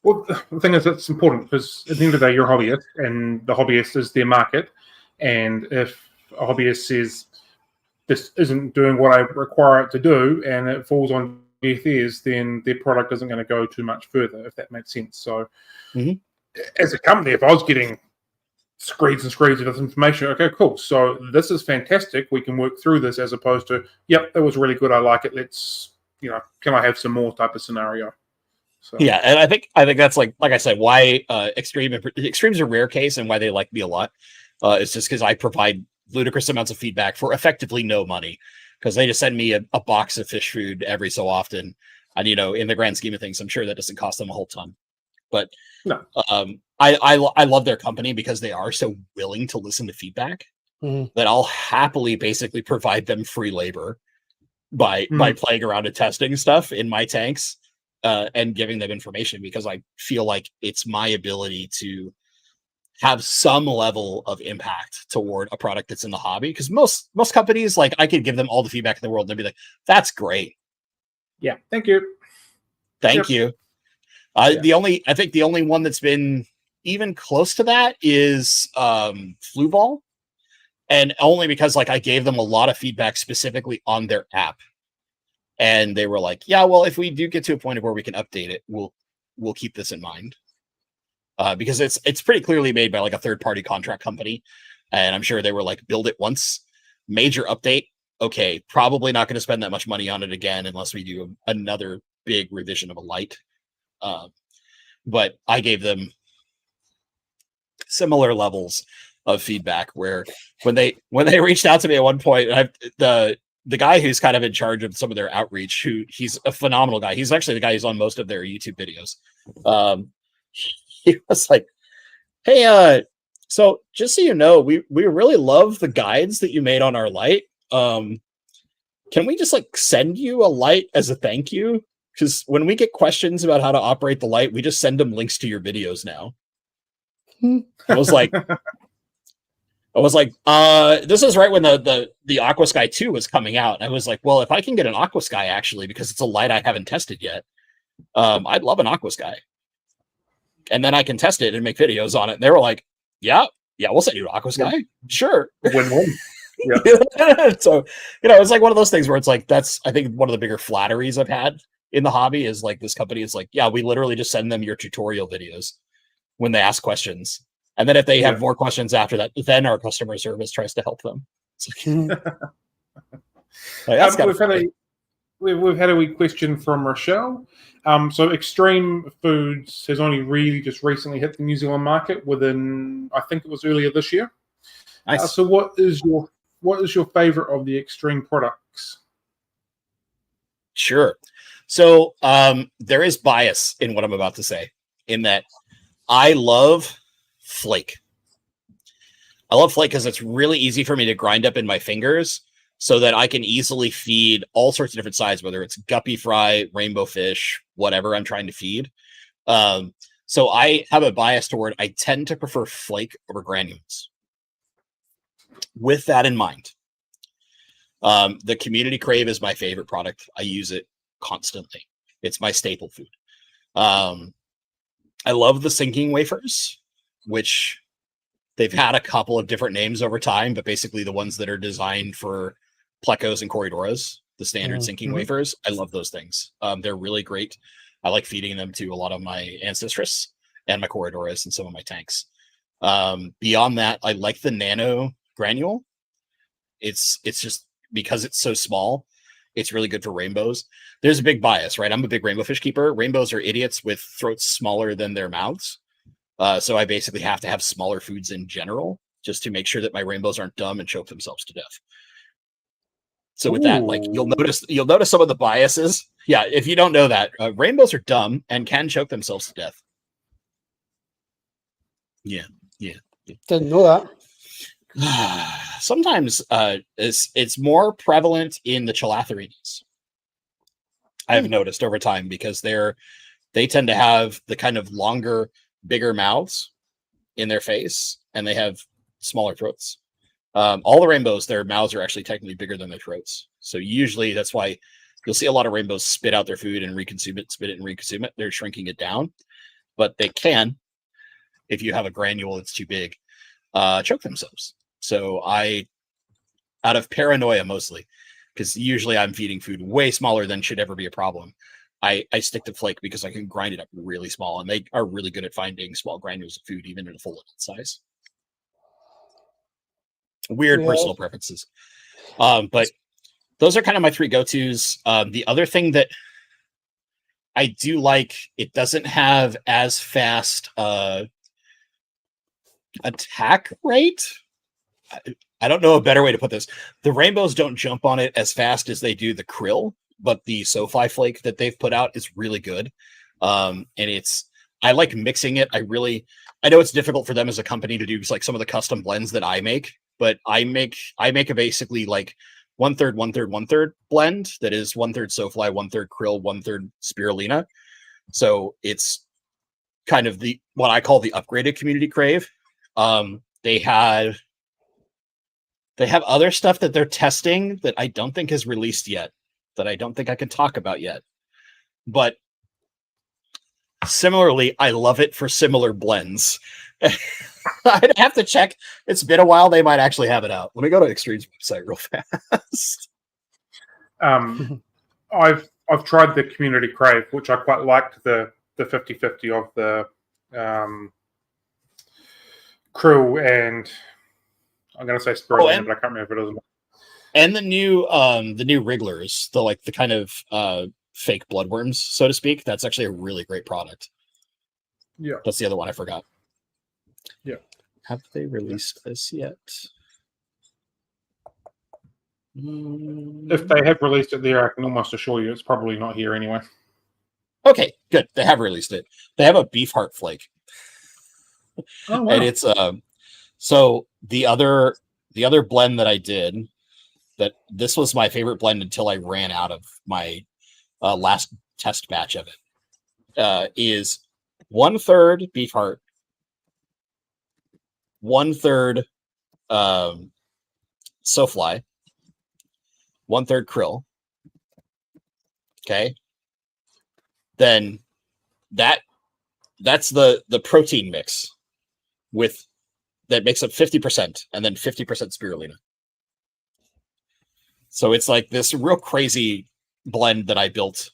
Well, the thing is, it's important because at the end of the day, you're a hobbyist, and the hobbyist is their market. And if a hobbyist says this isn't doing what I require it to do, and it falls on deaf ears, then their product isn't going to go too much further, if that makes sense. So, as a company, if I was getting screeds and screeds of this information, okay, cool. So this is fantastic. We can work through this, as opposed to, yep, that was really good. I like it. Let's, can I have some more type of scenario? So. Yeah, and I think that's like I said, why Extreme's a rare case, and why they like me a lot. It's just because I provide ludicrous amounts of feedback for effectively no money, because they just send me a box of fish food every so often, and in the grand scheme of things, I'm sure that doesn't cost them a whole ton. But no, I love their company because they are so willing to listen to feedback that I'll happily basically provide them free labor by playing around and testing stuff in my tanks. And giving them information, because I feel like it's my ability to have some level of impact toward a product that's in the hobby. Because most companies, like, I could give them all the feedback in the world and they'd be like, "That's great, yeah, thank you." Thank you. I think the only one that's been even close to that is Flu Ball, and only because I gave them a lot of feedback specifically on their app. And they were like, "Yeah, well, if we do get to a point of where we can update it, we'll keep this in mind," because it's pretty clearly made by a third-party contract company, and I'm sure they were like, "Build it once, major update. Okay, probably not going to spend that much money on it again unless we do another big revision of a light." But I gave them similar levels of feedback, where when they reached out to me at one point, the guy who's kind of in charge of some of their outreach, he's a phenomenal guy. He's actually the guy who's on most of their YouTube videos. He was like, "Hey, so just so you know, we really love the guides that you made on our light. Can we just send you a light as a thank you? Because when we get questions about how to operate the light, we just send them links to your videos now." I was like, this is right when the Aquasky 2 was coming out. I was like, well, if I can get an Aquasky, actually, because it's a light I haven't tested yet, I'd love an Aquasky. And then I can test it and make videos on it. And they were like, yeah, we'll send you an Aquasky. Yeah. Sure. Win-win. Yeah. So, it's one of those things where it's that's, I think, one of the bigger flatteries I've had in the hobby is this company is yeah, we literally just send them your tutorial videos when they ask questions. And then if they have more questions after that, then our customer service tries to help them. We've had a wee question from Rochelle. So Extreme Foods has only really just recently hit the New Zealand market within, I think it was earlier this year. Nice. So what is your favorite of the Extreme products? Sure. So there is bias in what I'm about to say, in that I love flake. I love flake because it's really easy for me to grind up in my fingers so that I can easily feed all sorts of different sides, whether it's guppy fry, rainbow fish, whatever I'm trying to feed. So I have a bias toward, I tend to prefer flake over granules. With that in mind, the Community Crave is my favorite product. I use it constantly. It's my staple food. I love the sinking wafers, which they've had a couple of different names over time, but basically the ones that are designed for plecos and corridoras, the standard sinking wafers. I love those things. They're really great. I like feeding them to a lot of my ancestress and my corridoras and some of my tanks. Beyond that, I like the nano granule. It's just because it's so small, it's really good for rainbows. There's a big bias, right? I'm a big rainbow fish keeper. Rainbows are idiots with throats smaller than their mouths. So I basically have to have smaller foods in general, just to make sure that my rainbows aren't dumb and choke themselves to death. So with that, you'll notice some of the biases. Yeah, if you don't know that, rainbows are dumb and can choke themselves to death. Yeah. Didn't know that. Sometimes it's more prevalent in the chalatherides. I've noticed over time, because they tend to have the kind of longer, bigger mouths in their face, and they have smaller throats. All the rainbows, their mouths are actually technically bigger than their throats. So usually that's why you'll see a lot of rainbows spit out their food and reconsume it, spit it and reconsume it. They're shrinking it down. but they can, if you have a granule that's too big, choke themselves. So out of paranoia mostly, because usually I'm feeding food way smaller than should ever be a problem, I stick to flake because I can grind it up really small, and they are really good at finding small granules of food even in a full adult size. Weird personal preferences. But those are kind of my three go-tos. The other thing that I do like, it doesn't have as fast attack rate. I don't know a better way to put this. The rainbows don't jump on it as fast as they do the krill, but the SoFi flake that they've put out is really good. And I like mixing it. I know it's difficult for them as a company to do like some of the custom blends that I make, but I make a basically like 1/3, 1/3, 1/3 blend that is 1/3 SoFi, 1/3 krill, 1/3 spirulina. So it's kind of what I call the upgraded community crave. They have other stuff that they're testing that I don't think is released yet, that I don't think I can talk about yet. But similarly, I love it for similar blends. I'd have to check. It's been a while. They might actually have it out. Let me go to Extreme's website real fast. I've tried the community crave, which I quite liked the 50/50 of the krill and I'm going to say spirulina, but I can't remember if it is. And the new wrigglers, the kind of fake bloodworms, so to speak. That's actually a really great product. Yeah, that's the other one I forgot. Yeah, have they released this yet? If they have released it there, I can almost assure you it's probably not here anyway. Okay, good. They have released it. They have a beef heart flake. Oh, wow. And it's so the other blend that I did, that this was my favorite blend until I ran out of my last test batch of it, is 1/3 beef heart, 1/3 SoFly, 1/3 krill. Okay. Then that's the protein mix that makes up 50% and then 50% spirulina. So it's like this real crazy blend that I built.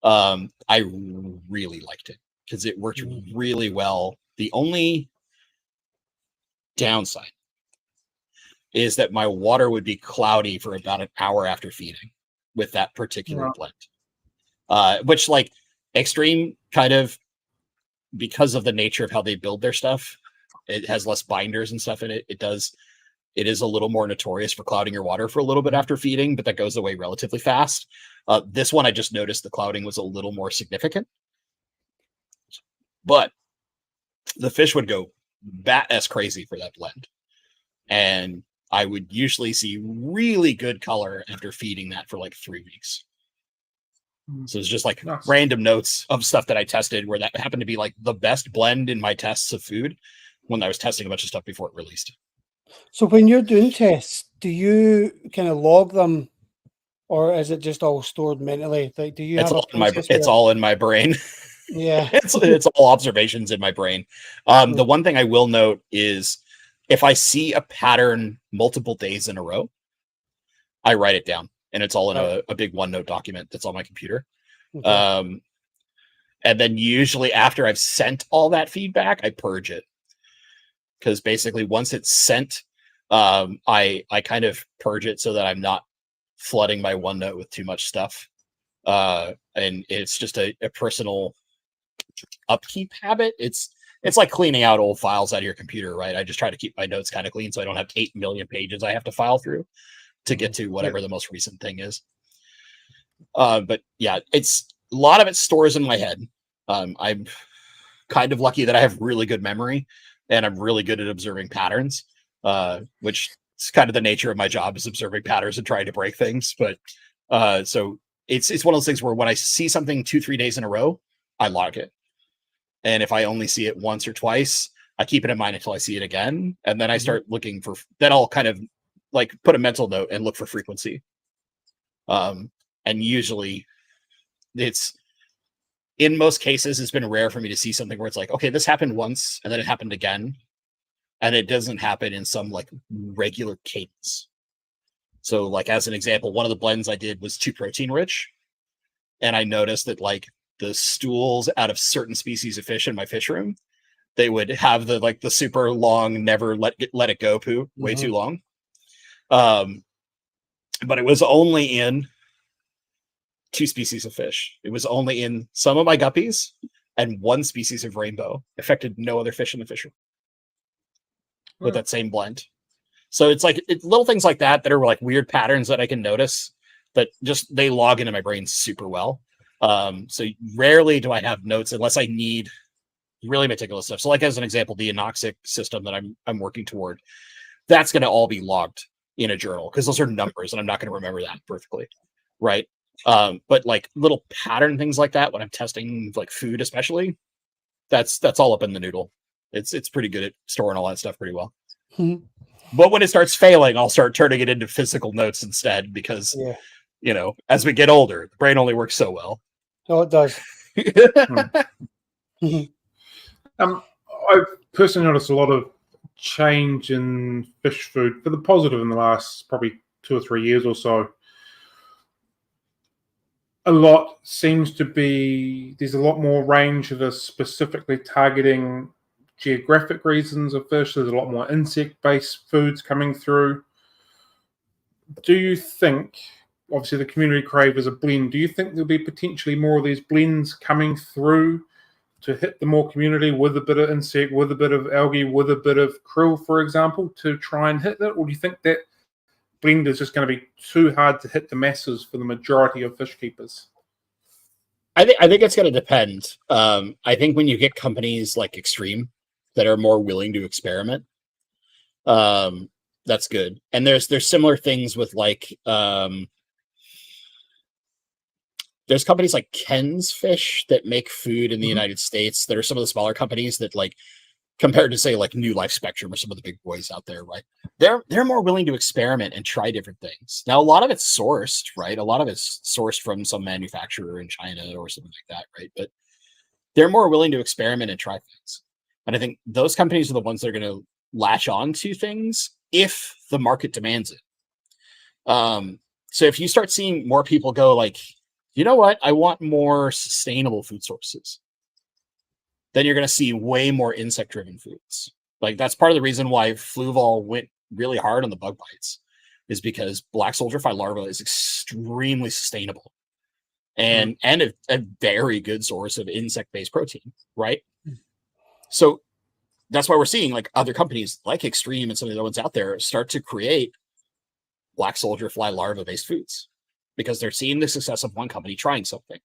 I really liked it because it worked really well. The only downside is that my water would be cloudy for about an hour after feeding with that particular blend. Which, like, Extreme kind of, because of the nature of how they build their stuff, it has less binders and stuff in it. It is a little more notorious for clouding your water for a little bit after feeding, but that goes away relatively fast. This one, I just noticed the clouding was a little more significant. But the fish would go bat-ass crazy for that blend. And I would usually see really good color after feeding that for like 3 weeks. So it's just like random notes of stuff that I tested where that happened to be like the best blend in my tests of food when I was testing a bunch of stuff before it released. So when you're doing tests, do you kind of log them, or is it just all stored mentally? Like, do you have a process it's all in my brain. Yeah. it's all observations in my brain. The one thing I will note is if I see a pattern multiple days in a row, I write it down, and it's all in a big OneNote document that's on my computer. Okay. And then usually after I've sent all that feedback, I purge it. Because basically once it's sent, I kind of purge it so that I'm not flooding my OneNote with too much stuff. And it's just a personal upkeep habit. It's like cleaning out old files out of your computer, right? I just try to keep my notes kind of clean so I don't have 8 million pages I have to file through to get to whatever the most recent thing is. But yeah, it's a lot of it stores in my head. I'm kind of lucky that I have really good memory and I'm really good at observing patterns, which is kind of the nature of my job, is observing patterns and trying to break things. But so it's one of those things where when I see something 2-3 days in a row, I log it. And if I only see it once or twice, I keep it in mind until I see it again. And then I start looking for, then I'll kind of like put a mental note and look for frequency. And usually it's in most cases, it's been rare for me to see something where it's like, okay, this happened once and then it happened again. And it doesn't happen in some like regular cadence. So like, as an example, one of the blends I did was too protein rich. And I noticed that like the stools out of certain species of fish in my fish room, they would have the super long, never let it go poo, way too long. But it was only in 2 species of fish. It was only in some of my guppies and 1 species of rainbow. Affected no other fish in the fish room with that same blend. So it's like little things like that that are like weird patterns that I can notice that just they log into my brain super well. So rarely do I have notes unless I need really meticulous stuff. So like as an example, the anoxic system that I'm working toward, that's going to all be logged in a journal because those are numbers and I'm not going to remember that perfectly, right? But like little pattern things like that when I'm testing like food, especially, that's all up in the noodle. It's pretty good at storing all that stuff pretty well. But when it starts failing, I'll start turning it into physical notes instead because, you know, as we get older, the brain only works so well. Oh, it does. I've personally noticed a lot of change in fish food for the positive in the last probably 2 or 3 years or so. A lot seems to be, there's a lot more range that are specifically targeting geographic reasons of fish. There's a lot more insect-based foods coming through. Do you think, obviously the community crave is a blend, do you think there'll be potentially more of these blends coming through to hit the more community with a bit of insect, with a bit of algae, with a bit of krill, for example, to try and hit that? Or do you think that blend is just going to be too hard to hit the masses for the majority of fish keepers? I think it's going to depend. I think when you get companies like Extreme that are more willing to experiment, that's good. And there's similar things with like there's companies like Ken's Fish that make food in the United States that are some of the smaller companies that, like, compared to say like New Life Spectrum or some of the big boys out there, right? They're more willing to experiment and try different things. Now, a lot of it's sourced, right? A lot of it's sourced from some manufacturer in China or something like that, right? But they're more willing to experiment and try things. And I think those companies are the ones that are going to latch on to things if the market demands it. So if you start seeing more people go like, you know what, I want more sustainable food sources, then you're going to see way more insect-driven foods. Like that's part of the reason why Fluval went really hard on the bug bites, is because black soldier fly larva is extremely sustainable and a very good source of insect-based protein, right? So that's why we're seeing like other companies like Extreme and some of the other ones out there start to create black soldier fly larva-based foods because they're seeing the success of one company trying something.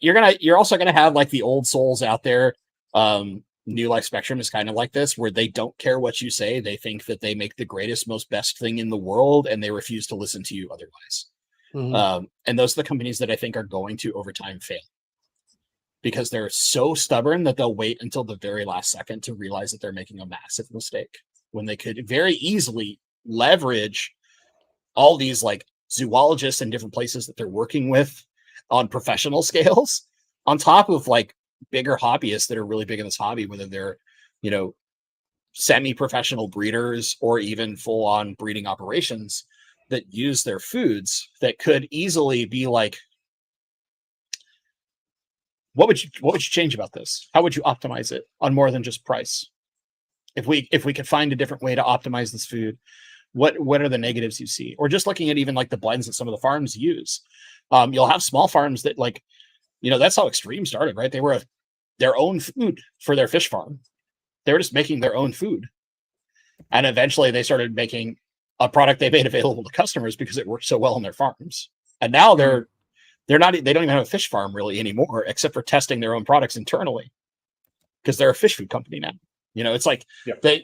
You're also gonna have like the old souls out there. New Life Spectrum is kind of like this, where they don't care what you say. They think that they make the greatest, most best thing in the world, and they refuse to listen to you otherwise. And those are the companies that I think are going to over time fail, because they're so stubborn that they'll wait until the very last second to realize that they're making a massive mistake, when they could very easily leverage all these like zoologists and different places that they're working with on professional scales, on top of like bigger hobbyists that are really big in this hobby, whether they're, you know, semi-professional breeders or even full-on breeding operations that use their foods that could easily be like, what would you change about this? How would you optimize it on more than just price? If we could find a different way to optimize this food, what are the negatives you see? Or just looking at even like the blends that some of the farms use. You'll have small farms that, like, you know, that's how Extreme started, right? They were their own food for their fish farm. They were just making their own food. And eventually they started making a product they made available to customers because it worked so well on their farms. And now they don't even have a fish farm really anymore, except for testing their own products internally, because they're a fish food company now. You know, it's like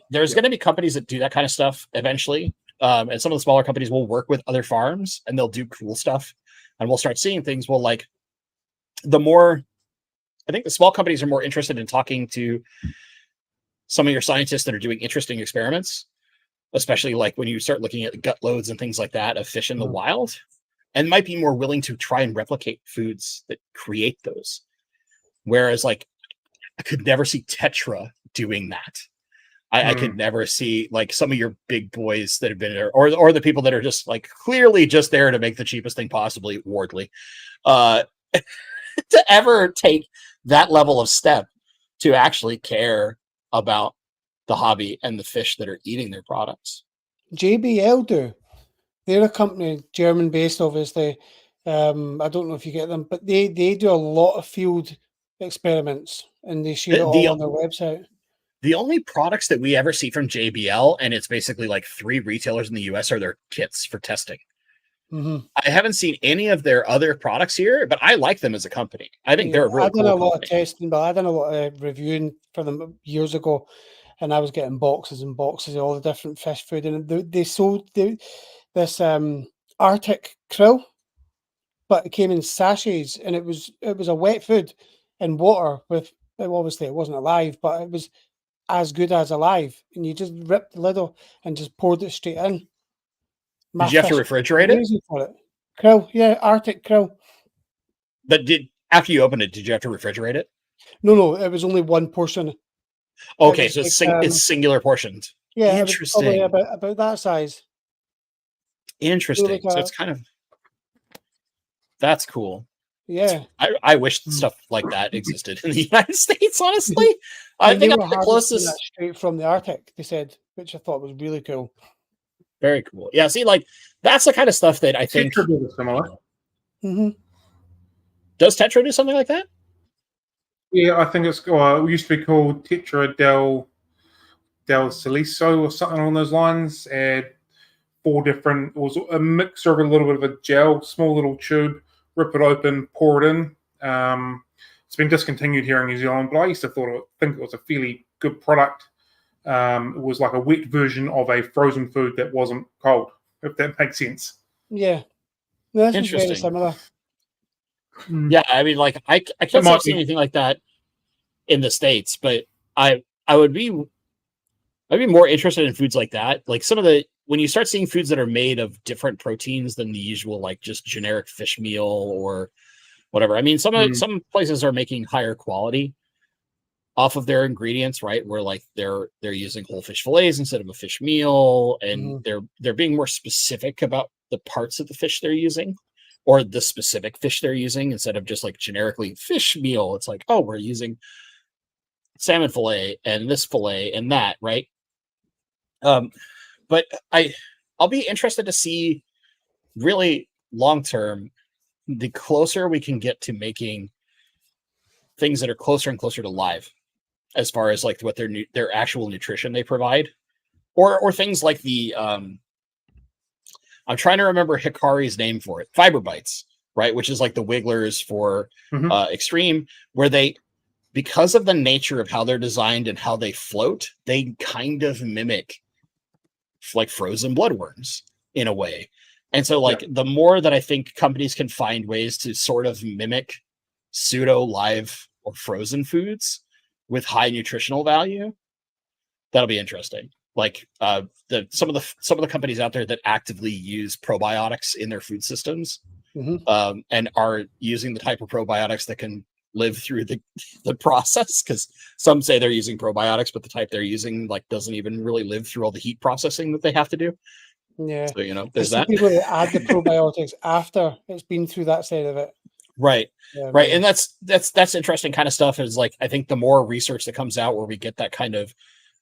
there's going to be companies that do that kind of stuff eventually. And some of the smaller companies will work with other farms and they'll do cool stuff. And we'll start seeing things. Well, like I think the small companies are more interested in talking to some of your scientists that are doing interesting experiments, especially like when you start looking at gut loads and things like that of fish in the wild, and might be more willing to try and replicate foods that create those. Whereas like I could never see Tetra doing that. I could never see like some of your big boys that have been there, or the people that are just like clearly just there to make the cheapest thing possibly, Wardley, to ever take that level of step to actually care about the hobby and the fish that are eating their products. JBL do. They're a company, German based, obviously. I don't know if you get them, but they do a lot of field experiments and they share it all on their website. The only products that we ever see from JBL, and it's basically like 3 retailers in the US, are their kits for testing. Mm-hmm. I haven't seen any of their other products here, but I like them as a company. I think they're a really cool I've done a lot company. of testing, but I've done a lot of reviewing for them years ago, and I was getting boxes and boxes of all the different fish food, and they sold this Arctic krill, but it came in sachets, and it was a wet food in water with, obviously it wasn't alive, but it was as good as alive, and you just ripped the lid off and just poured it straight in. Did you have to refrigerate it? For it? Krill, yeah, Arctic krill. But after you opened it, did you have to refrigerate it? No, it was only one portion. Okay, so it's singular portioned. Yeah, interesting. It was probably about that size. Interesting. So it's kind of, that's cool. Yeah, I wish stuff like that existed in the United States. Honestly, I think I'm the closest. That straight from the Arctic, they said, which I thought was really cool. Very cool. Yeah, see, like that's the kind of stuff that I think. Tetra does similar. Mm-hmm. Does Tetra do something like that? Yeah, I think it used to be called Tetra del Silicio or something along those lines. And 4 different. It was a mixture of a little bit of a gel, small little tube. Rip it open, pour it in. It's been discontinued here in New Zealand, but I used to think it was a fairly good product. It was like a wet version of a frozen food that wasn't cold, if that makes sense. Yeah, no, that's very similar. Yeah, I mean, like I can't see anything like that in the States, but I'd be more interested in foods like that. Like when you start seeing foods that are made of different proteins than the usual, like just generic fish meal or whatever. I mean, some places are making higher quality off of their ingredients, right? Where like they're using whole fish fillets instead of a fish meal, and they're being more specific about the parts of the fish they're using, or the specific fish they're using, instead of just like generically fish meal. It's like, oh, we're using salmon fillet and this fillet and that, right? But I'll be interested to see really long term, the closer we can get to making things that are closer and closer to live, as far as like what their actual nutrition they provide, or things like the I'm trying to remember Hikari's name for it, fiber bites, right? Which is like the wigglers for extreme, where they, because of the nature of how they're designed and how they float, they kind of mimic like frozen bloodworms in a way. And so like the more that I think companies can find ways to sort of mimic pseudo live or frozen foods with high nutritional value, that'll be interesting. Like some of the companies out there that actively use probiotics in their food systems, and are using the type of probiotics that can live through the process, because some say they're using probiotics, but the type they're using like doesn't even really live through all the heat processing that they have to do. Yeah. So there's that. People that add the probiotics after it's been through that side of it. Right. Yeah, right. And that's interesting kind of stuff. Is like, I think the more research that comes out where we get that kind of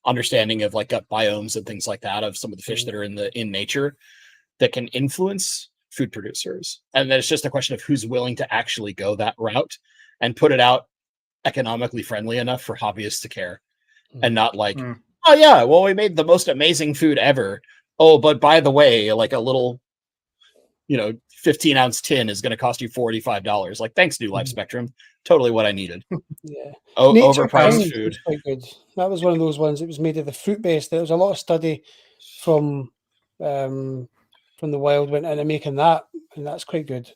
understanding of like gut biomes and things like that of some of the fish that are in nature that can influence food producers. And then it's just a question of who's willing to actually go that route and put it out economically friendly enough for hobbyists to care, and not like, oh yeah, well, we made the most amazing food ever. Oh, but by the way, like a little, 15-ounce tin is going to cost you $45. Like, thanks, New Life Spectrum. Totally what I needed. Yeah. Overpriced food. Quite good. That was one of those ones. It was made of the fruit based. There was a lot of study from the wild went into making that, and that's quite good.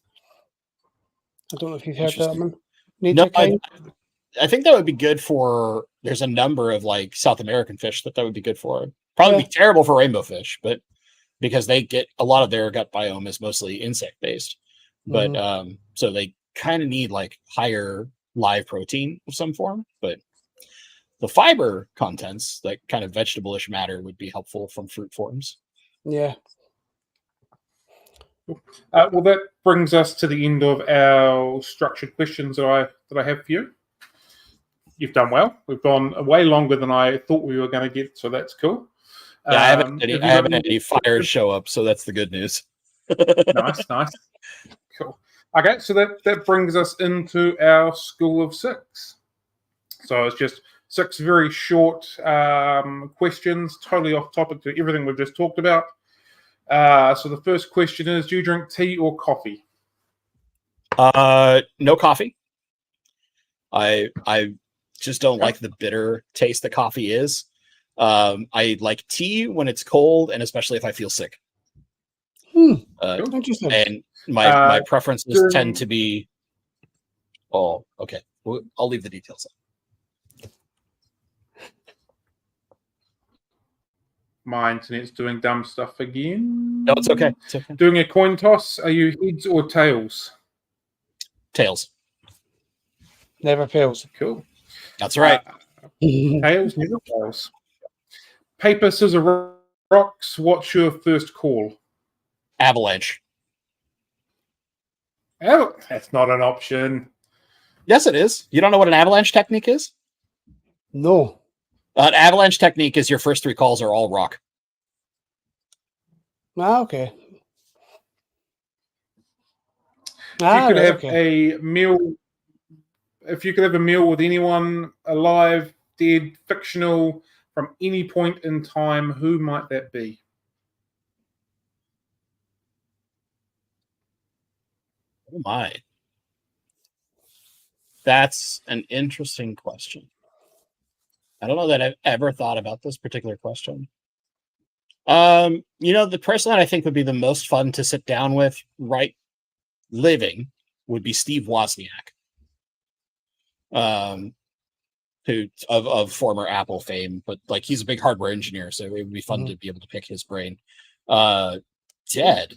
I don't know if you've heard that one. No, I think that would be good for. There's a number of like South American fish that would be good for. Probably be terrible for rainbow fish, but because they get a lot of their gut biome is mostly insect based, but so they kind of need like higher live protein of some form, but the fiber contents, like kind of vegetable-ish matter, would be helpful from fruit forms. Yeah. Well, that brings us to the end of our structured questions that I have for you. You've done well. We've gone way longer than I thought we were going to get, so that's cool. Yeah, I haven't had any fires show up, so that's the good news. Nice. Cool. Okay, so that brings us into our school of six. So it's just 6 very short questions, totally off topic to everything we've just talked about. So the first question is, do you drink tea or coffee? No coffee. I just don't like the bitter taste that coffee is. I like tea when it's cold, and especially if I feel sick. Interesting. And my preferences tend to be. Oh, okay. Well, I'll leave the details out. My internet's doing dumb stuff again. No, it's okay. It's okay. Doing a coin toss, are you heads or tails? Tails. Never fails. Cool. That's right. Tails, never fails. Paper, scissors, rocks. What's your first call? Avalanche. Oh, that's not an option. Yes, it is. You don't know what an avalanche technique is? No. An avalanche technique is your first 3 calls are all rock. Okay. If you could have a meal, if you could have a meal with anyone alive, dead, fictional, from any point in time, who might that be? Oh my. That's an interesting question. I don't know that I've ever thought about this particular question. The person that I think would be the most fun to sit down with living would be Steve Wozniak. Who of former Apple fame, but like he's a big hardware engineer, so it would be fun to be able to pick his brain. Dead.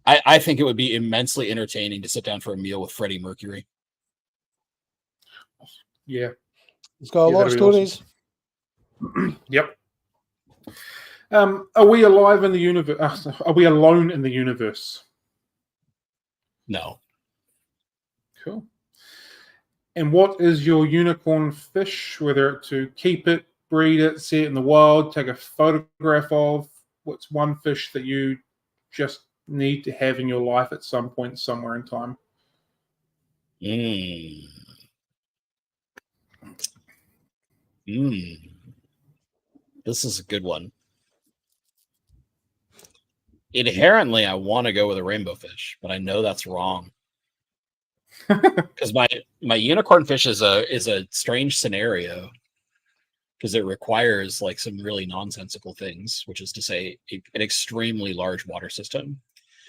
I think it would be immensely entertaining to sit down for a meal with Freddie Mercury. Yeah. It's got a lot of stories. Awesome. Yep. Are we alive in the universe? Are we alone in the universe? No. Cool. And what is your unicorn fish, whether to keep it, breed it, see it in the wild, take a photograph of? What's one fish that you just need to have in your life at some point, somewhere in time? This is a good one. Inherently, I want to go with a rainbow fish, but I know that's wrong. Because my unicorn fish is a strange scenario, because it requires like some really nonsensical things, which is to say an extremely large water system.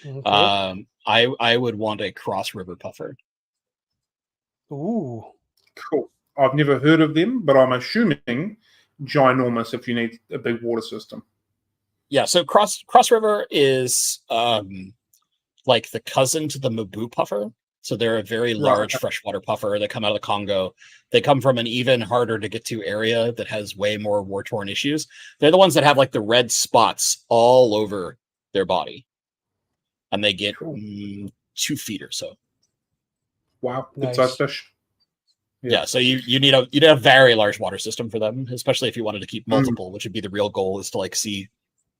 Okay. I would want a cross river puffer. Ooh, cool. I've never heard of them, but I'm assuming ginormous if you need a big water system. Yeah, so cross river is like the cousin to the Mabu puffer. So they're a very large freshwater puffer that come out of the Congo. They come from an even harder to get to area that has way more war-torn issues. They're the ones that have like the red spots all over their body. And they get 2 feet or so. Wow, good size fish. Yeah, so you need a very large water system for them, especially if you wanted to keep multiple, which would be the real goal, is to like see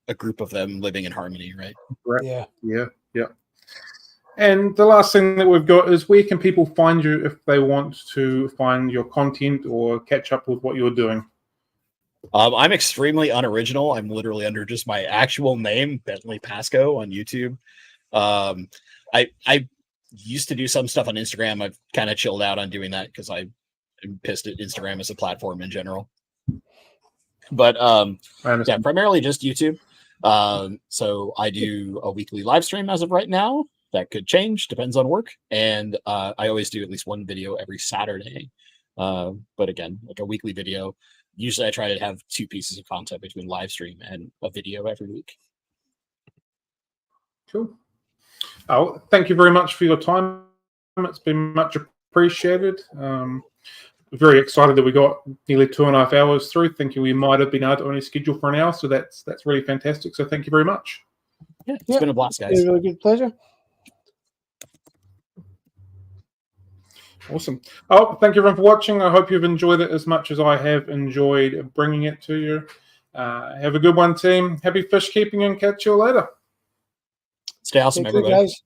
a group of them living in harmony, right? Yeah. And the last thing that we've got is, where can people find you if they want to find your content or catch up with what you're doing? I'm extremely unoriginal. I'm literally under just my actual name, Bentley Pascoe, on YouTube. I used to do some stuff on Instagram. I've kind of chilled out on doing that because I'm pissed at Instagram as a platform in general. But yeah, primarily just YouTube. So I do a weekly live stream as of right now. That could change, depends on work. And I always do at least one video every Saturday. But again, like a weekly video. Usually I try to have 2 pieces of content between live stream and a video every week. Cool. Oh, thank you very much for your time, It's been much appreciated. Very excited that we got nearly 2.5 hours through, thinking we might have been able to only schedule for an hour. So that's really fantastic. So thank you very much. Yeah, it's been a blast, guys. It's been a really good pleasure. Awesome. Oh, thank you everyone for watching. I hope you've enjoyed it as much as I have enjoyed bringing it to you. Have a good one, team. Happy fish keeping, and catch you later. Stay awesome, Thank you, everybody. guys.